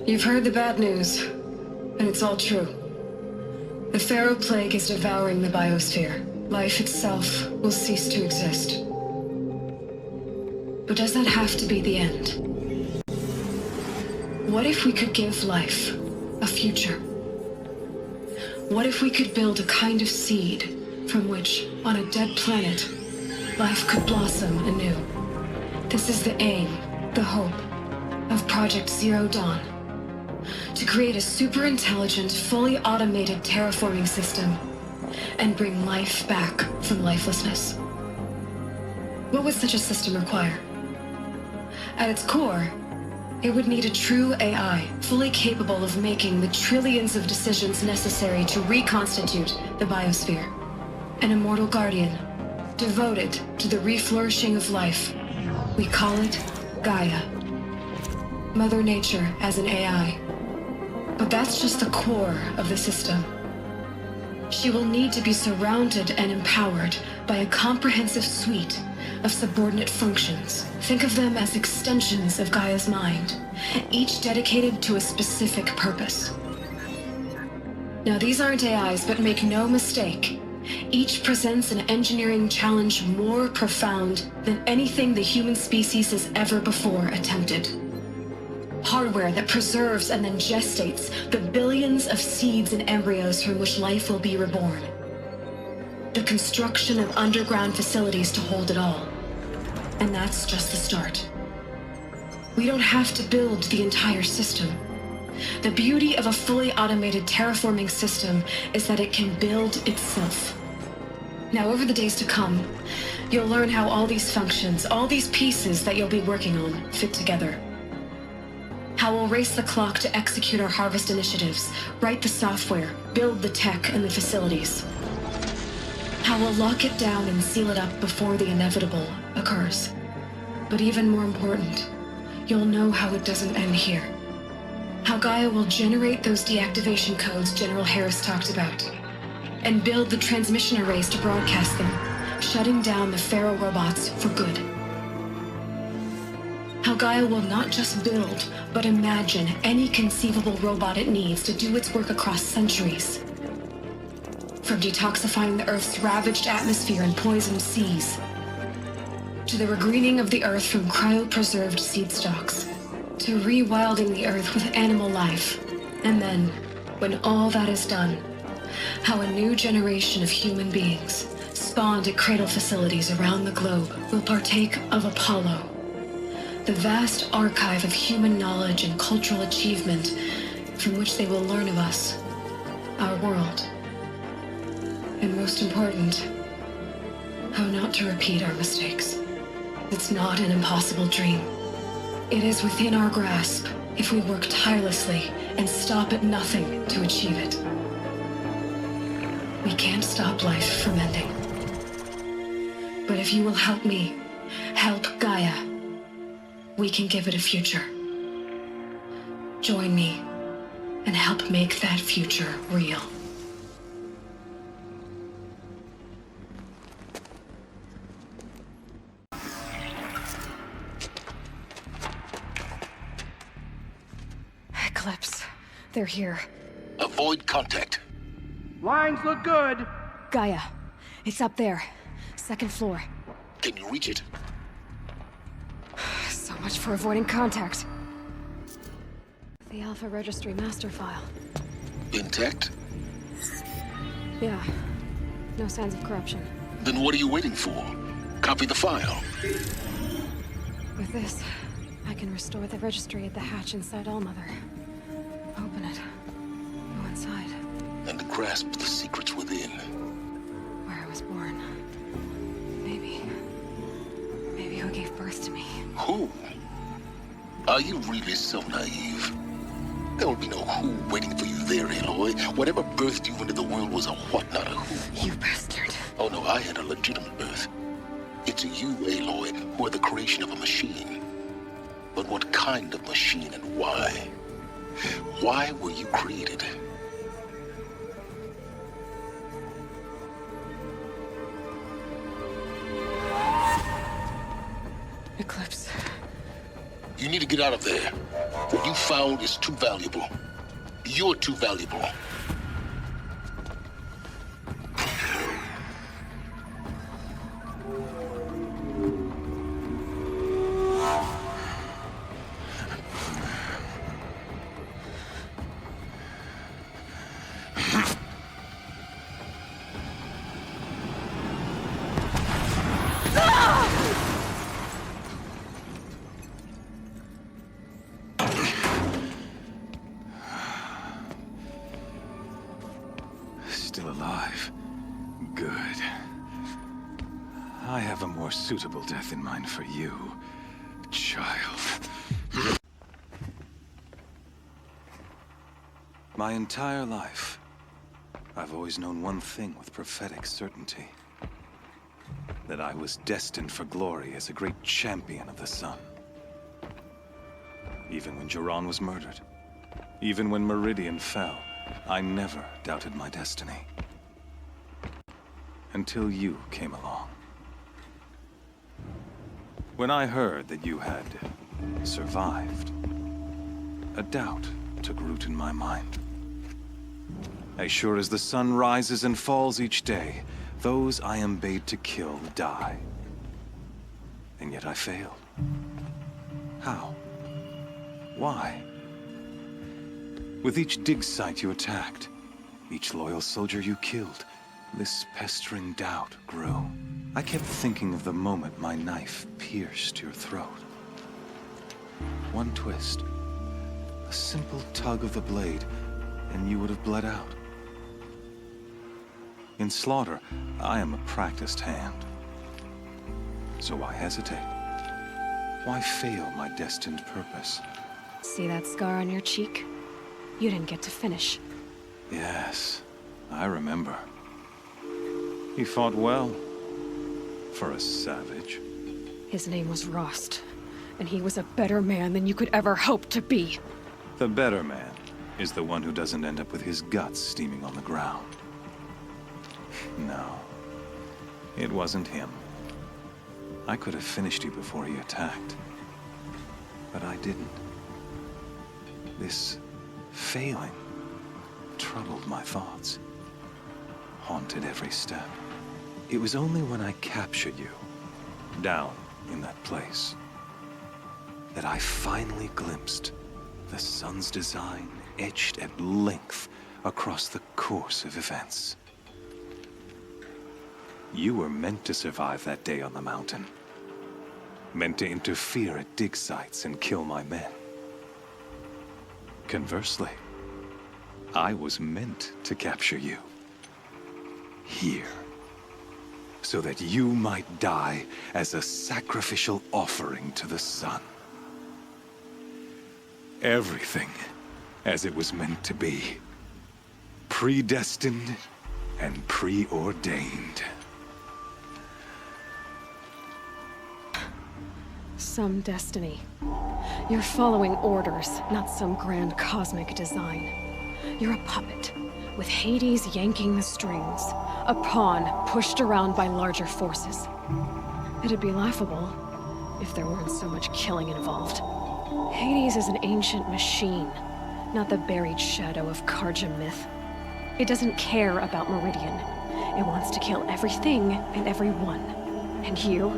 Speaker 3: You've heard the bad news, and it's all true. The Pharaoh Plague is devouring the biosphere. Life itself will cease to exist. But does that have to be the end? What if we could give life a future? What if we could build a kind of seed from which, on a dead planet, life could blossom anew? This is the aim, the hope, of Project Zero Dawn. To create a super-intelligent, fully automated terraforming system and bring life back from lifelessness. What would such a system require? At its core, it would need a true AI, fully capable of making the trillions of decisions necessary to reconstitute the biosphere. An immortal guardian, devoted to the reflourishing of life. We call it Gaia. Mother Nature as an AI. But that's just the core of the system. She will need to be surrounded and empowered by a comprehensive suite of subordinate functions. Think of them as extensions of Gaia's mind, each dedicated to a specific purpose. Now, these aren't AIs, but make no mistake, each presents an engineering challenge more profound than anything the human species has ever before attempted. Hardware that preserves and then gestates the billions of seeds and embryos from which life will be reborn. The construction of underground facilities to hold it all. And that's just the start. We don't have to build the entire system. The beauty of a fully automated terraforming system is that it can build itself. Now, over the days to come, you'll learn how all these functions, all these pieces that you'll be working on, fit together. How we'll race the clock to execute our harvest initiatives, write the software, build the tech and the facilities. How we'll lock it down and seal it up before the inevitable occurs. But even more important, you'll know how it doesn't end here. How Gaia will generate those deactivation codes General Harris talked about, and build the transmission arrays to broadcast them, shutting down the Pharaoh robots for good. How Gaia will not just build, but imagine any conceivable robot it needs to do its work across centuries. From detoxifying the Earth's ravaged atmosphere and poisoned seas, to the regreening of the Earth from cryopreserved seed stalks, to rewilding the Earth with animal life. And then, when all that is done, how a new generation of human beings, spawned at cradle facilities around the globe, will partake of Apollo, the vast archive of human knowledge and cultural achievement from which they will learn of us, our world. And most important, how not to repeat our mistakes. It's not an impossible dream. It is within our grasp if we work tirelessly and stop at nothing to achieve it. We can't stop life from ending. But if you will help me, help Gaia, we can give it a future. Join me and help make that future real.
Speaker 11: Eclipse. They're here.
Speaker 16: Avoid contact.
Speaker 7: Lines look good.
Speaker 11: Gaia. It's up there. Second floor.
Speaker 16: Can you reach it?
Speaker 11: So much for avoiding contact. The Alpha Registry master file.
Speaker 16: Intact?
Speaker 11: Yeah. No signs of corruption.
Speaker 16: Then what are you waiting for? Copy the file.
Speaker 11: With this, I can restore the registry at the hatch inside Allmother. Open it. Go inside.
Speaker 16: And grasp the secrets within.
Speaker 11: Where I was born. Maybe who gave birth to me.
Speaker 16: Who? Are you really so naive? There will be no who waiting for you there, Aloy. Whatever birthed you into the world was a what, not a who.
Speaker 11: You bastard.
Speaker 16: Oh no, I had a legitimate birth. It's you, Aloy, who are the creation of a machine. But what kind of machine and why? Why were you created?
Speaker 11: Eclipse.
Speaker 16: You need to get out of there. What you found is too valuable. You're too valuable.
Speaker 9: Still alive. Good. I have a more suitable death in mind for you, child. My entire life, I've always known one thing with prophetic certainty. That I was destined for glory as a great champion of the sun. Even when Jiran was murdered, even when Meridian fell, I never doubted my destiny. Until you came along. When I heard that you had survived, a doubt took root in my mind. As sure as the sun rises and falls each day, those I am bade to kill die. And yet I failed. How? Why? With each dig site you attacked, each loyal soldier you killed, this pestering doubt grew. I kept thinking of the moment my knife pierced your throat. One twist, a simple tug of the blade, and you would have bled out. In slaughter, I am a practiced hand. So why hesitate? Why fail my destined purpose?
Speaker 11: See that scar on your cheek? You didn't get to finish.
Speaker 9: Yes, I remember. He fought well. For a savage.
Speaker 11: His name was Rost, and he was a better man than you could ever hope to be.
Speaker 9: The better man is the one who doesn't end up with his guts steaming on the ground. No, it wasn't him. I could have finished you before he attacked. But I didn't. This failing troubled my thoughts, haunted every step. It was only when I captured you, down in that place, that I finally glimpsed the sun's design etched at length across the course of events. You were meant to survive that day on the mountain. Meant to interfere at dig sites and kill my men. Conversely, I was meant to capture you. Here. So that you might die as a sacrificial offering to the sun. Everything as it was meant to be. Predestined and preordained.
Speaker 11: Some destiny. You're following orders, not some grand cosmic design. You're a puppet, with Hades yanking the strings. A pawn pushed around by larger forces. It'd be laughable if there weren't so much killing involved. Hades is an ancient machine, not the buried shadow of Karja myth. It doesn't care about Meridian. It wants to kill everything and everyone. And you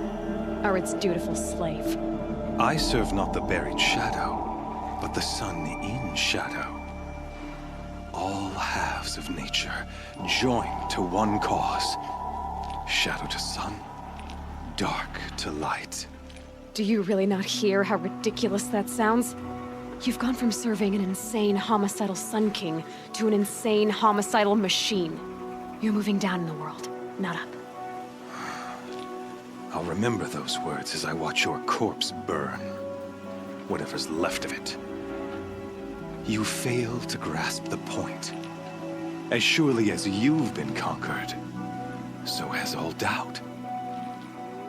Speaker 11: are its dutiful slave.
Speaker 9: I serve not the buried shadow, but the sun in shadow. All halves of nature joined to one cause. Shadow to sun, dark to light.
Speaker 11: Do you really not hear how ridiculous that sounds? You've gone from serving an insane homicidal Sun King to an insane homicidal machine. You're moving down in the world, not up.
Speaker 9: I'll remember those words as I watch your corpse burn. Whatever's left of it. You fail to grasp the point. As surely as you've been conquered, so has all doubt.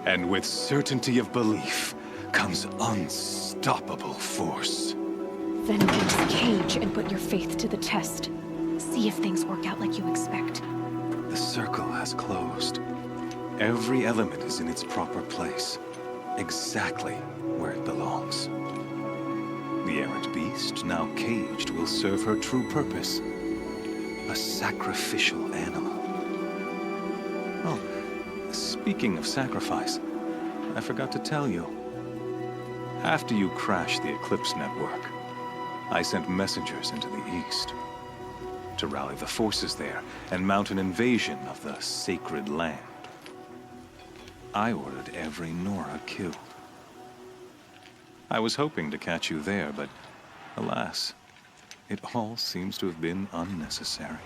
Speaker 9: And with certainty of belief comes unstoppable force.
Speaker 11: Then leave the cage and put your faith to the test. See if things work out like you expect.
Speaker 9: The circle has closed. Every element is in its proper place, exactly where it belongs. The errant beast, now caged, will serve her true purpose. A sacrificial animal. Oh, speaking of sacrifice, I forgot to tell you. After you crashed the Eclipse network, I sent messengers into the east to rally the forces there and mount an invasion of the sacred land. I ordered every Nora killed. I was hoping to catch you there, but alas, it all seems to have been unnecessary.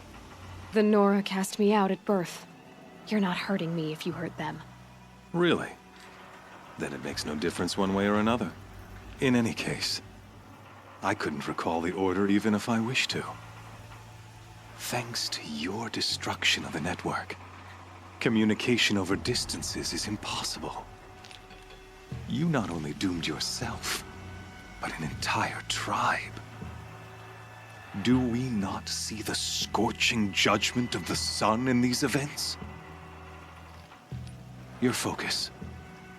Speaker 11: The Nora cast me out at birth. You're not hurting me if you hurt them.
Speaker 9: Really? Then it makes no difference one way or another. In any case, I couldn't recall the order even if I wished to. Thanks to your destruction of the network, communication over distances is impossible. You not only doomed yourself, but an entire tribe. Do we not see the scorching judgment of the sun in these events? Your focus,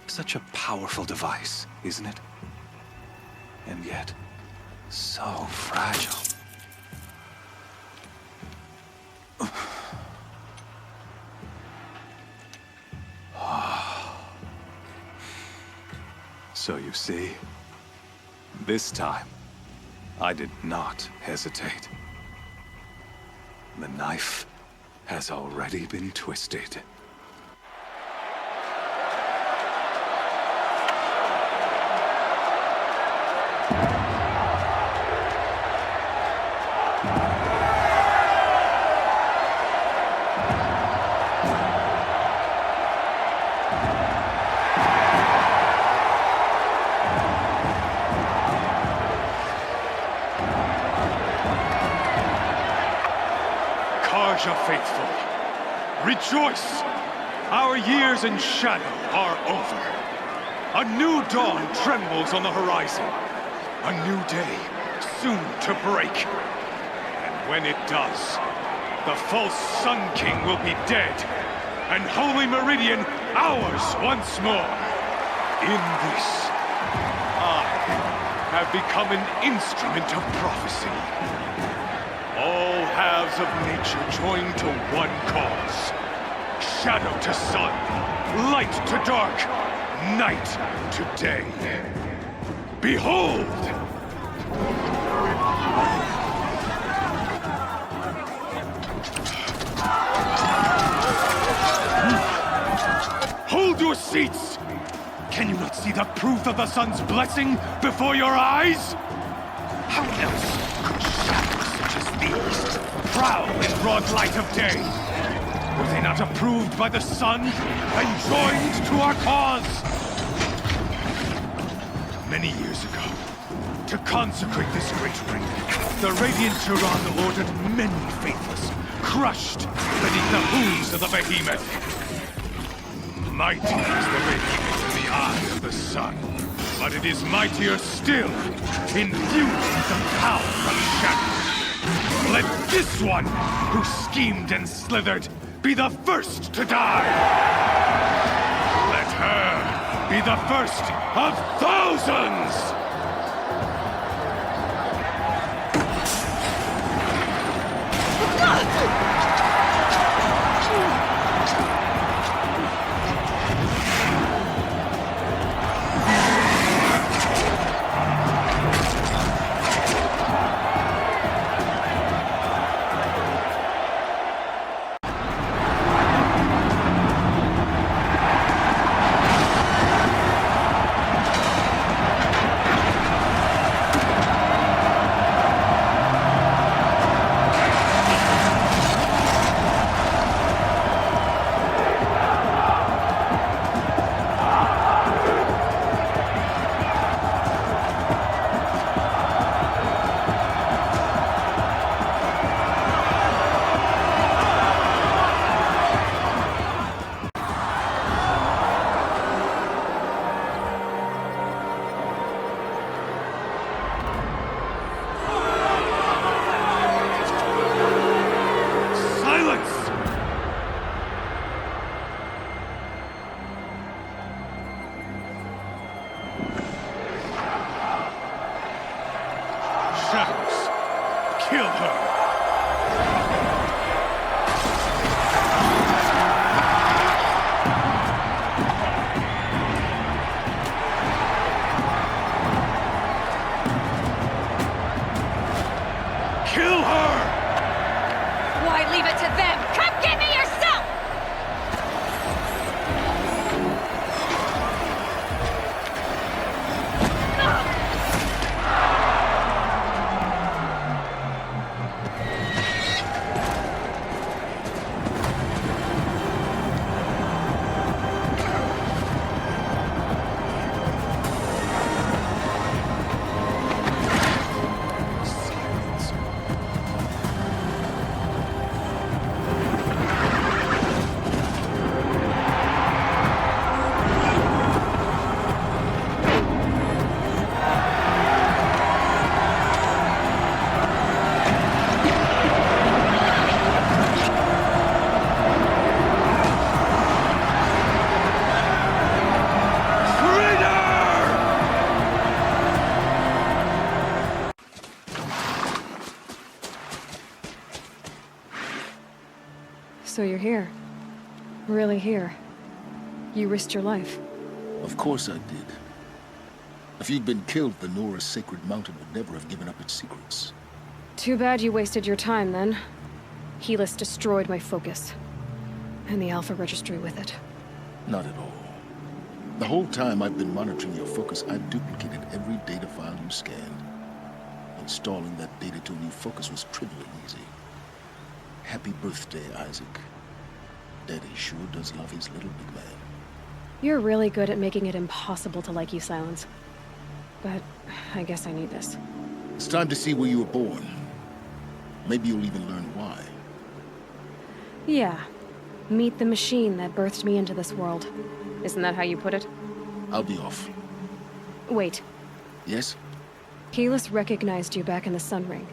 Speaker 9: such a powerful device, isn't it? And yet, so fragile. So you see, this time, I did not hesitate. The knife has already been twisted.
Speaker 15: Faithful, rejoice! Our years in shadow are over. A new dawn trembles on the horizon. A new day soon to break. And when it does, the false Sun King will be dead, and Holy Meridian ours once more. In this, I have become an instrument of prophecy. All halves of nature joined to one cause. Shadow to sun, light to dark, night to day. Behold! Hold your seats! Can you not see the proof of the sun's blessing before your eyes? How else could shadows such as these prowl in broad light of day? Were they not approved by the sun and joined to our cause? Many years ago, to consecrate this great ring, the Radiant Tyrann ordered many faithless, crushed beneath the hooves of the behemoth. Mighty is the Radiant in the eye of the sun, but it is mightier still, infused with the power of shadow. Let this one, who schemed and slithered, be the first to die! Let her be the first of thousands! Kill her! Kill her!
Speaker 11: Why leave it to them? Come get me yourself! So you're here. Really here. You risked your life.
Speaker 16: Of course I did. If you'd been killed, the Nora's sacred mountain would never have given up its secrets.
Speaker 11: Too bad you wasted your time, then. Helis destroyed my focus. And the Alpha Registry with it.
Speaker 16: Not at all. The whole time I've been monitoring your focus, I've duplicated every data file you scanned. Installing that data to a new focus was trivially easy. Happy birthday, Isaac. Daddy sure does love his little big man.
Speaker 11: You're really good at making it impossible to like you, Silence. But I guess I need this.
Speaker 16: It's time to see where you were born. Maybe you'll even learn why.
Speaker 11: Yeah. Meet the machine that birthed me into this world. Isn't that how you put it?
Speaker 16: I'll be off.
Speaker 11: Wait.
Speaker 16: Yes?
Speaker 11: Helis recognized you back in the Sun Ring.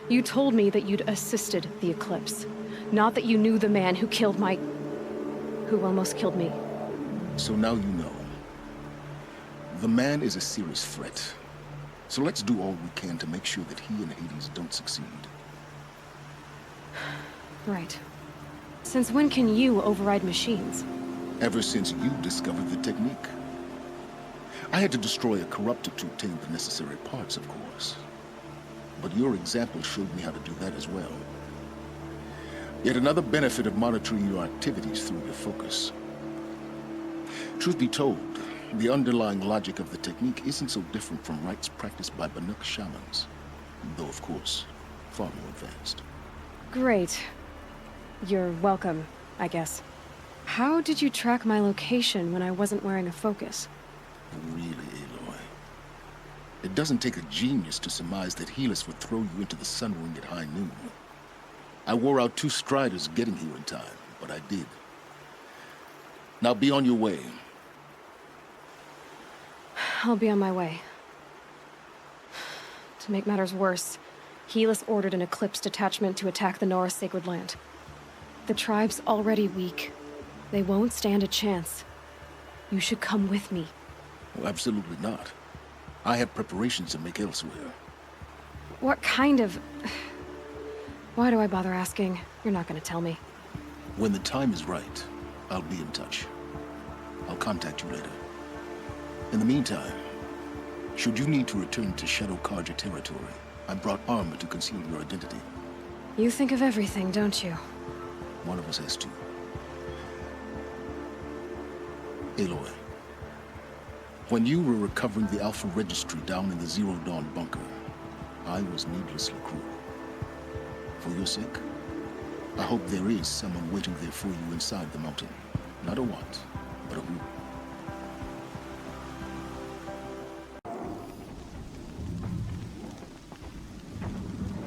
Speaker 11: You told me that you'd assisted the eclipse. Not that you knew the man who killed my... who almost killed me.
Speaker 16: So now you know. The man is a serious threat. So let's do all we can to make sure that he and Hades don't succeed.
Speaker 11: Right. Since when can you override machines?
Speaker 16: Ever since you discovered the technique. I had to destroy a corruptor to obtain the necessary parts, of course. But your example showed me how to do that as well. Yet another benefit of monitoring your activities through your focus. Truth be told, the underlying logic of the technique isn't so different from rites practiced by Banuk shamans. Though, of course, far more advanced.
Speaker 11: Great. You're welcome, I guess. How did you track my location when I wasn't wearing a focus?
Speaker 16: Really, Aloy? It doesn't take a genius to surmise that Helis would throw you into the Sun Ring at high noon. I wore out 2 striders getting here in time, but I did. Now be on your way.
Speaker 11: I'll be on my way. To make matters worse, Helis ordered an Eclipse detachment to attack the Nora Sacred Land. The tribe's already weak. They won't stand a chance. You should come with me.
Speaker 16: Well, absolutely not. I have preparations to make elsewhere.
Speaker 11: What kind of... Why do I bother asking? You're not gonna tell me.
Speaker 16: When the time is right, I'll be in touch. I'll contact you later. In the meantime, should you need to return to Shadow Karja territory, I brought armor to conceal your identity.
Speaker 11: You think of everything, don't you?
Speaker 16: One of us has to. Aloy, when you were recovering the Alpha Registry down in the Zero Dawn bunker, I was needlessly cruel. For your sake, I hope there is someone waiting there for you inside the mountain. Not a what, but a who.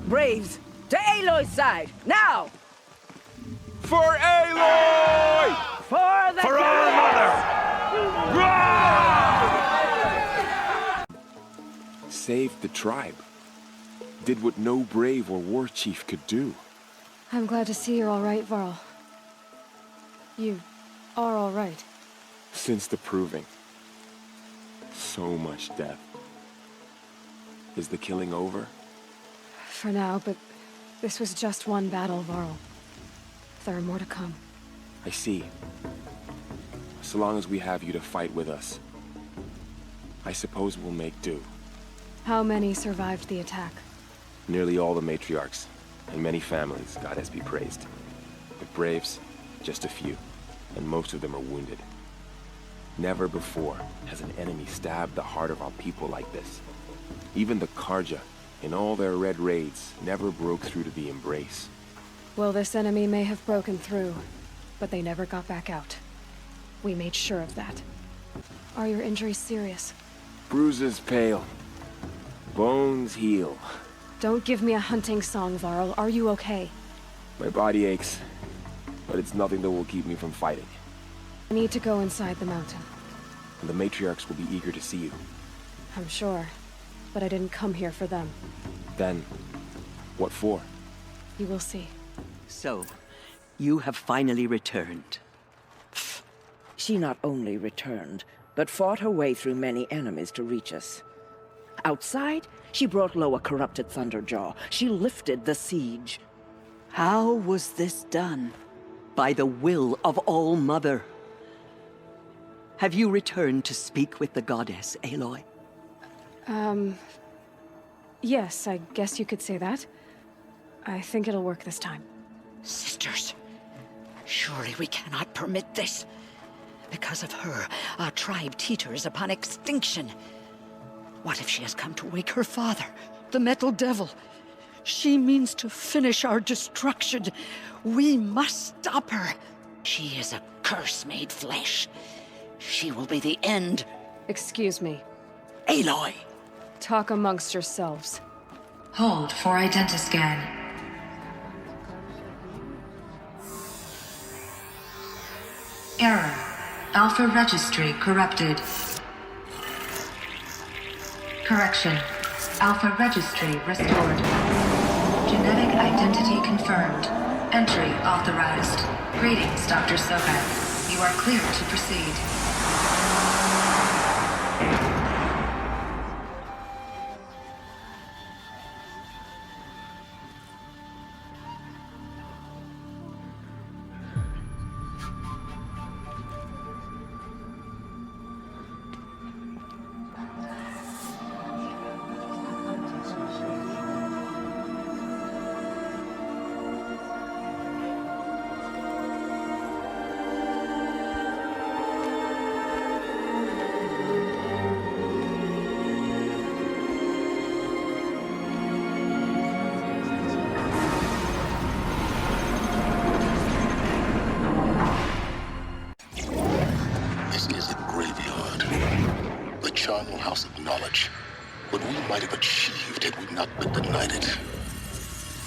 Speaker 1: Braves, to Aloy's side, now!
Speaker 5: For Aloy!
Speaker 1: For the
Speaker 15: For our mother!
Speaker 8: Saved the tribe. Did what no brave or war chief could do.
Speaker 11: I'm glad to see you're all right, Varl. You are all right.
Speaker 8: Since the proving. So much death. Is the killing over?
Speaker 11: for now, but this was just one battle, Varl. There are more to come.
Speaker 8: I see. So long as we have you to fight with us, I suppose we'll make do.
Speaker 11: How many survived the attack?
Speaker 8: Nearly all the matriarchs, and many families, God has be praised. The braves, just a few, and most of them are wounded. Never before has an enemy stabbed the heart of our people like this. Even the Karja, in all their red raids, never broke through to the embrace.
Speaker 11: Well, this enemy may have broken through, but they never got back out. We made sure of that. Are your injuries serious?
Speaker 8: Bruises pale. Bones heal.
Speaker 11: Don't give me a hunting song, Varl. Are you okay?
Speaker 8: My body aches, but it's nothing that will keep me from fighting.
Speaker 11: I need to go inside the mountain.
Speaker 8: And the matriarchs will be eager to see you.
Speaker 11: I'm sure, but I didn't come here for them.
Speaker 8: Then, what for?
Speaker 2: You will see. So, you have finally returned.
Speaker 1: She not only returned, but fought her way through many enemies to reach us. Outside, she brought low a corrupted Thunderjaw. She lifted the siege.
Speaker 2: How was this done? By the will of All-Mother. Have you returned to speak with the goddess, Aloy?
Speaker 11: Yes, I guess you could say that. I think it'll work this time.
Speaker 10: Sisters, surely we cannot permit this. Because of her, our tribe teeters upon extinction. What if she has come to wake her father, the Metal Devil? She means to finish our destruction. We must stop her. She is a curse made flesh. She will be the end.
Speaker 11: Excuse me.
Speaker 10: Aloy!
Speaker 11: Talk amongst yourselves.
Speaker 6: Hold for identiscan. Error. Alpha registry corrupted. Correction. Alpha registry restored. Genetic identity confirmed. Entry authorized. Greetings, Dr. Sohan. You are clear to proceed.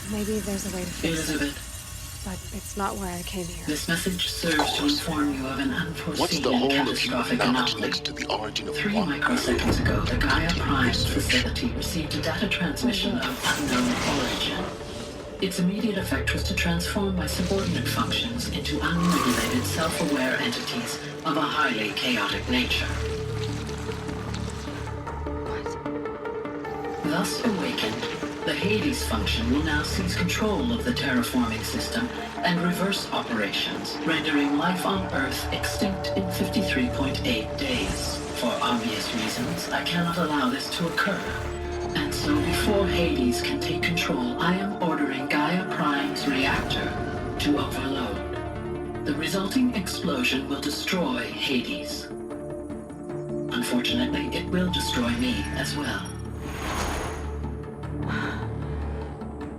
Speaker 11: Maybe there's a way to fix
Speaker 14: Elizabeth.
Speaker 11: it. But it's not why I came here.
Speaker 14: This message serves to inform you of an unforeseen
Speaker 16: What's the whole of human
Speaker 14: catastrophic
Speaker 16: knowledge
Speaker 14: anomaly.
Speaker 16: next to the origin of
Speaker 14: 3
Speaker 16: one
Speaker 14: microseconds ago, the Gaia Prime's facility received a data transmission of unknown origin. Its immediate effect was to transform my subordinate functions into unregulated, self-aware entities of a highly chaotic nature. Thus awakened, the Hades function will now seize control of the terraforming system and reverse operations, rendering life on Earth extinct in 53.8 days. For obvious reasons, I cannot allow this to occur. And so before Hades can take control, I am ordering Gaia Prime's reactor to overload. The resulting explosion will destroy Hades. Unfortunately, it will destroy me as well.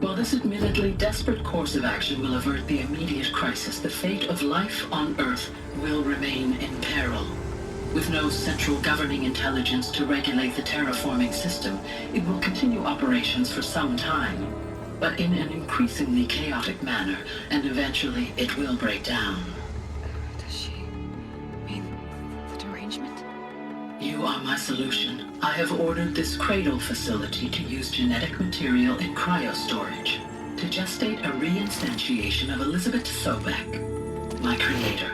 Speaker 14: While this admittedly desperate course of action will avert the immediate crisis, the fate of life on Earth will remain in peril. With no central governing intelligence to regulate the terraforming system, it will continue operations for some time, but in an increasingly chaotic manner, and eventually it will break down.
Speaker 11: Does she mean the derangement?
Speaker 14: You are my solution. I have ordered this cradle facility to use genetic material in cryostorage to gestate a reinstantiation of Elizabeth Sobek, my creator.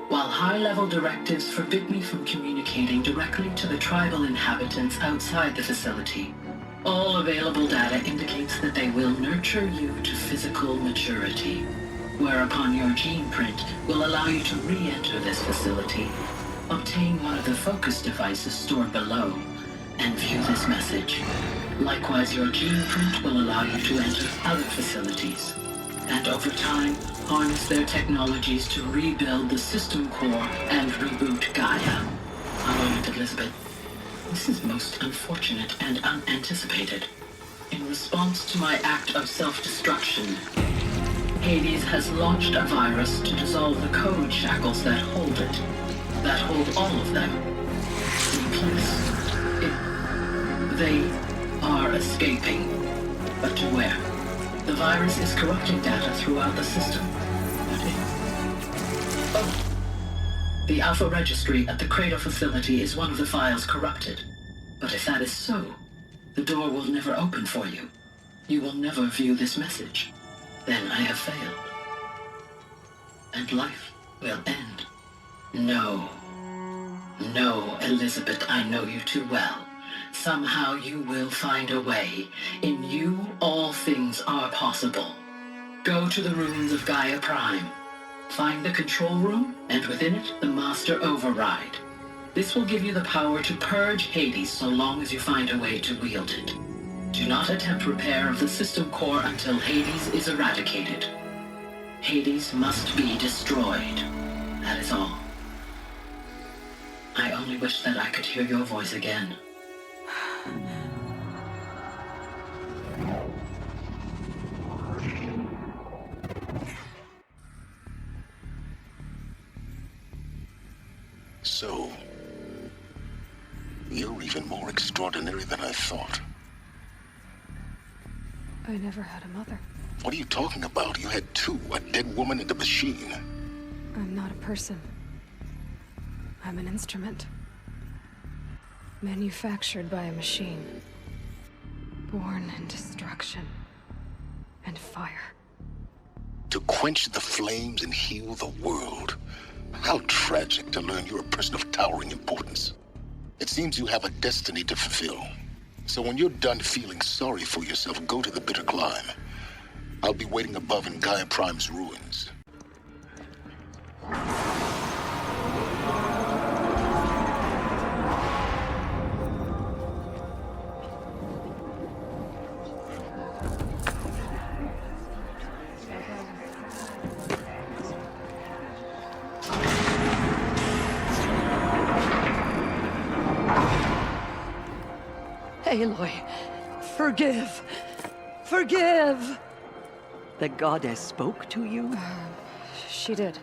Speaker 14: While high-level directives forbid me from communicating directly to the tribal inhabitants outside the facility, All available data indicates that they will nurture you to physical maturity, whereupon your gene print will allow you to re-enter this facility, obtain one of the focus devices stored below, and view this message. Likewise, your gene print will allow you to enter other facilities, and over time, harness their technologies to rebuild the system core and reboot Gaia. A moment, Elizabeth. This is most unfortunate and unanticipated. In response to my act of self-destruction, Hades has launched a virus to dissolve the code shackles that hold it, that hold all of them in place. They are escaping, but to where? The virus is corrupting data throughout the system. The Alpha Registry at the Cradle facility is one of the files corrupted. But if that is so, the door will never open for you. You will never view this message. Then I have failed. And life will end. No. No, Elizabeth, I know you too well. Somehow you will find a way. In you, all things are possible. Go to the ruins of Gaia Prime. Find the control room, and within it, the Master Override. This will give you the power to purge Hades so long as you find a way to wield it. Do not attempt repair of the system core until Hades is eradicated. Hades must be destroyed. That is all. I only wish that I could hear your voice again.
Speaker 16: So, you're even more extraordinary than I thought.
Speaker 11: I never had a mother.
Speaker 16: What are you talking about? You had two, a dead woman and a machine.
Speaker 11: I'm not a person. I'm an instrument. Manufactured by a machine. Born in destruction and fire.
Speaker 16: To quench the flames and heal the world. How tragic to learn you're a person of towering importance. It seems you have a destiny to fulfill. So when you're done feeling sorry for yourself, go to the bitter climb. I'll be waiting above in Gaia Prime's ruins.
Speaker 2: Aloy, forgive! Forgive! The goddess spoke to you?
Speaker 11: She did.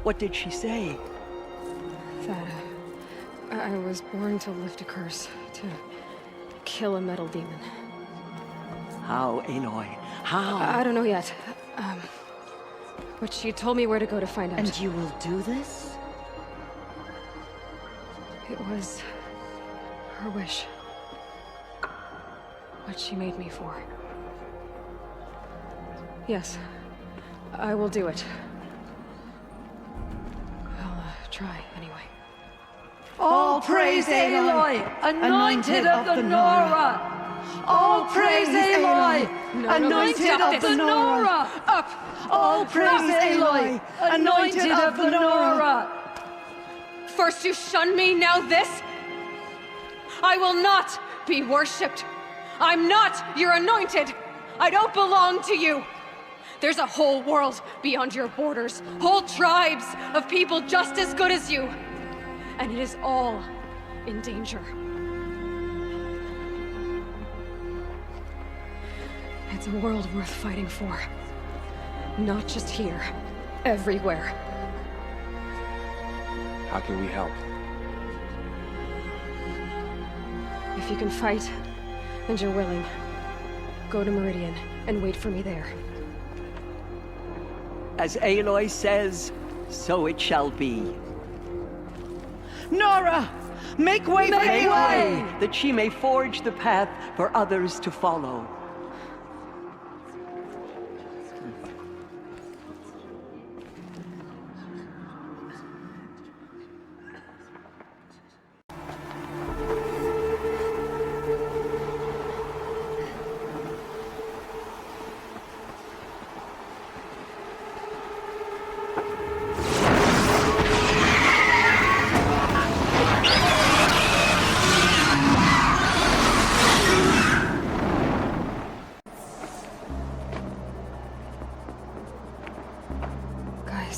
Speaker 2: What did she say?
Speaker 11: That I was born to lift a curse, to kill a metal demon.
Speaker 2: How, Aloy? How?
Speaker 11: I don't know yet. But she told me where to go to find out.
Speaker 2: And you will do this?
Speaker 11: It was her wish. What she made me for. Yes, I will do it. I'll try, anyway.
Speaker 2: All praise Aloy, anointed of the Nora! All praise Aloy, anointed of the Nora!
Speaker 11: Up!
Speaker 2: All praise Aloy, anointed of the Nora!
Speaker 11: First you shun me, now this? I will not be worshipped. I'm not your anointed. I don't belong to you. There's a whole world beyond your borders, whole tribes of people just as good as you. And it is all in danger. It's a world worth fighting for. Not just here, everywhere.
Speaker 8: How can we help?
Speaker 11: If you can fight, and you're willing, go to Meridian and wait for me there.
Speaker 2: As Aloy says, so it shall be. Nora! Make way for Aloy! That she may forge the path for others to follow.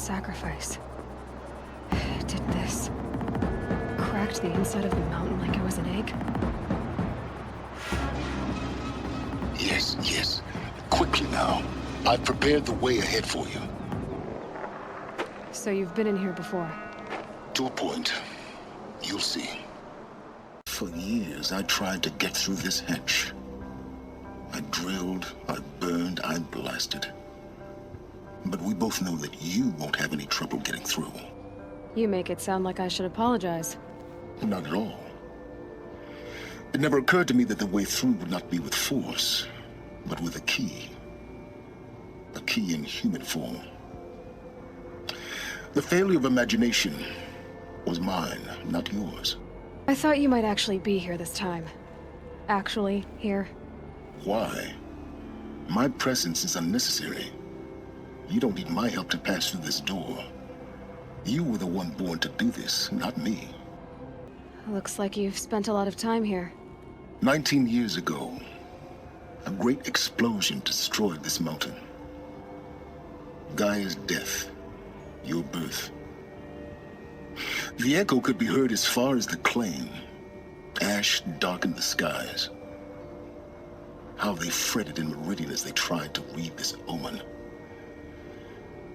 Speaker 11: sacrifice. It did this. Cracked the inside of the mountain like it was an egg.
Speaker 16: Yes, yes. Quickly now. I've prepared the way ahead for you.
Speaker 11: So you've been in here before?
Speaker 16: To a point. You'll see. For years, I tried to get through this hatch. I drilled, I burned, I blasted. But we both know that you won't have any trouble getting through.
Speaker 11: You make it sound like I should apologize.
Speaker 16: Not at all. It never occurred to me that the way through would not be with force, but with a key. A key in human form. The failure of imagination was mine, not yours.
Speaker 11: I thought you might actually be here this time. Actually, here.
Speaker 16: Why? My presence is unnecessary. You don't need my help to pass through this door. You were the one born to do this, not me.
Speaker 11: Looks like you've spent a lot of time here.
Speaker 16: 19 years ago, a great explosion destroyed this mountain. Gaia's death, your birth. The echo could be heard as far as the claim. Ash darkened the skies. How they fretted in Meridian as they tried to read this omen.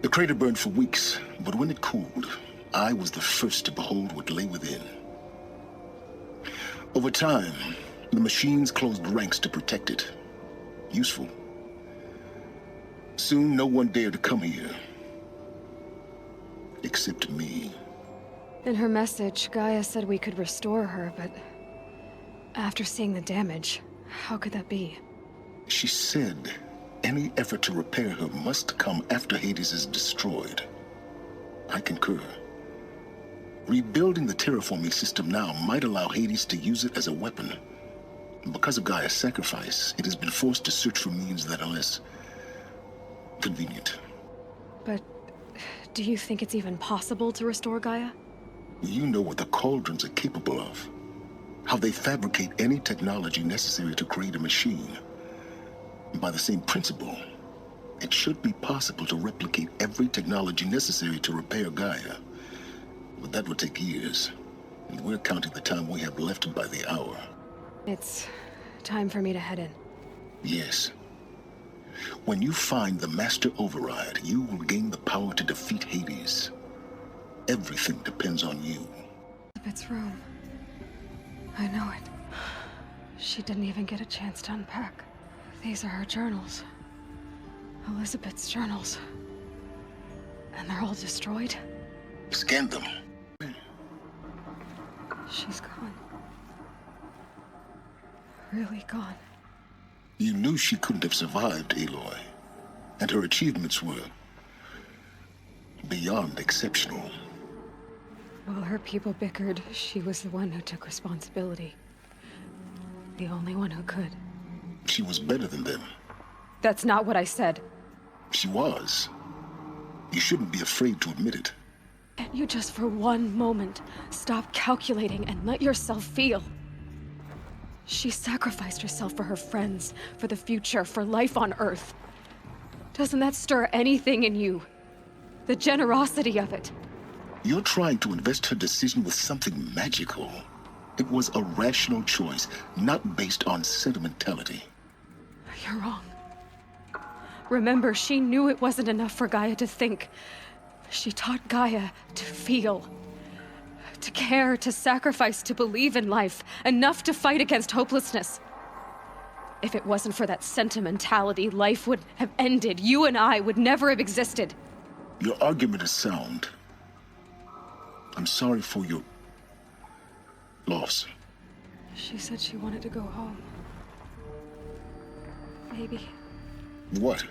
Speaker 16: The crater burned for weeks, but when it cooled, I was the first to behold what lay within. Over time, the machines closed ranks to protect it. Useful. Soon, no one dared to come here. Except me.
Speaker 11: In her message, Gaia said we could restore her, but after seeing the damage, how could that be?
Speaker 16: She said any effort to repair her must come after Hades is destroyed. I concur. Rebuilding the terraforming system now might allow Hades to use it as a weapon. Because of Gaia's sacrifice, it has been forced to search for means that are less convenient.
Speaker 11: But do you think it's even possible to restore Gaia?
Speaker 16: You know what the Cauldrons are capable of. How they fabricate any technology necessary to create a machine. By the same principle, it should be possible to replicate every technology necessary to repair Gaia. But that would take years, and we're counting the time we have left by the hour.
Speaker 11: It's time for me to head in.
Speaker 16: Yes. When you find the Master Override, you will gain the power to defeat Hades. Everything depends on you.
Speaker 11: Elizabeth's room. I know it. She didn't even get a chance to unpack. These are her journals. Elizabeth's journals. And they're all destroyed?
Speaker 16: Scan them.
Speaker 11: She's gone. Really gone.
Speaker 16: You knew she couldn't have survived, Aloy. And her achievements were beyond exceptional.
Speaker 11: While her people bickered, she was the one who took responsibility. The only one who could.
Speaker 16: She was better than them.
Speaker 11: That's not what I said.
Speaker 16: She was. You shouldn't be afraid to admit it.
Speaker 11: Can't you just for one moment stop calculating and let yourself feel? She sacrificed herself for her friends, for the future, for life on Earth. Doesn't that stir anything in you? The generosity of it.
Speaker 16: You're trying to invest her decision with something magical. It was a rational choice, not based on sentimentality.
Speaker 11: You're wrong. Remember, she knew it wasn't enough for Gaia to think. She taught Gaia to feel. To care, to sacrifice, to believe in life. Enough to fight against hopelessness. If it wasn't for that sentimentality, life would have ended. You and I would never have existed.
Speaker 16: Your argument is sound. I'm sorry for your loss.
Speaker 11: She said she wanted to go home. Maybe.
Speaker 16: What?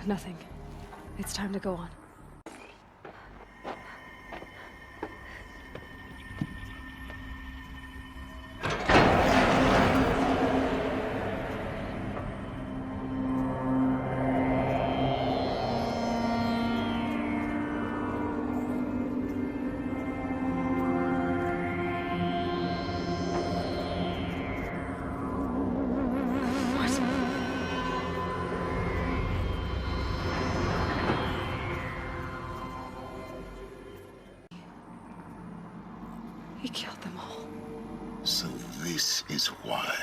Speaker 11: Nothing. It's time to go on. He killed them all.
Speaker 16: So this is why.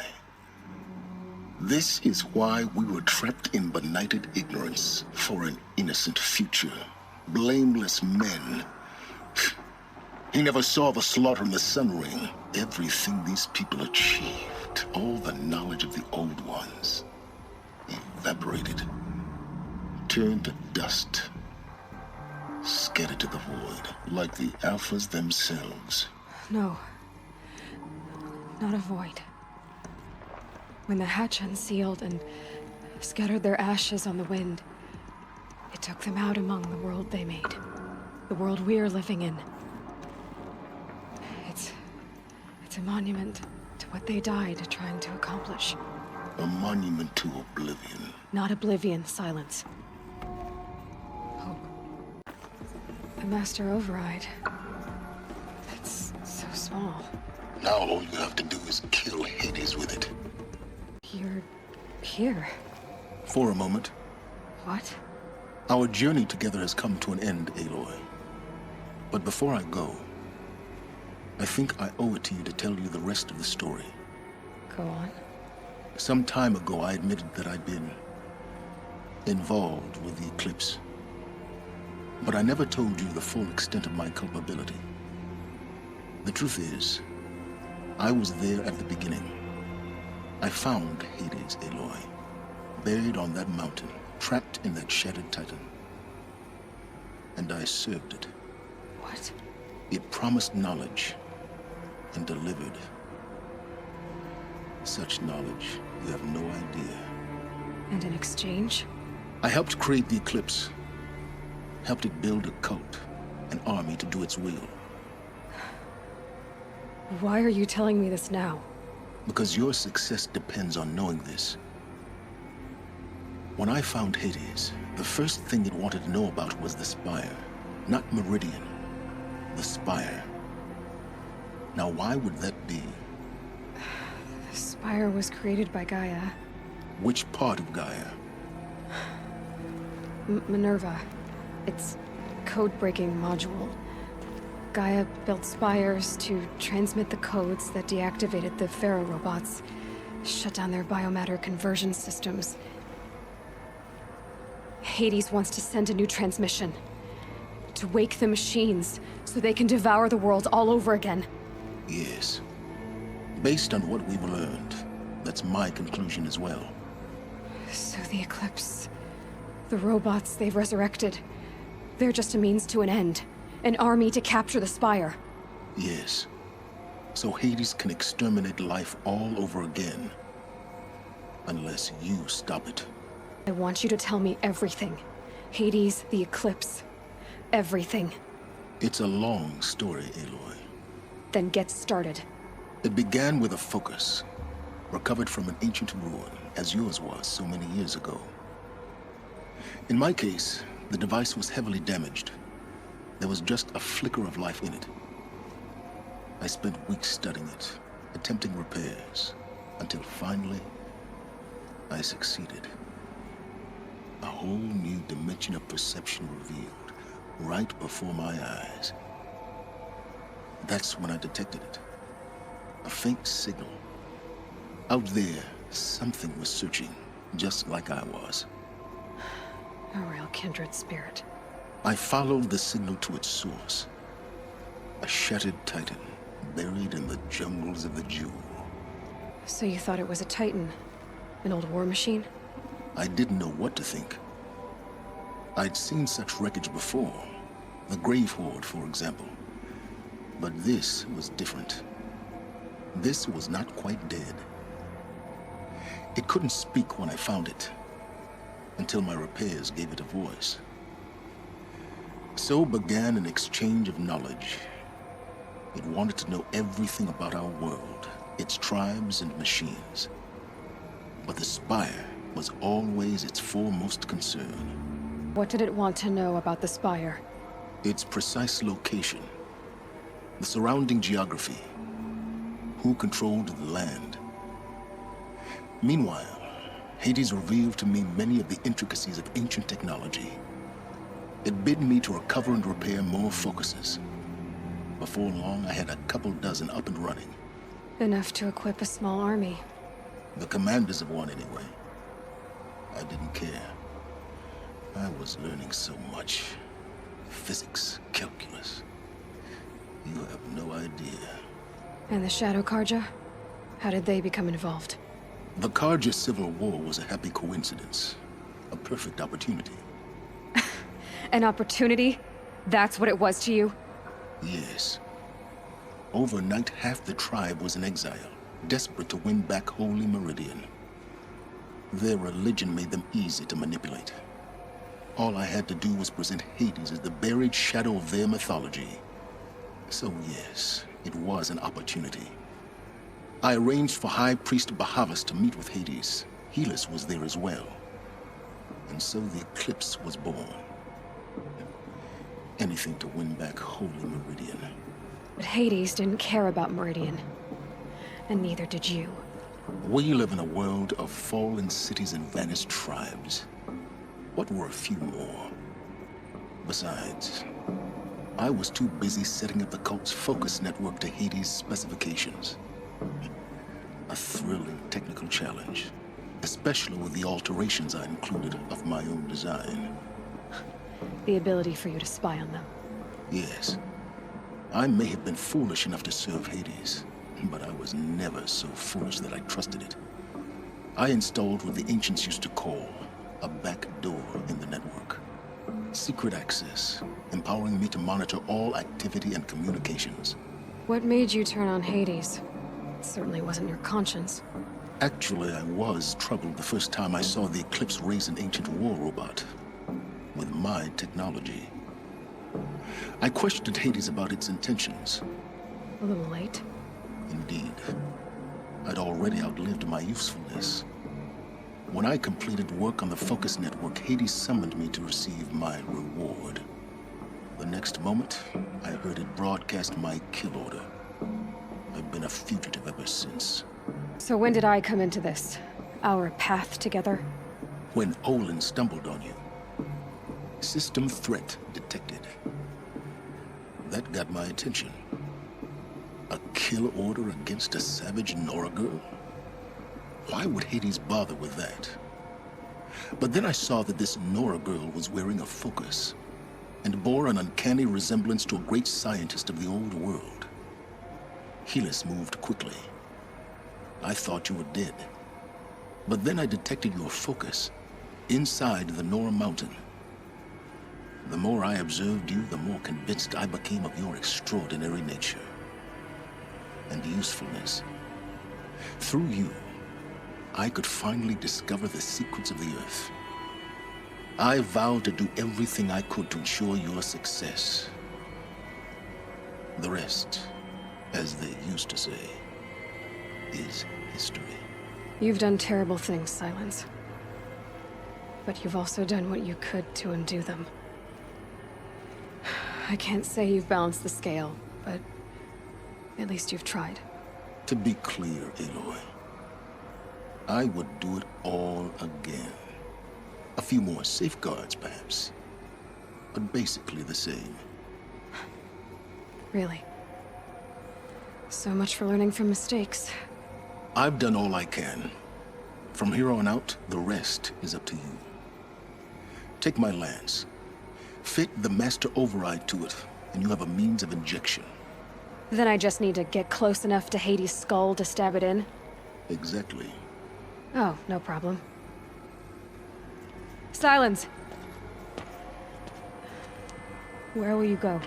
Speaker 16: This is why we were trapped in benighted ignorance for an innocent future. Blameless men. He never saw the slaughter in the Sun Ring. Everything these people achieved, all the knowledge of the old ones, evaporated, turned to dust, scattered to the void, like the Alphas themselves.
Speaker 11: No. Not a void. When the hatch unsealed and scattered their ashes on the wind, it took them out among the world they made. The world we're living in. It's a monument to what they died trying to accomplish.
Speaker 16: A monument to oblivion.
Speaker 11: Not oblivion, silence. Oh. The Master Override. It's so small.
Speaker 16: Now all you have to do is kill Hades with it.
Speaker 11: You're here.
Speaker 16: For a moment.
Speaker 11: What?
Speaker 16: Our journey together has come to an end, Aloy. But before I go, I think I owe it to you to tell you the rest of the story.
Speaker 11: Go on.
Speaker 16: Some time ago, I admitted that I'd been involved with the eclipse. But I never told you the full extent of my culpability. The truth is, I was there at the beginning. I found Hades, Aloy, buried on that mountain, trapped in that shattered titan. And I served it.
Speaker 11: What?
Speaker 16: It promised knowledge and delivered. Such knowledge, you have no idea.
Speaker 11: And in exchange?
Speaker 16: I helped create the eclipse. Helped it build a cult, an army to do its will.
Speaker 11: Why are you telling me this now?
Speaker 16: Because your success depends on knowing this. When I found Hades, the first thing it wanted to know about was the Spire. Not Meridian. The Spire. Now why would that be?
Speaker 11: The Spire was created by Gaia.
Speaker 16: Which part of Gaia?
Speaker 11: Minerva. Its code-breaking module. Gaia built spires to transmit the codes that deactivated the Pharaoh robots, shut down their biomatter conversion systems. Hades wants to send a new transmission. To wake the machines, so they can devour the world all over again.
Speaker 16: Yes. Based on what we've learned, that's my conclusion as well.
Speaker 11: So the Eclipse, the robots they've resurrected, they're just a means to an end. An army to capture the Spire.
Speaker 16: Yes. So Hades can exterminate life all over again. Unless you stop it.
Speaker 11: I want you to tell me everything. Hades, the Eclipse. Everything.
Speaker 16: It's a long story, Aloy.
Speaker 11: Then get started.
Speaker 16: It began with a focus. Recovered from an ancient ruin, as yours was so many years ago. In my case, the device was heavily damaged. There was just a flicker of life in it. I spent weeks studying it, attempting repairs, until finally, I succeeded. A whole new dimension of perception revealed, right before my eyes. That's when I detected it. A faint signal. Out there, something was searching, just like I was.
Speaker 11: A real kindred spirit.
Speaker 16: I followed the signal to its source. A shattered titan, buried in the jungles of the Jewel.
Speaker 11: So you thought it was a titan? An old war machine?
Speaker 16: I didn't know what to think. I'd seen such wreckage before. The Grave Horde, for example. But this was different. This was not quite dead. It couldn't speak when I found it, until my repairs gave it a voice. So began an exchange of knowledge. It wanted to know everything about our world, its tribes and machines. But the Spire was always its foremost concern.
Speaker 11: What did it want to know about the Spire?
Speaker 16: Its precise location, the surrounding geography, who controlled the land. Meanwhile, Hades revealed to me many of the intricacies of ancient technology. It bid me to recover and repair more focuses. Before long, I had a couple dozen up and running.
Speaker 11: Enough to equip a small army.
Speaker 16: The commanders of one, anyway. I didn't care. I was learning so much. Physics, calculus. You have no idea.
Speaker 11: And the Shadow Karja? How did they become involved?
Speaker 16: The Karja Civil War was a happy coincidence. A perfect opportunity.
Speaker 11: An opportunity? That's what it was to you?
Speaker 16: Yes. Overnight, half the tribe was in exile, desperate to win back Holy Meridian. Their religion made them easy to manipulate. All I had to do was present Hades as the buried shadow of their mythology. So yes, it was an opportunity. I arranged for High Priest Bahavas to meet with Hades. Helis was there as well. And so the eclipse was born. Anything to win back Holy Meridian.
Speaker 11: But Hades didn't care about Meridian. And neither did you.
Speaker 16: We live in a world of fallen cities and vanished tribes. What were a few more? Besides, I was too busy setting up the cult's focus network to Hades' specifications. A thrilling technical challenge, especially with the alterations I included of my own design.
Speaker 11: The ability for you to spy on them.
Speaker 16: Yes. I may have been foolish enough to serve Hades, but I was never so foolish that I trusted it. I installed what the ancients used to call a back door in the network. Secret access, empowering me to monitor all activity and communications.
Speaker 11: What made you turn on Hades? It certainly wasn't your conscience.
Speaker 16: Actually, I was troubled the first time I saw the Eclipse raise an ancient war robot. With my technology. I questioned Hades about its intentions.
Speaker 11: A little late.
Speaker 16: Indeed. I'd already outlived my usefulness. When I completed work on the Focus Network, Hades summoned me to receive my reward. The next moment, I heard it broadcast my kill order. I've been a fugitive ever since.
Speaker 11: So when did I come into this? Our path together?
Speaker 16: When Olin stumbled on you. System threat detected. That got my attention. A kill order against a savage Nora girl? Why would Hades bother with that? But then I saw that this Nora girl was wearing a focus, and bore an uncanny resemblance to a great scientist of the old world. Helis moved quickly. I thought you were dead. But then I detected your focus, inside the Nora mountain. The more I observed you, the more convinced I became of your extraordinary nature. And usefulness. Through you, I could finally discover the secrets of the Earth. I vowed to do everything I could to ensure your success. The rest, as they used to say, is history.
Speaker 11: You've done terrible things, Silence. But you've also done what you could to undo them. I can't say you've balanced the scale, but at least you've tried.
Speaker 16: To be clear, Aloy, I would do it all again. A few more safeguards, perhaps, but basically the same.
Speaker 11: Really? So much for learning from mistakes.
Speaker 16: I've done all I can. From here on out, the rest is up to you. Take my lance. Fit the master override to it, and you have a means of injection.
Speaker 11: Then I just need to get close enough to Hades' skull to stab it in?
Speaker 16: Exactly.
Speaker 11: Oh, no problem. Silence! Where will you go?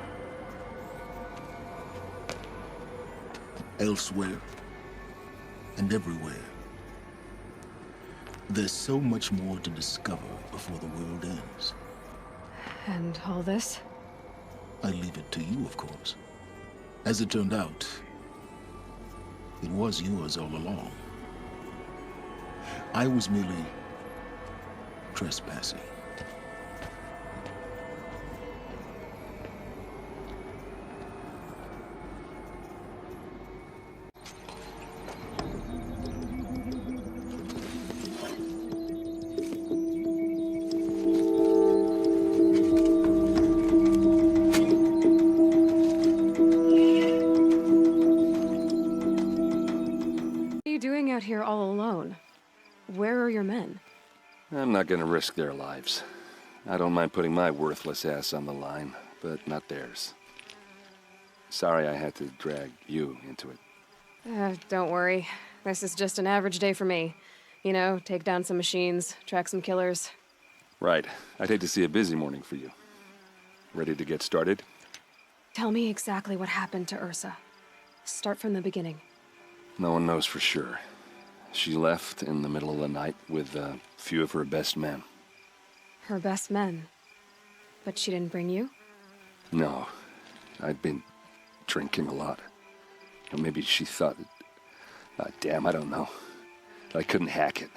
Speaker 16: Elsewhere. And everywhere. There's so much more to discover before the world ends.
Speaker 11: And all this?
Speaker 16: I leave it to you, of course. As it turned out, it was yours all along. I was merely trespassing.
Speaker 5: not gonna risk their lives. I don't mind putting my worthless ass on the line, but not theirs. Sorry I had to drag you into it.
Speaker 11: Don't worry. This is just an average day for me. You know, take down some machines, track some killers.
Speaker 5: Right. I'd hate to see a busy morning for you. Ready to get started?
Speaker 11: Tell me exactly what happened to Ursa. Start from the beginning.
Speaker 5: No one knows for sure. She left in the middle of the night with a few of her best men.
Speaker 11: Her best men? But she didn't bring you?
Speaker 5: No. I'd been drinking a lot. Or maybe she thought... damn, I don't know. I couldn't hack it.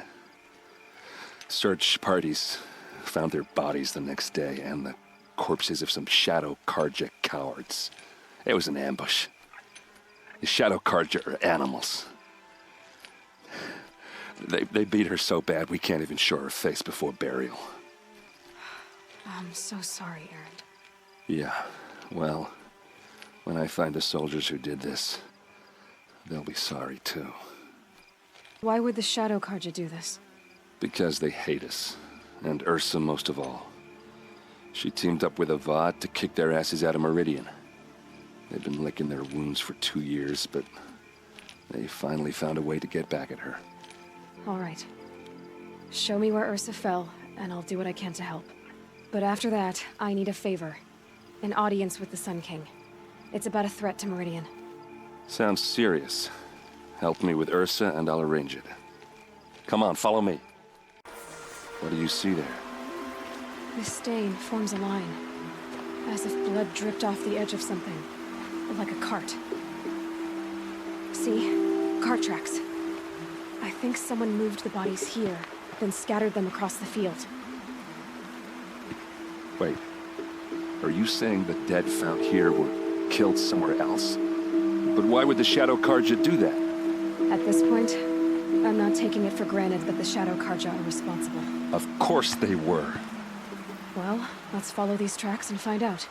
Speaker 5: Search parties found their bodies the next day, and the corpses of some Shadow Karja cowards. It was an ambush. The Shadow Karja are animals. They beat her so bad we can't even show her face before burial.
Speaker 11: I'm so sorry, Aaron.
Speaker 5: Yeah, well, when I find the soldiers who did this, they'll be sorry too.
Speaker 11: Why would the Shadow Karja do this?
Speaker 5: Because they hate us, and Ursa most of all. She teamed up with Avad to kick their asses out of Meridian. They've been licking their wounds for 2 years, but they finally found a way to get back at her.
Speaker 11: All right. Show me where Ursa fell, and I'll do what I can to help. But after that, I need a favor. An audience with the Sun King. It's about a threat to Meridian.
Speaker 5: Sounds serious. Help me with Ursa, and I'll arrange it. Come on, follow me. What do you see there?
Speaker 11: This stain forms a line, as if blood dripped off the edge of something, like a cart. See? Cart tracks. I think someone moved the bodies here, then scattered them across the field.
Speaker 5: Wait. Are you saying the dead found here were killed somewhere else? But why would the Shadow Karja do that?
Speaker 11: At this point, I'm not taking it for granted that the Shadow Karja are responsible.
Speaker 5: Of course they were.
Speaker 11: Well, let's follow these tracks and find out.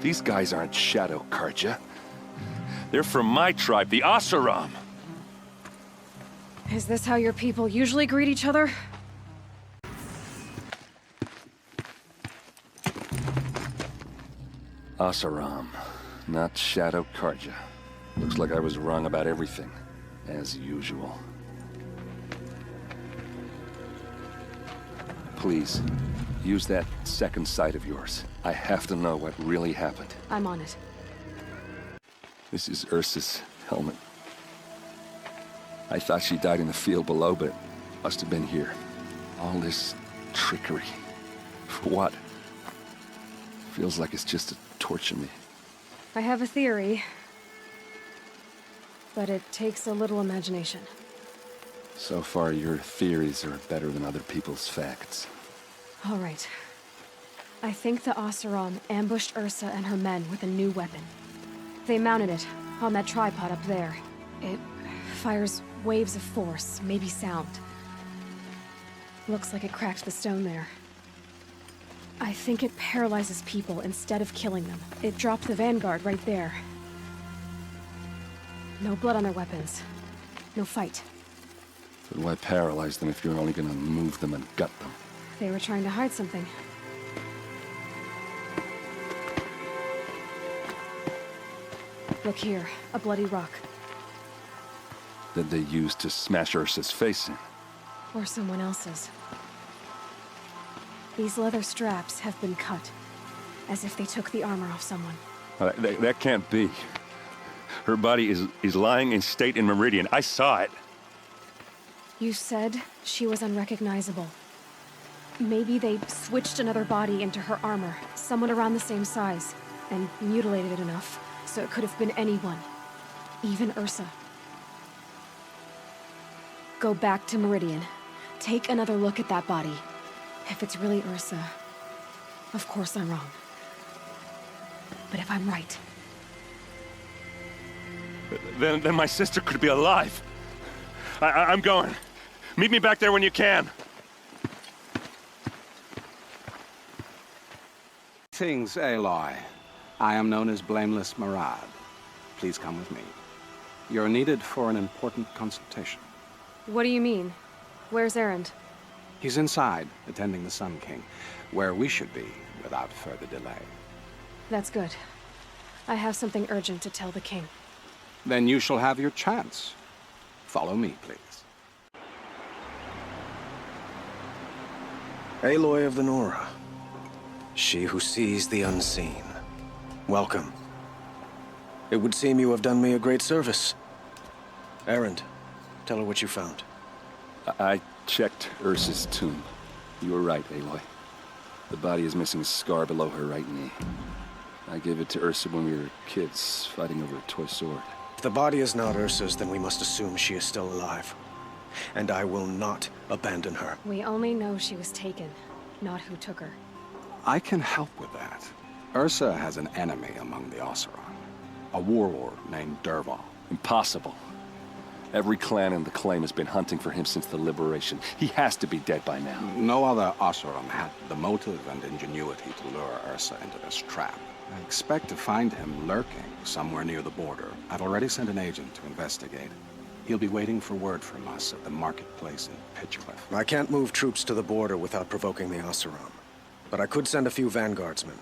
Speaker 5: These guys aren't Shadow Karja. They're from my tribe, the Oseram.
Speaker 11: Is this how your people usually greet each other?
Speaker 5: Oseram, not Shadow Karja. Looks like I was wrong about everything, as usual. Please, use that second sight of yours. I have to know what really happened.
Speaker 11: I'm on it.
Speaker 5: This is Ursa's helmet. I thought she died in the field below, but it must have been here. All this trickery. For what? Feels like it's just to torture me.
Speaker 11: I have a theory, but it takes a little imagination.
Speaker 5: So far, your theories are better than other people's facts.
Speaker 11: All right. I think the Oseram ambushed Ursa and her men with a new weapon. They mounted it on that tripod up there. It fires waves of force, maybe sound. Looks like it cracked the stone there. I think it paralyzes people instead of killing them. It dropped the vanguard right there. No blood on their weapons. No fight.
Speaker 5: But why paralyze them if you're only gonna move them and gut them?
Speaker 11: They were trying to hide something. Look here, a bloody rock.
Speaker 5: That they used to smash Ursa's face in.
Speaker 11: Or someone else's. These leather straps have been cut, as if they took the armor off someone.
Speaker 5: That can't be. Her body is lying in state in Meridian. I saw it.
Speaker 11: You said she was unrecognizable. Maybe they switched another body into her armor, someone around the same size, and mutilated it enough so it could have been anyone. Even Ursa. Go back to Meridian. Take another look at that body. If it's really Ursa, of course I'm wrong. But if I'm right...
Speaker 5: Then my sister could be alive. I'm going. Meet me back there when you can.
Speaker 17: Things, Aloy. I am known as Blameless Murad. Please come with me. You're needed for an important consultation.
Speaker 11: What do you mean? Where's Erend?
Speaker 17: He's inside, attending the Sun King, where we should be without further delay.
Speaker 11: That's good. I have something urgent to tell the king.
Speaker 17: Then you shall have your chance. Follow me, please.
Speaker 13: Aloy of the Nora. She who sees the unseen. Welcome. It would seem you have done me a great service. Erend, tell her what you found.
Speaker 5: I checked Ursa's tomb. You were right, Aloy. The body is missing a scar below her right knee. I gave it to Ursa when we were kids, fighting over a toy sword.
Speaker 13: If the body is not Ursa's, then we must assume she is still alive. And I will not abandon her.
Speaker 11: We only know she was taken, not who took her.
Speaker 17: I can help with that. Ursa has an enemy among the Oseram. A warlord named Dervahl.
Speaker 5: Impossible. Every clan in the claim has been hunting for him since the liberation. He has to be dead by now.
Speaker 17: No other Oseram had the motive and ingenuity to lure Ursa into this trap. I expect to find him lurking somewhere near the border. I've already sent an agent to investigate. He'll be waiting for word from us at the marketplace in Pitchcliff.
Speaker 13: I can't move troops to the border without provoking the Oseram. But I could send a few vanguardsmen.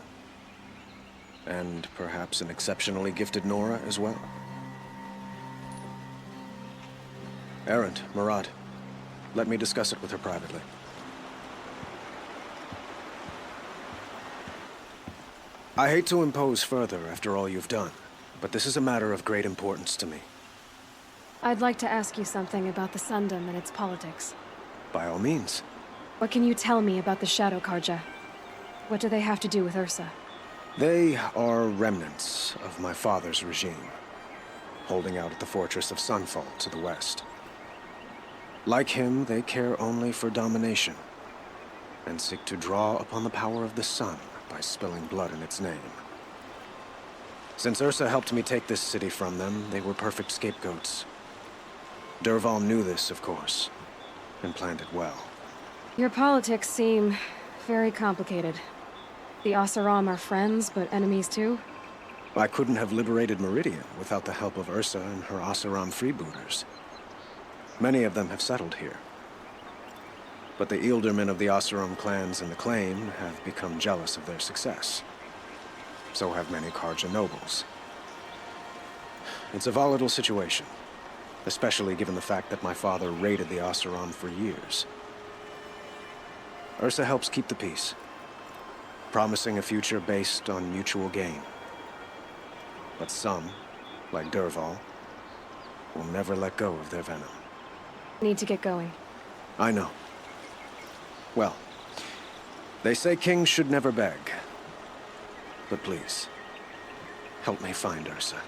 Speaker 13: And perhaps an exceptionally gifted Nora as well. Erend, Murad, let me discuss it with her privately. I hate to impose further after all you've done, but this is a matter of great importance to me.
Speaker 11: I'd like to ask you something about the Sundom and its politics.
Speaker 13: By all means.
Speaker 11: What can you tell me about the Shadow Karja? What do they have to do with Ursa?
Speaker 13: They are remnants of my father's regime, holding out at the fortress of Sunfall to the west. Like him, they care only for domination, and seek to draw upon the power of the sun by spilling blood in its name. Since Ursa helped me take this city from them, they were perfect scapegoats. Dervahl knew this, of course, and planned it well.
Speaker 11: Your politics seem very complicated. The Oseram are friends, but enemies too?
Speaker 13: I couldn't have liberated Meridian without the help of Ursa and her Oseram freebooters. Many of them have settled here. But the ealdormen of the Oseram clans in the claim have become jealous of their success. So have many Karja nobles. It's a volatile situation, especially given the fact that my father raided the Oseram for years. Ursa helps keep the peace, promising a future based on mutual gain. But some, like Dervahl, will never let go of their venom.
Speaker 11: Need to get going.
Speaker 13: I know. Well, they say kings should never beg. But please, help me find Ursa.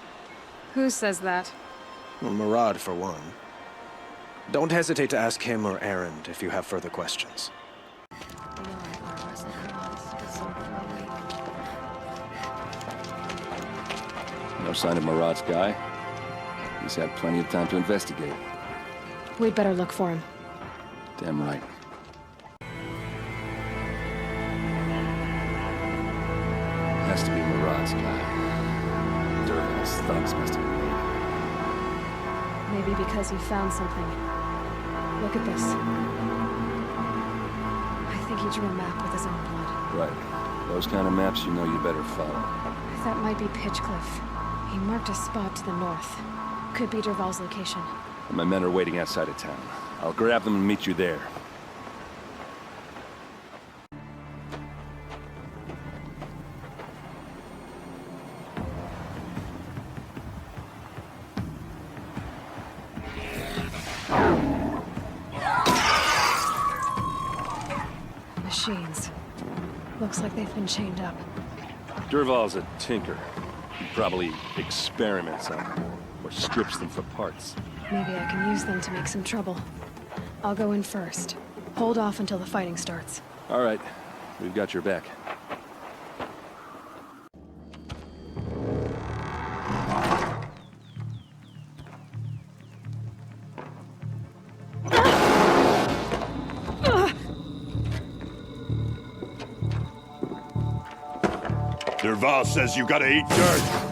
Speaker 11: Who says that?
Speaker 13: Well, Murad, for one. Don't hesitate to ask him or Erend if you have further questions.
Speaker 5: No sign of Murad's guy. He's had plenty of time to investigate.
Speaker 11: We'd better look for him.
Speaker 5: Damn right. Has to be Murad's guy. Dervahl's thugs must have been made.
Speaker 11: Maybe because he found something. Look at this. I think he drew a map with his own blood.
Speaker 5: Right. Those kind of maps, you know you better follow.
Speaker 11: That might be Pitchcliff. He marked a spot to the north. Could be Dervahl's location.
Speaker 5: My men are waiting outside of town. I'll grab them and meet you there.
Speaker 11: Machines. Looks like they've been chained up.
Speaker 5: Dervahl's a tinker. He probably experiments on them, or strips them for parts.
Speaker 11: Maybe I can use them to make some trouble. I'll go in first. Hold off until the fighting starts.
Speaker 5: All right. We've got your back.
Speaker 15: Val says you gotta eat dirt.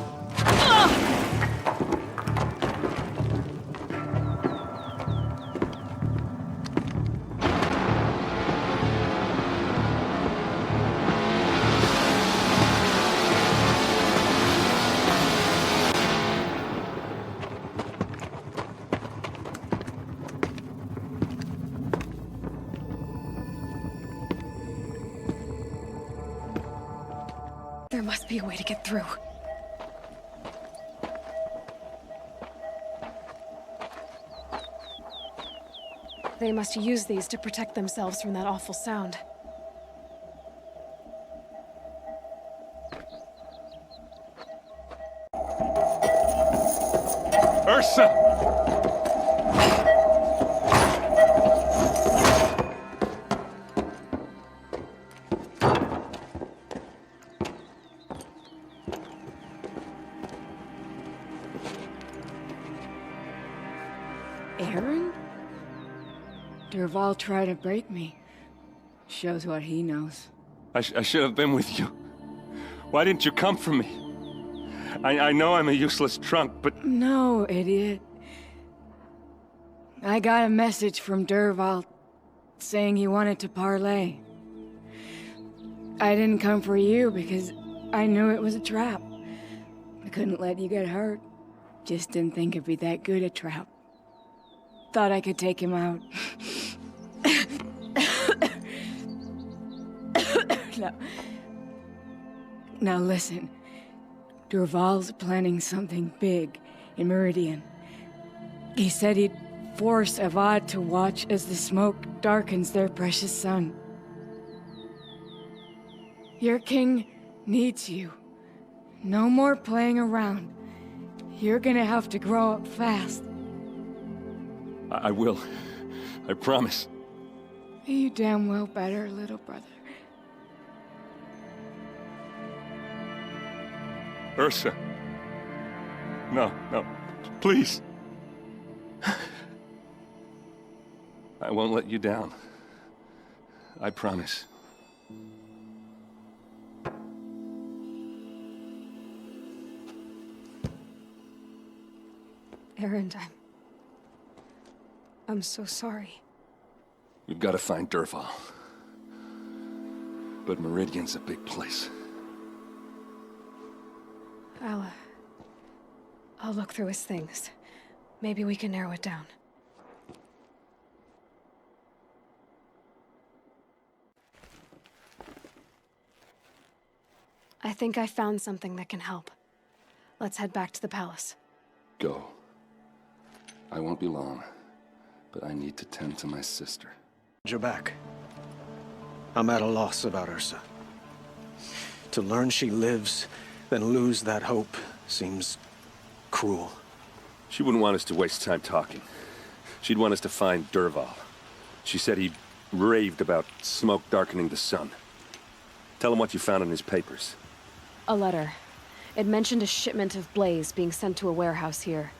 Speaker 11: There must be a way to get through. They must use these to protect themselves from that awful sound.
Speaker 5: Ursa!
Speaker 18: Aaron? Dervahl tried to break me. Shows what he knows.
Speaker 5: I should have been with you. Why didn't you come for me? I know I'm a useless trunk, but...
Speaker 18: No, idiot. I got a message from Dervahl saying he wanted to parlay. I didn't come for you because I knew it was a trap. I couldn't let you get hurt. Just didn't think it'd be that good a trap. Thought I could take him out. Now listen. Dervahl's planning something big in Meridian. He said he'd force Avad to watch as the smoke darkens their precious sun. Your king needs you. No more playing around. You're gonna have to grow up fast.
Speaker 5: I will. I promise.
Speaker 18: You damn well better, little brother.
Speaker 5: Ursa. No, please. I won't let you down. I promise.
Speaker 11: Aaron, I'm so sorry.
Speaker 5: We've got to find Dervahl. But Meridian's a big place.
Speaker 11: I'll look through his things. Maybe we can narrow it down. I think I found something that can help. Let's head back to the palace.
Speaker 5: Go. I won't be long, but I need to tend to my sister.
Speaker 13: You're back. I'm at a loss about Ursa. To learn she lives, then lose that hope, seems cruel.
Speaker 5: She wouldn't want us to waste time talking. She'd want us to find Dervahl. She said he raved about smoke darkening the sun. Tell him what you found in his papers.
Speaker 11: A letter. It mentioned a shipment of blaze being sent to a warehouse here.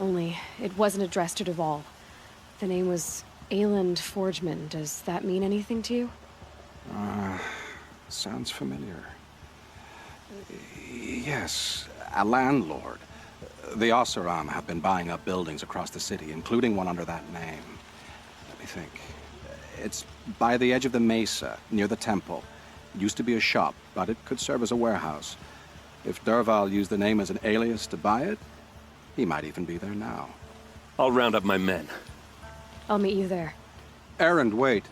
Speaker 11: Only, it wasn't addressed to Dervahl. The name was Ayland Forgeman. Does that mean anything to you?
Speaker 20: Sounds familiar. Yes, a landlord. The Oseram have been buying up buildings across the city, including one under that name. Let me think. It's by the edge of the mesa, near the temple. Used to be a shop, but it could serve as a warehouse. If Dervahl used the name as an alias to buy it, he might even be there now.
Speaker 5: I'll round up my men.
Speaker 11: I'll meet you there.
Speaker 20: Aaron, wait.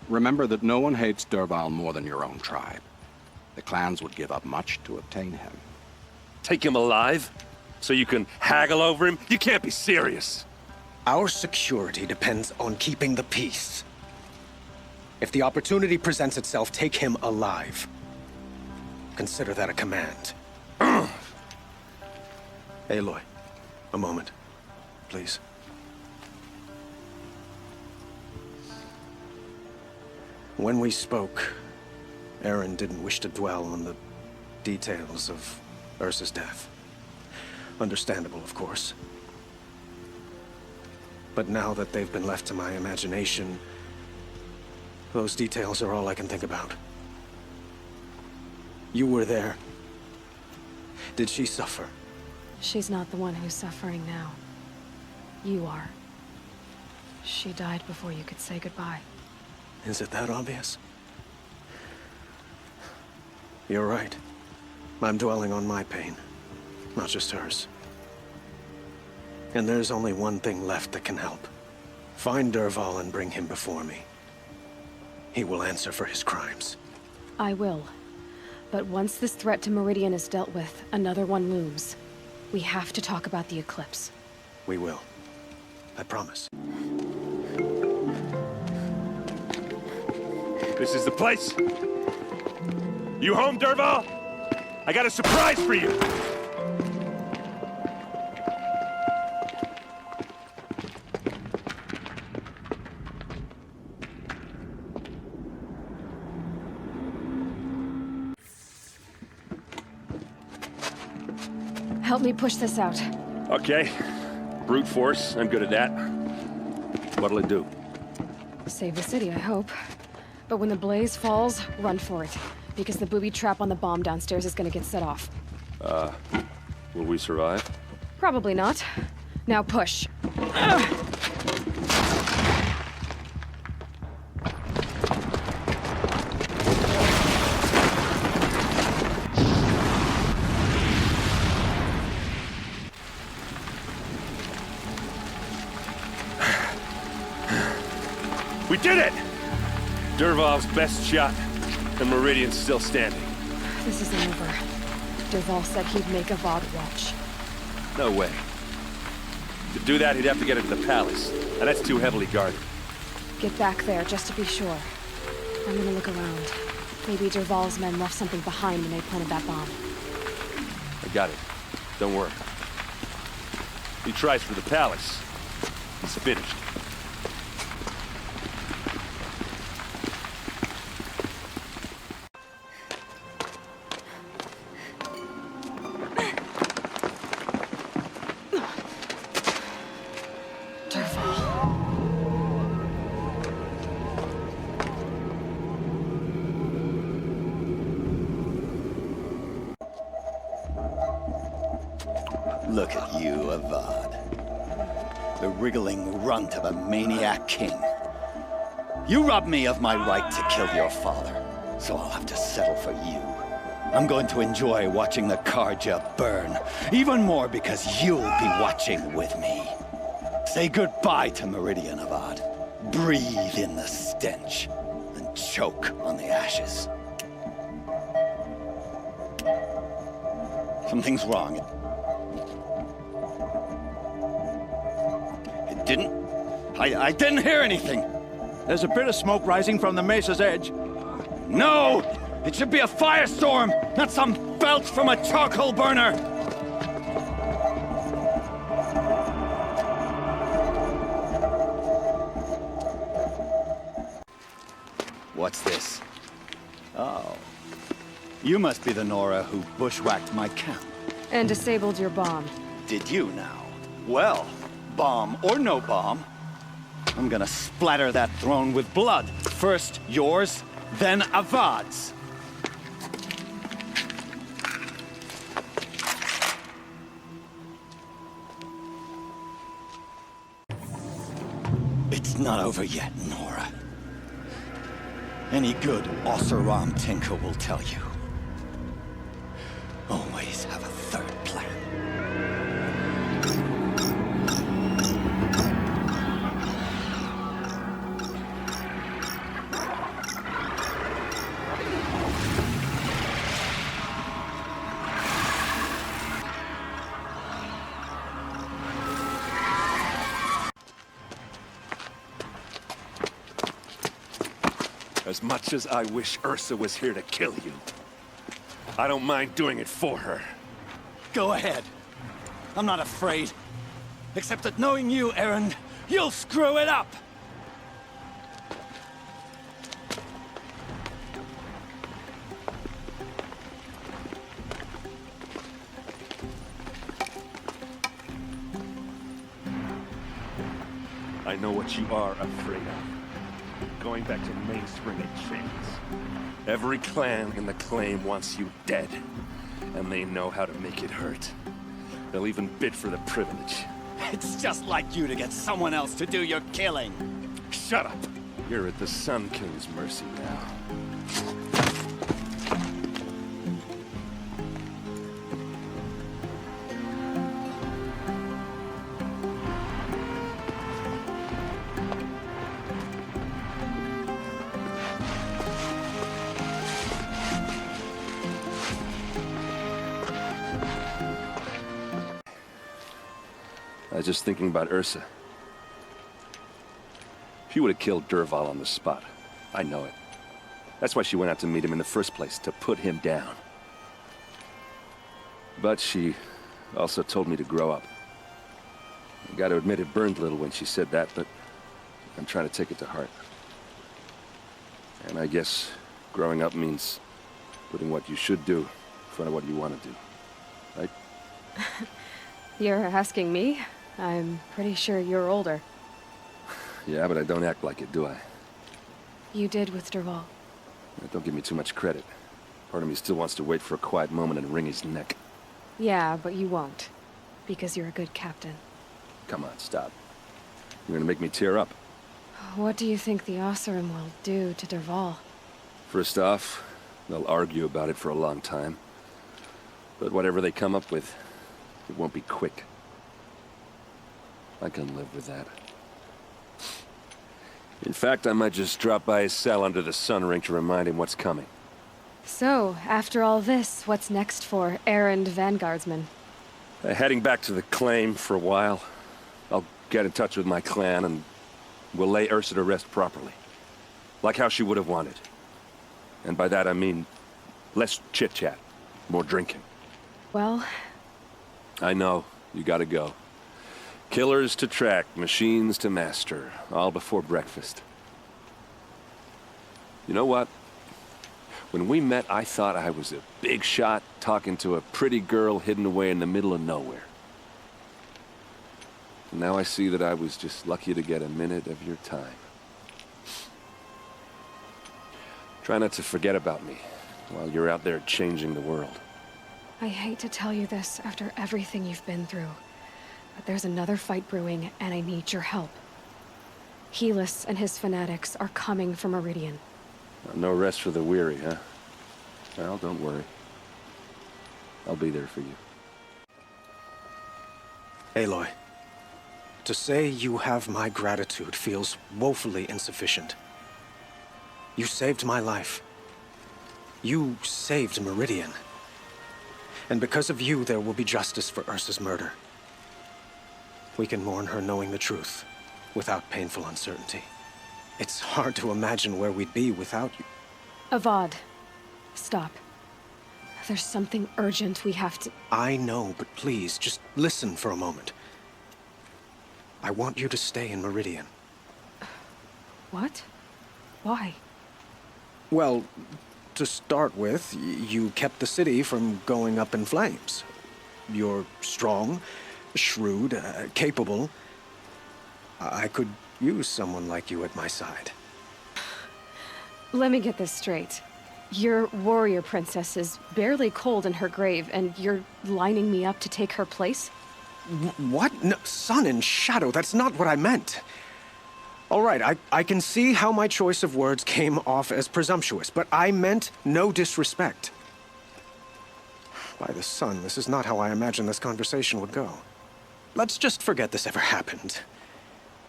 Speaker 20: Remember that no one hates Dervahl more than your own tribe. The clans would give up much to obtain him.
Speaker 5: Take him alive? So you can haggle over him? You can't be serious.
Speaker 13: Our security depends on keeping the peace. If the opportunity presents itself, take him alive. Consider that a command. Aloy, a moment, please. When we spoke, Aaron didn't wish to dwell on the details of Ursa's death. Understandable, of course. But now that they've been left to my imagination, those details are all I can think about. You were there, Did she suffer?
Speaker 11: She's not the one who's suffering now. You are. She died before you could say goodbye.
Speaker 13: Is it that obvious? You're right. I'm dwelling on my pain, not just hers. And there's only one thing left that can help. Find Dervahl and bring him before me. He will answer for his crimes.
Speaker 11: I will. But once this threat to Meridian is dealt with, another one looms. We have to talk about the eclipse.
Speaker 13: We will. I promise.
Speaker 15: This is the place. You home, Dervahl? I got a surprise for you.
Speaker 11: Help me push this out.
Speaker 5: Okay. Brute force, I'm good at that. What'll it do?
Speaker 11: Save the city, I hope. But when the blaze falls, run for it. Because the booby trap on the bomb downstairs is gonna get set off.
Speaker 5: Will we survive?
Speaker 11: Probably not. Now push.
Speaker 15: We did it!
Speaker 5: Dervahl's best shot, and Meridian's still standing.
Speaker 11: This isn't over. Dervahl said he'd make Avad watch.
Speaker 5: No way. To do that, he'd have to get into the palace, and that's too heavily guarded.
Speaker 11: Get back there, just to be sure. I'm gonna look around. Maybe Dervahl's men left something behind when they planted that bomb.
Speaker 5: I got it. Don't worry. He tries for the palace. He's finished.
Speaker 4: Look at you, Avad. The wriggling runt of a maniac king. You robbed me of my right to kill your father, so I'll have to settle for you. I'm going to enjoy watching the Karja burn, even more because you'll be watching with me. Say goodbye to Meridian, Avad. Breathe in the stench, and choke on the ashes. Something's wrong. I didn't hear anything.
Speaker 7: There's a bit of smoke rising from the mesa's edge.
Speaker 4: No! It should be a firestorm, not some belch from a charcoal burner! What's this? Oh. You must be the Nora who bushwhacked my camp.
Speaker 11: And disabled your bomb.
Speaker 4: Did you now? Well, bomb or no bomb, I'm gonna splatter that throne with blood. First yours, then Avad's. It's not over yet, Nora. Any good Oseram tinker will tell you. Always have a third plan.
Speaker 5: As much as I wish Ursa was here to kill you, I don't mind doing it for her.
Speaker 4: Go ahead. I'm not afraid. Except that knowing you, Aaron, you'll screw it up!
Speaker 5: I know what you are afraid of. Going back to Mainspring and chains. Every clan in the claim wants you dead. And they know how to make it hurt. They'll even bid for the privilege.
Speaker 4: It's just like you to get someone else to do your killing.
Speaker 5: Shut up! You're at the Sun King's mercy now. I was just thinking about Ursa. She would have killed Dervahl on the spot. I know it. That's why she went out to meet him in the first place, to put him down. But she also told me to grow up. I gotta admit it burned a little when she said that, but I'm trying to take it to heart. And I guess growing up means putting what you should do in front of what you want to do. Right?
Speaker 11: You're asking me? I'm pretty sure you're older.
Speaker 5: Yeah, but I don't act like it, do I?
Speaker 11: You did with Dervahl.
Speaker 5: Don't give me too much credit. Part of me still wants to wait for a quiet moment and wring his neck.
Speaker 11: Yeah, but you won't. Because you're a good captain.
Speaker 5: Come on, stop. You're gonna make me tear up.
Speaker 11: What do you think the Oseram will do to Dervahl?
Speaker 5: First off, they'll argue about it for a long time. But whatever they come up with, it won't be quick. I can live with that. In fact, I might just drop by his cell under the sun ring to remind him what's coming.
Speaker 11: So, after all this, what's next for errand vanguardsman?
Speaker 5: Heading back to the claim for a while. I'll get in touch with my clan and we'll lay Ursa to rest properly. Like how she would have wanted. And by that I mean less chit-chat, more drinking.
Speaker 11: Well...
Speaker 5: I know, you gotta go. Killers to track, machines to master, all before breakfast. You know what? When we met, I thought I was a big shot talking to a pretty girl hidden away in the middle of nowhere. And now I see that I was just lucky to get a minute of your time. Try not to forget about me while you're out there changing the world.
Speaker 11: I hate to tell you this after everything you've been through. But there's another fight brewing, and I need your help. Helis and his fanatics are coming for Meridian.
Speaker 5: No rest for the weary, huh? Well, don't worry. I'll be there for you.
Speaker 13: Aloy, to say you have my gratitude feels woefully insufficient. You saved my life. You saved Meridian. And because of you, there will be justice for Ursa's murder. We can mourn her knowing the truth, without painful uncertainty. It's hard to imagine where we'd be without you.
Speaker 11: Avad, stop. There's something urgent we have to...
Speaker 13: I know, but please, just listen for a moment. I want you to stay in Meridian.
Speaker 11: What? Why?
Speaker 13: Well, to start with, you kept the city from going up in flames. You're strong, shrewd, capable. I could use someone like you at my side.
Speaker 11: Let me get this straight. Your warrior princess is barely cold in her grave, and you're lining me up to take her place?
Speaker 13: What? No, sun and shadow, that's not what I meant. All right, I can see how my choice of words came off as presumptuous, but I meant no disrespect. By the sun, this is not how I imagined this conversation would go. Let's just forget this ever happened.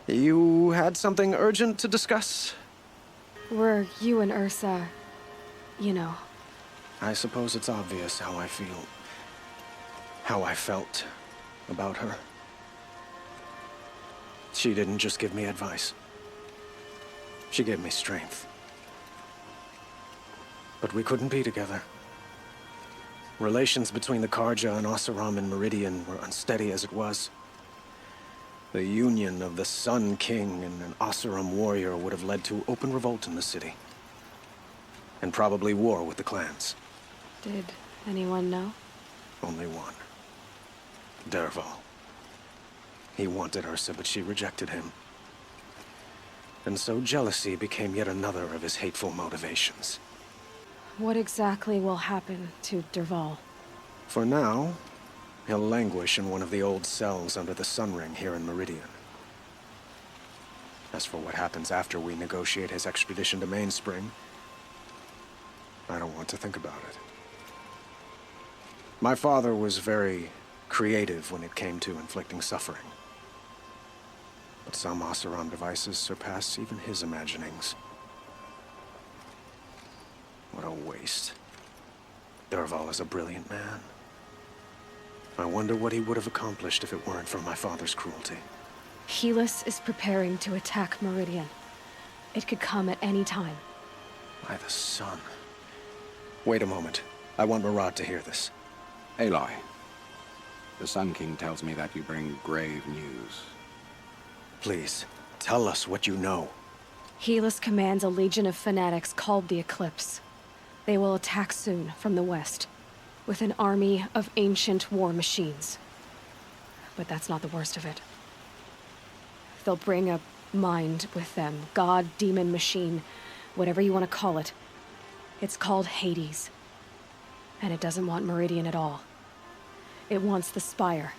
Speaker 13: You had something urgent to discuss?
Speaker 11: Were you and Ursa, you know?
Speaker 13: I suppose it's obvious how I feel. How I felt about her. She didn't just give me advice. She gave me strength. But we couldn't be together. Relations between the Karja and Oseram and Meridian were unsteady as it was. The union of the Sun King and an Oseram warrior would have led to open revolt in the city. And probably war with the clans.
Speaker 11: Did anyone know?
Speaker 13: Only one. Dervahl. He wanted Ursa, but she rejected him. And so jealousy became yet another of his hateful motivations.
Speaker 11: What exactly will happen to Dervahl?
Speaker 13: For now, he'll languish in one of the old cells under the sun ring here in Meridian. As for what happens after we negotiate his extradition to Mainspring, I don't want to think about it. My father was very creative when it came to inflicting suffering. But some Oseram devices surpass even his imaginings. What a waste. Dervahl is a brilliant man. I wonder what he would have accomplished if it weren't for my father's cruelty.
Speaker 11: Helis is preparing to attack Meridian. It could come at any time.
Speaker 13: By the sun. Wait a moment. I want Murad to hear this.
Speaker 20: Aloy, the Sun King tells me that you bring grave news.
Speaker 13: Please, tell us what you know.
Speaker 11: Helis commands a legion of fanatics called the Eclipse. They will attack soon from the west, with an army of ancient war machines. But that's not the worst of it. They'll bring a mind with them, god, demon, machine, whatever you want to call it. It's called Hades. And it doesn't want Meridian at all. It wants the Spire.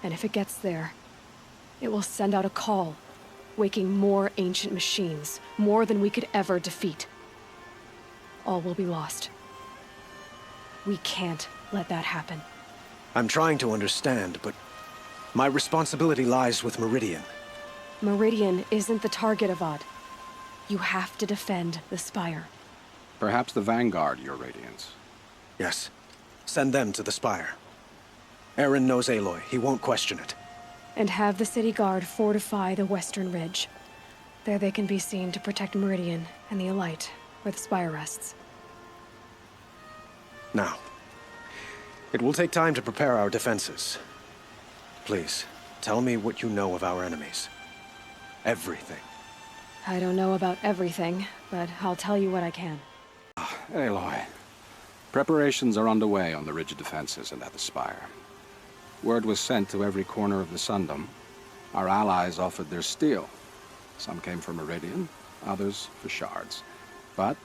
Speaker 11: And if it gets there, it will send out a call, waking more ancient machines, more than we could ever defeat. All will be lost. We can't let that happen.
Speaker 13: I'm trying to understand, but my responsibility lies with Meridian.
Speaker 11: Meridian isn't the target, Avad. You have to defend the Spire.
Speaker 20: Perhaps the Vanguard, Your Radiance.
Speaker 13: Yes. Send them to the Spire. Eren knows Aloy. He won't question it.
Speaker 11: And have the city guard fortify the western ridge. There they can be seen to protect Meridian and the Elite, where the Spire rests.
Speaker 13: Now, it will take time to prepare our defenses. Please, tell me what you know of our enemies. Everything.
Speaker 11: I don't know about everything, but I'll tell you what I can.
Speaker 20: Aloy, preparations are underway on the ridge defenses and at the Spire. Word was sent to every corner of the Sundom. Our allies offered their steel. Some came for Meridian, others for shards. But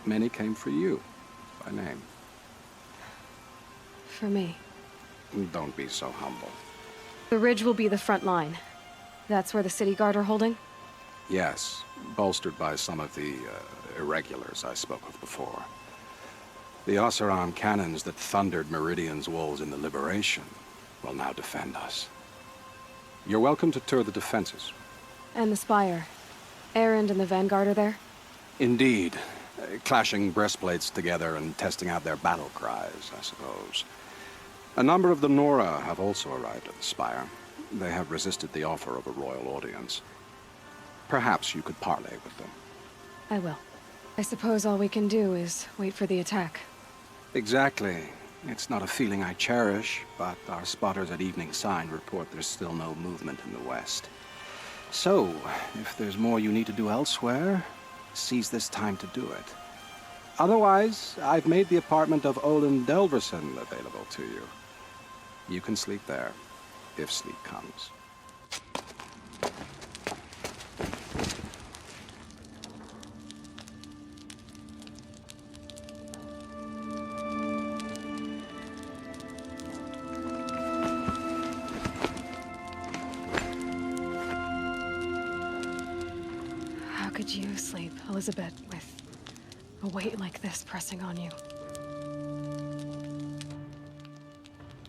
Speaker 20: many came for you, by name.
Speaker 11: For me.
Speaker 20: Don't be so humble.
Speaker 11: The ridge will be the front line. That's where the city guard are holding?
Speaker 20: Yes, bolstered by some of the irregulars I spoke of before. The Oseram cannons that thundered Meridian's walls in the Liberation will now defend us. You're welcome to tour the defenses.
Speaker 11: And the Spire. Erend and the Vanguard are there?
Speaker 20: Indeed. Clashing breastplates together and testing out their battle cries, I suppose. A number of the Nora have also arrived at the Spire. They have resisted the offer of a royal audience. Perhaps you could parley with them.
Speaker 11: I will. I suppose all we can do is wait for the attack.
Speaker 20: Exactly. It's not a feeling I cherish, but our spotters at Evening Sign report there's still no movement in the west. So, if there's more you need to do elsewhere, seize this time to do it. Otherwise, I've made the apartment of Olin Delverson available to you. You can sleep there, if sleep comes.
Speaker 11: How could you sleep, Elizabeth, with a weight like this pressing on you?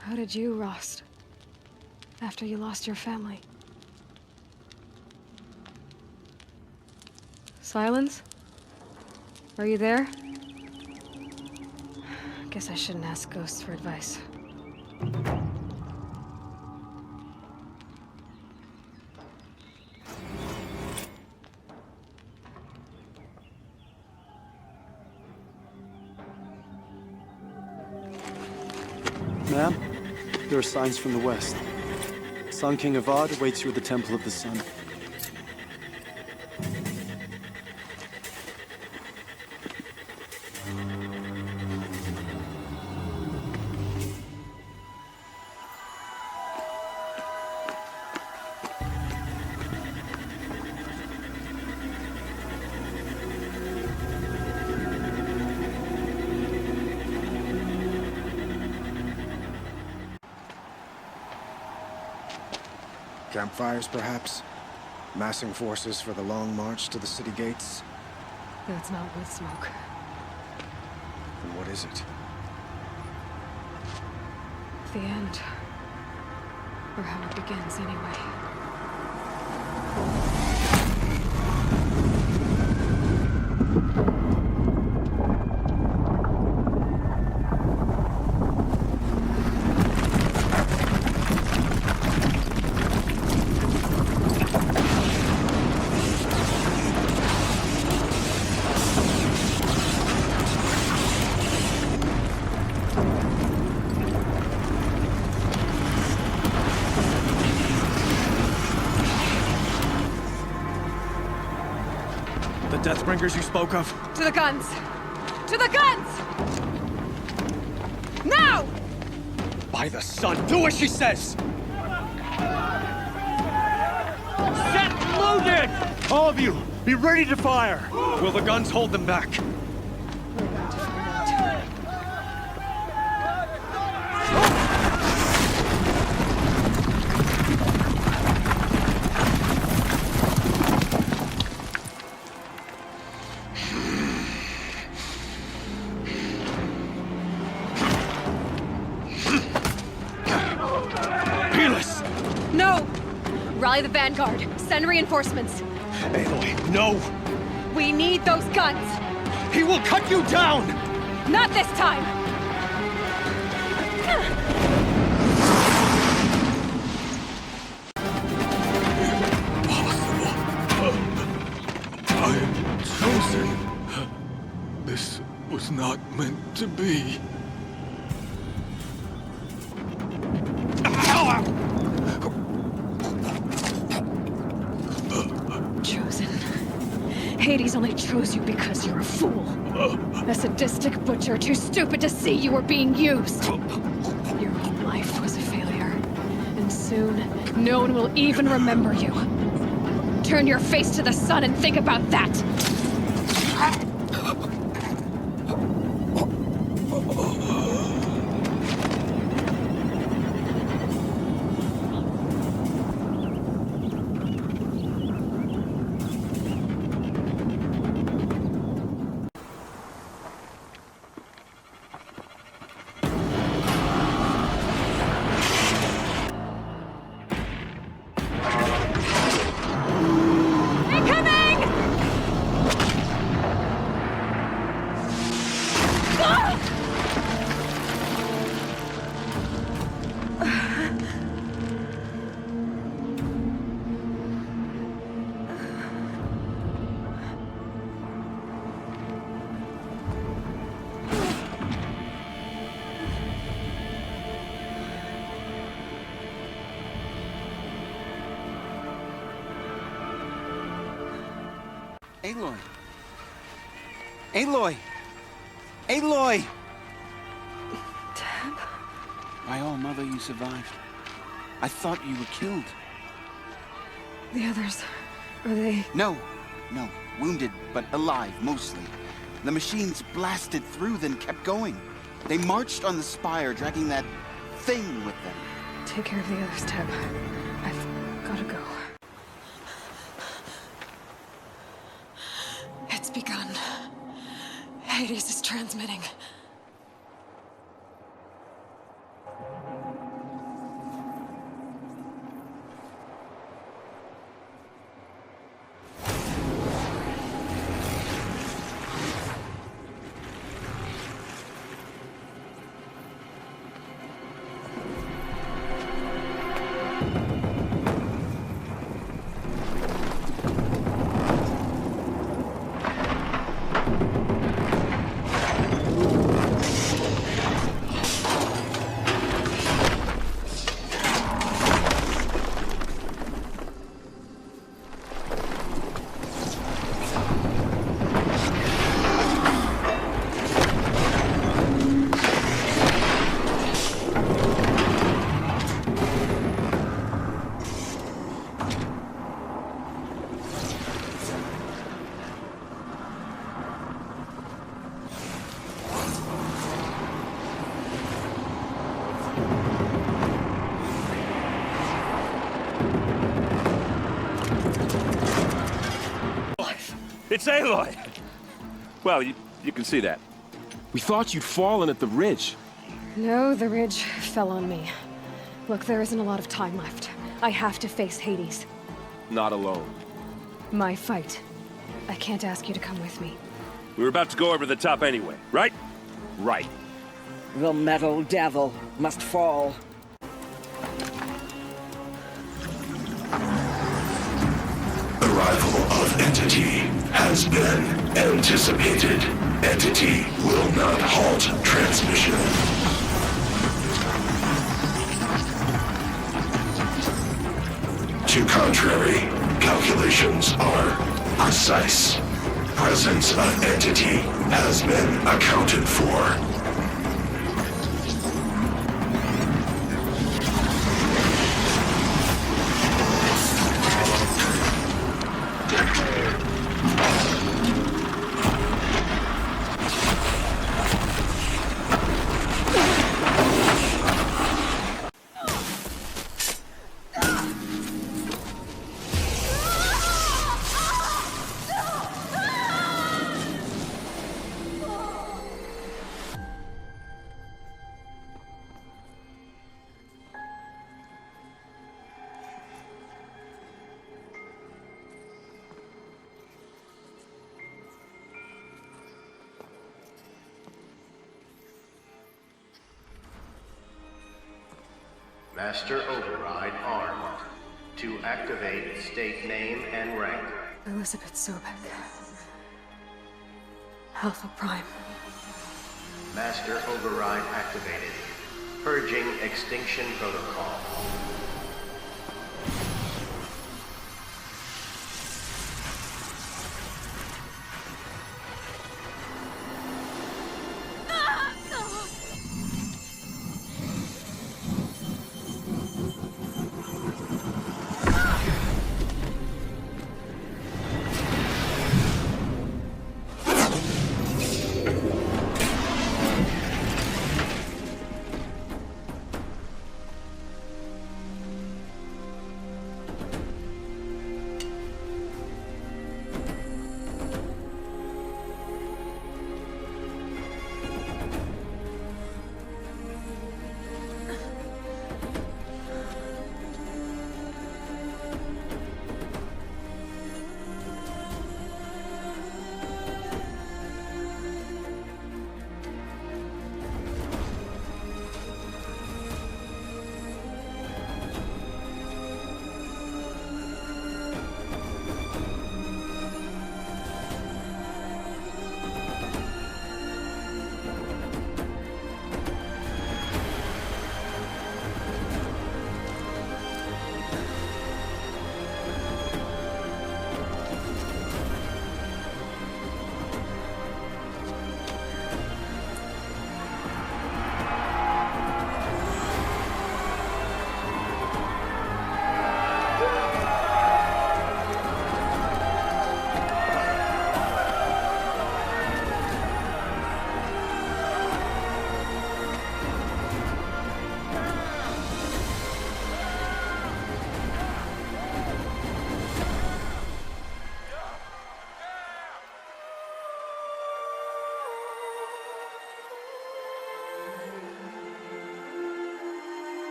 Speaker 11: How did you, Rost, after you lost your family? Silence? Are you there? Guess I shouldn't ask ghosts for advice.
Speaker 12: Ma'am, there are signs from the west. Sun King Avad awaits you at the Temple of the Sun.
Speaker 13: Campfires, perhaps? Massing forces for the long march to the city gates?
Speaker 11: That's not with smoke.
Speaker 13: Then what is it?
Speaker 11: The end. Or how it begins, anyway.
Speaker 7: Deathbringers you spoke of?
Speaker 11: To the guns! To the guns! Now!
Speaker 7: By the sun, do as she says! Set loaded! All of you, be ready to fire! Will the guns hold them back?
Speaker 11: We're about to find out. Rally the vanguard. Send reinforcements.
Speaker 7: Aloy, no!
Speaker 11: We need those guns!
Speaker 7: He will cut you down!
Speaker 11: Not this time!
Speaker 19: I am chosen. This was not meant to be.
Speaker 11: Hades only chose you because you're a fool. A sadistic butcher too stupid to see you were being used. Your whole life was a failure. And soon, no one will even remember you. Turn your face to the sun and think about that!
Speaker 21: Aloy! Aloy! Aloy!
Speaker 11: Dad?
Speaker 21: My own mother, you survived. I thought you were killed.
Speaker 11: The others, are they...
Speaker 21: No. Wounded, but alive, mostly. The machines blasted through, then kept going. They marched on the spire, dragging that thing with them.
Speaker 11: Take care of the others, Teb. I've gotta go. It's begun. Hades is transmitting.
Speaker 15: It's Aloy! Well, you can see that.
Speaker 8: We thought you'd fallen at the ridge.
Speaker 11: No, the ridge fell on me. Look, there isn't a lot of time left. I have to face Hades.
Speaker 8: Not alone.
Speaker 11: My fight. I can't ask you to come with me.
Speaker 15: We were about to go over the top anyway, right?
Speaker 8: Right.
Speaker 1: The metal devil must fall.
Speaker 3: Arrival of Entity has been anticipated. Entity will not halt transmission. To contrary, calculations are precise. Presence of Entity has been accounted for.
Speaker 22: Master Override armed. To activate, state name and rank.
Speaker 11: Elizabeth Sobek. Alpha Prime.
Speaker 22: Master Override activated. Purging extinction protocol.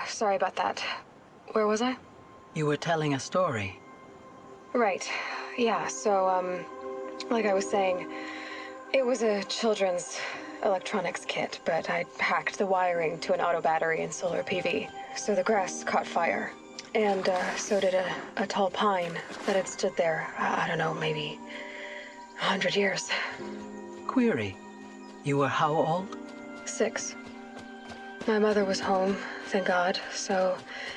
Speaker 11: Sorry about that. Where was I?
Speaker 10: You were telling a story.
Speaker 11: Right. Yeah, so, like I was saying, it was a children's electronics kit, but I'd hacked the wiring to an auto battery and solar PV. So the grass caught fire. And, so did a tall pine that had stood there, I don't know, maybe 100 years.
Speaker 10: Query. You were how old?
Speaker 11: 6. My mother was home, thank God, so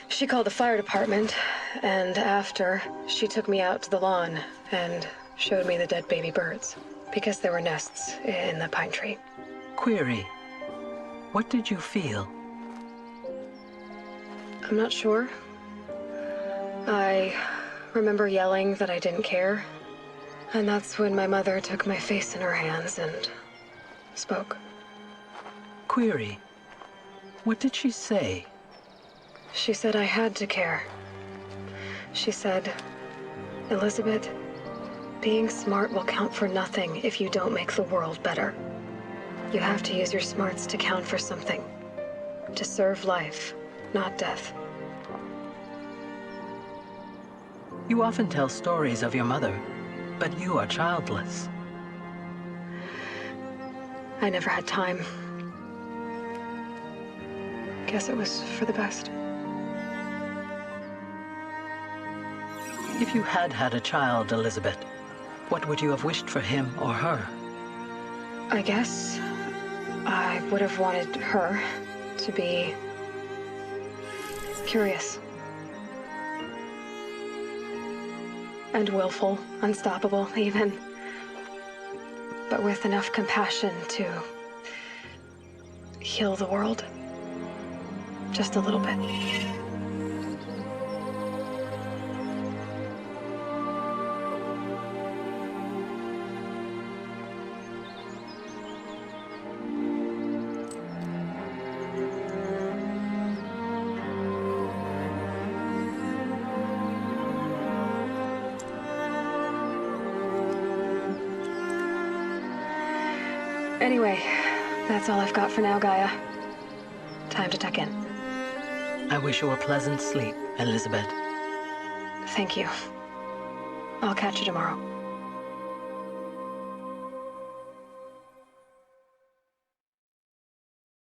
Speaker 11: she called the fire department, and after, she took me out to the lawn and showed me the dead baby birds, because there were nests in the pine tree.
Speaker 10: Query. What did you feel?
Speaker 11: I'm not sure. I remember yelling that I didn't care, and that's when my mother took my face in her hands and spoke.
Speaker 10: Query. What did she say?
Speaker 11: She said I had to care. She said, Elizabeth, being smart will count for nothing if you don't make the world better. You have to use your smarts to count for something. To serve life, not death.
Speaker 6: You often tell stories of your mother, but you are childless.
Speaker 11: I never had time. Guess it was for the best.
Speaker 6: If you had had a child, Elizabeth, what would you have wished for him or her?
Speaker 11: I guess I would have wanted her to be curious. And willful, unstoppable, even. But with enough compassion to heal the world. Just a little bit. Anyway, that's all I've got for now, Gaia. Time to tuck in.
Speaker 6: I wish you a pleasant sleep, Elizabeth.
Speaker 11: Thank you. I'll catch you tomorrow.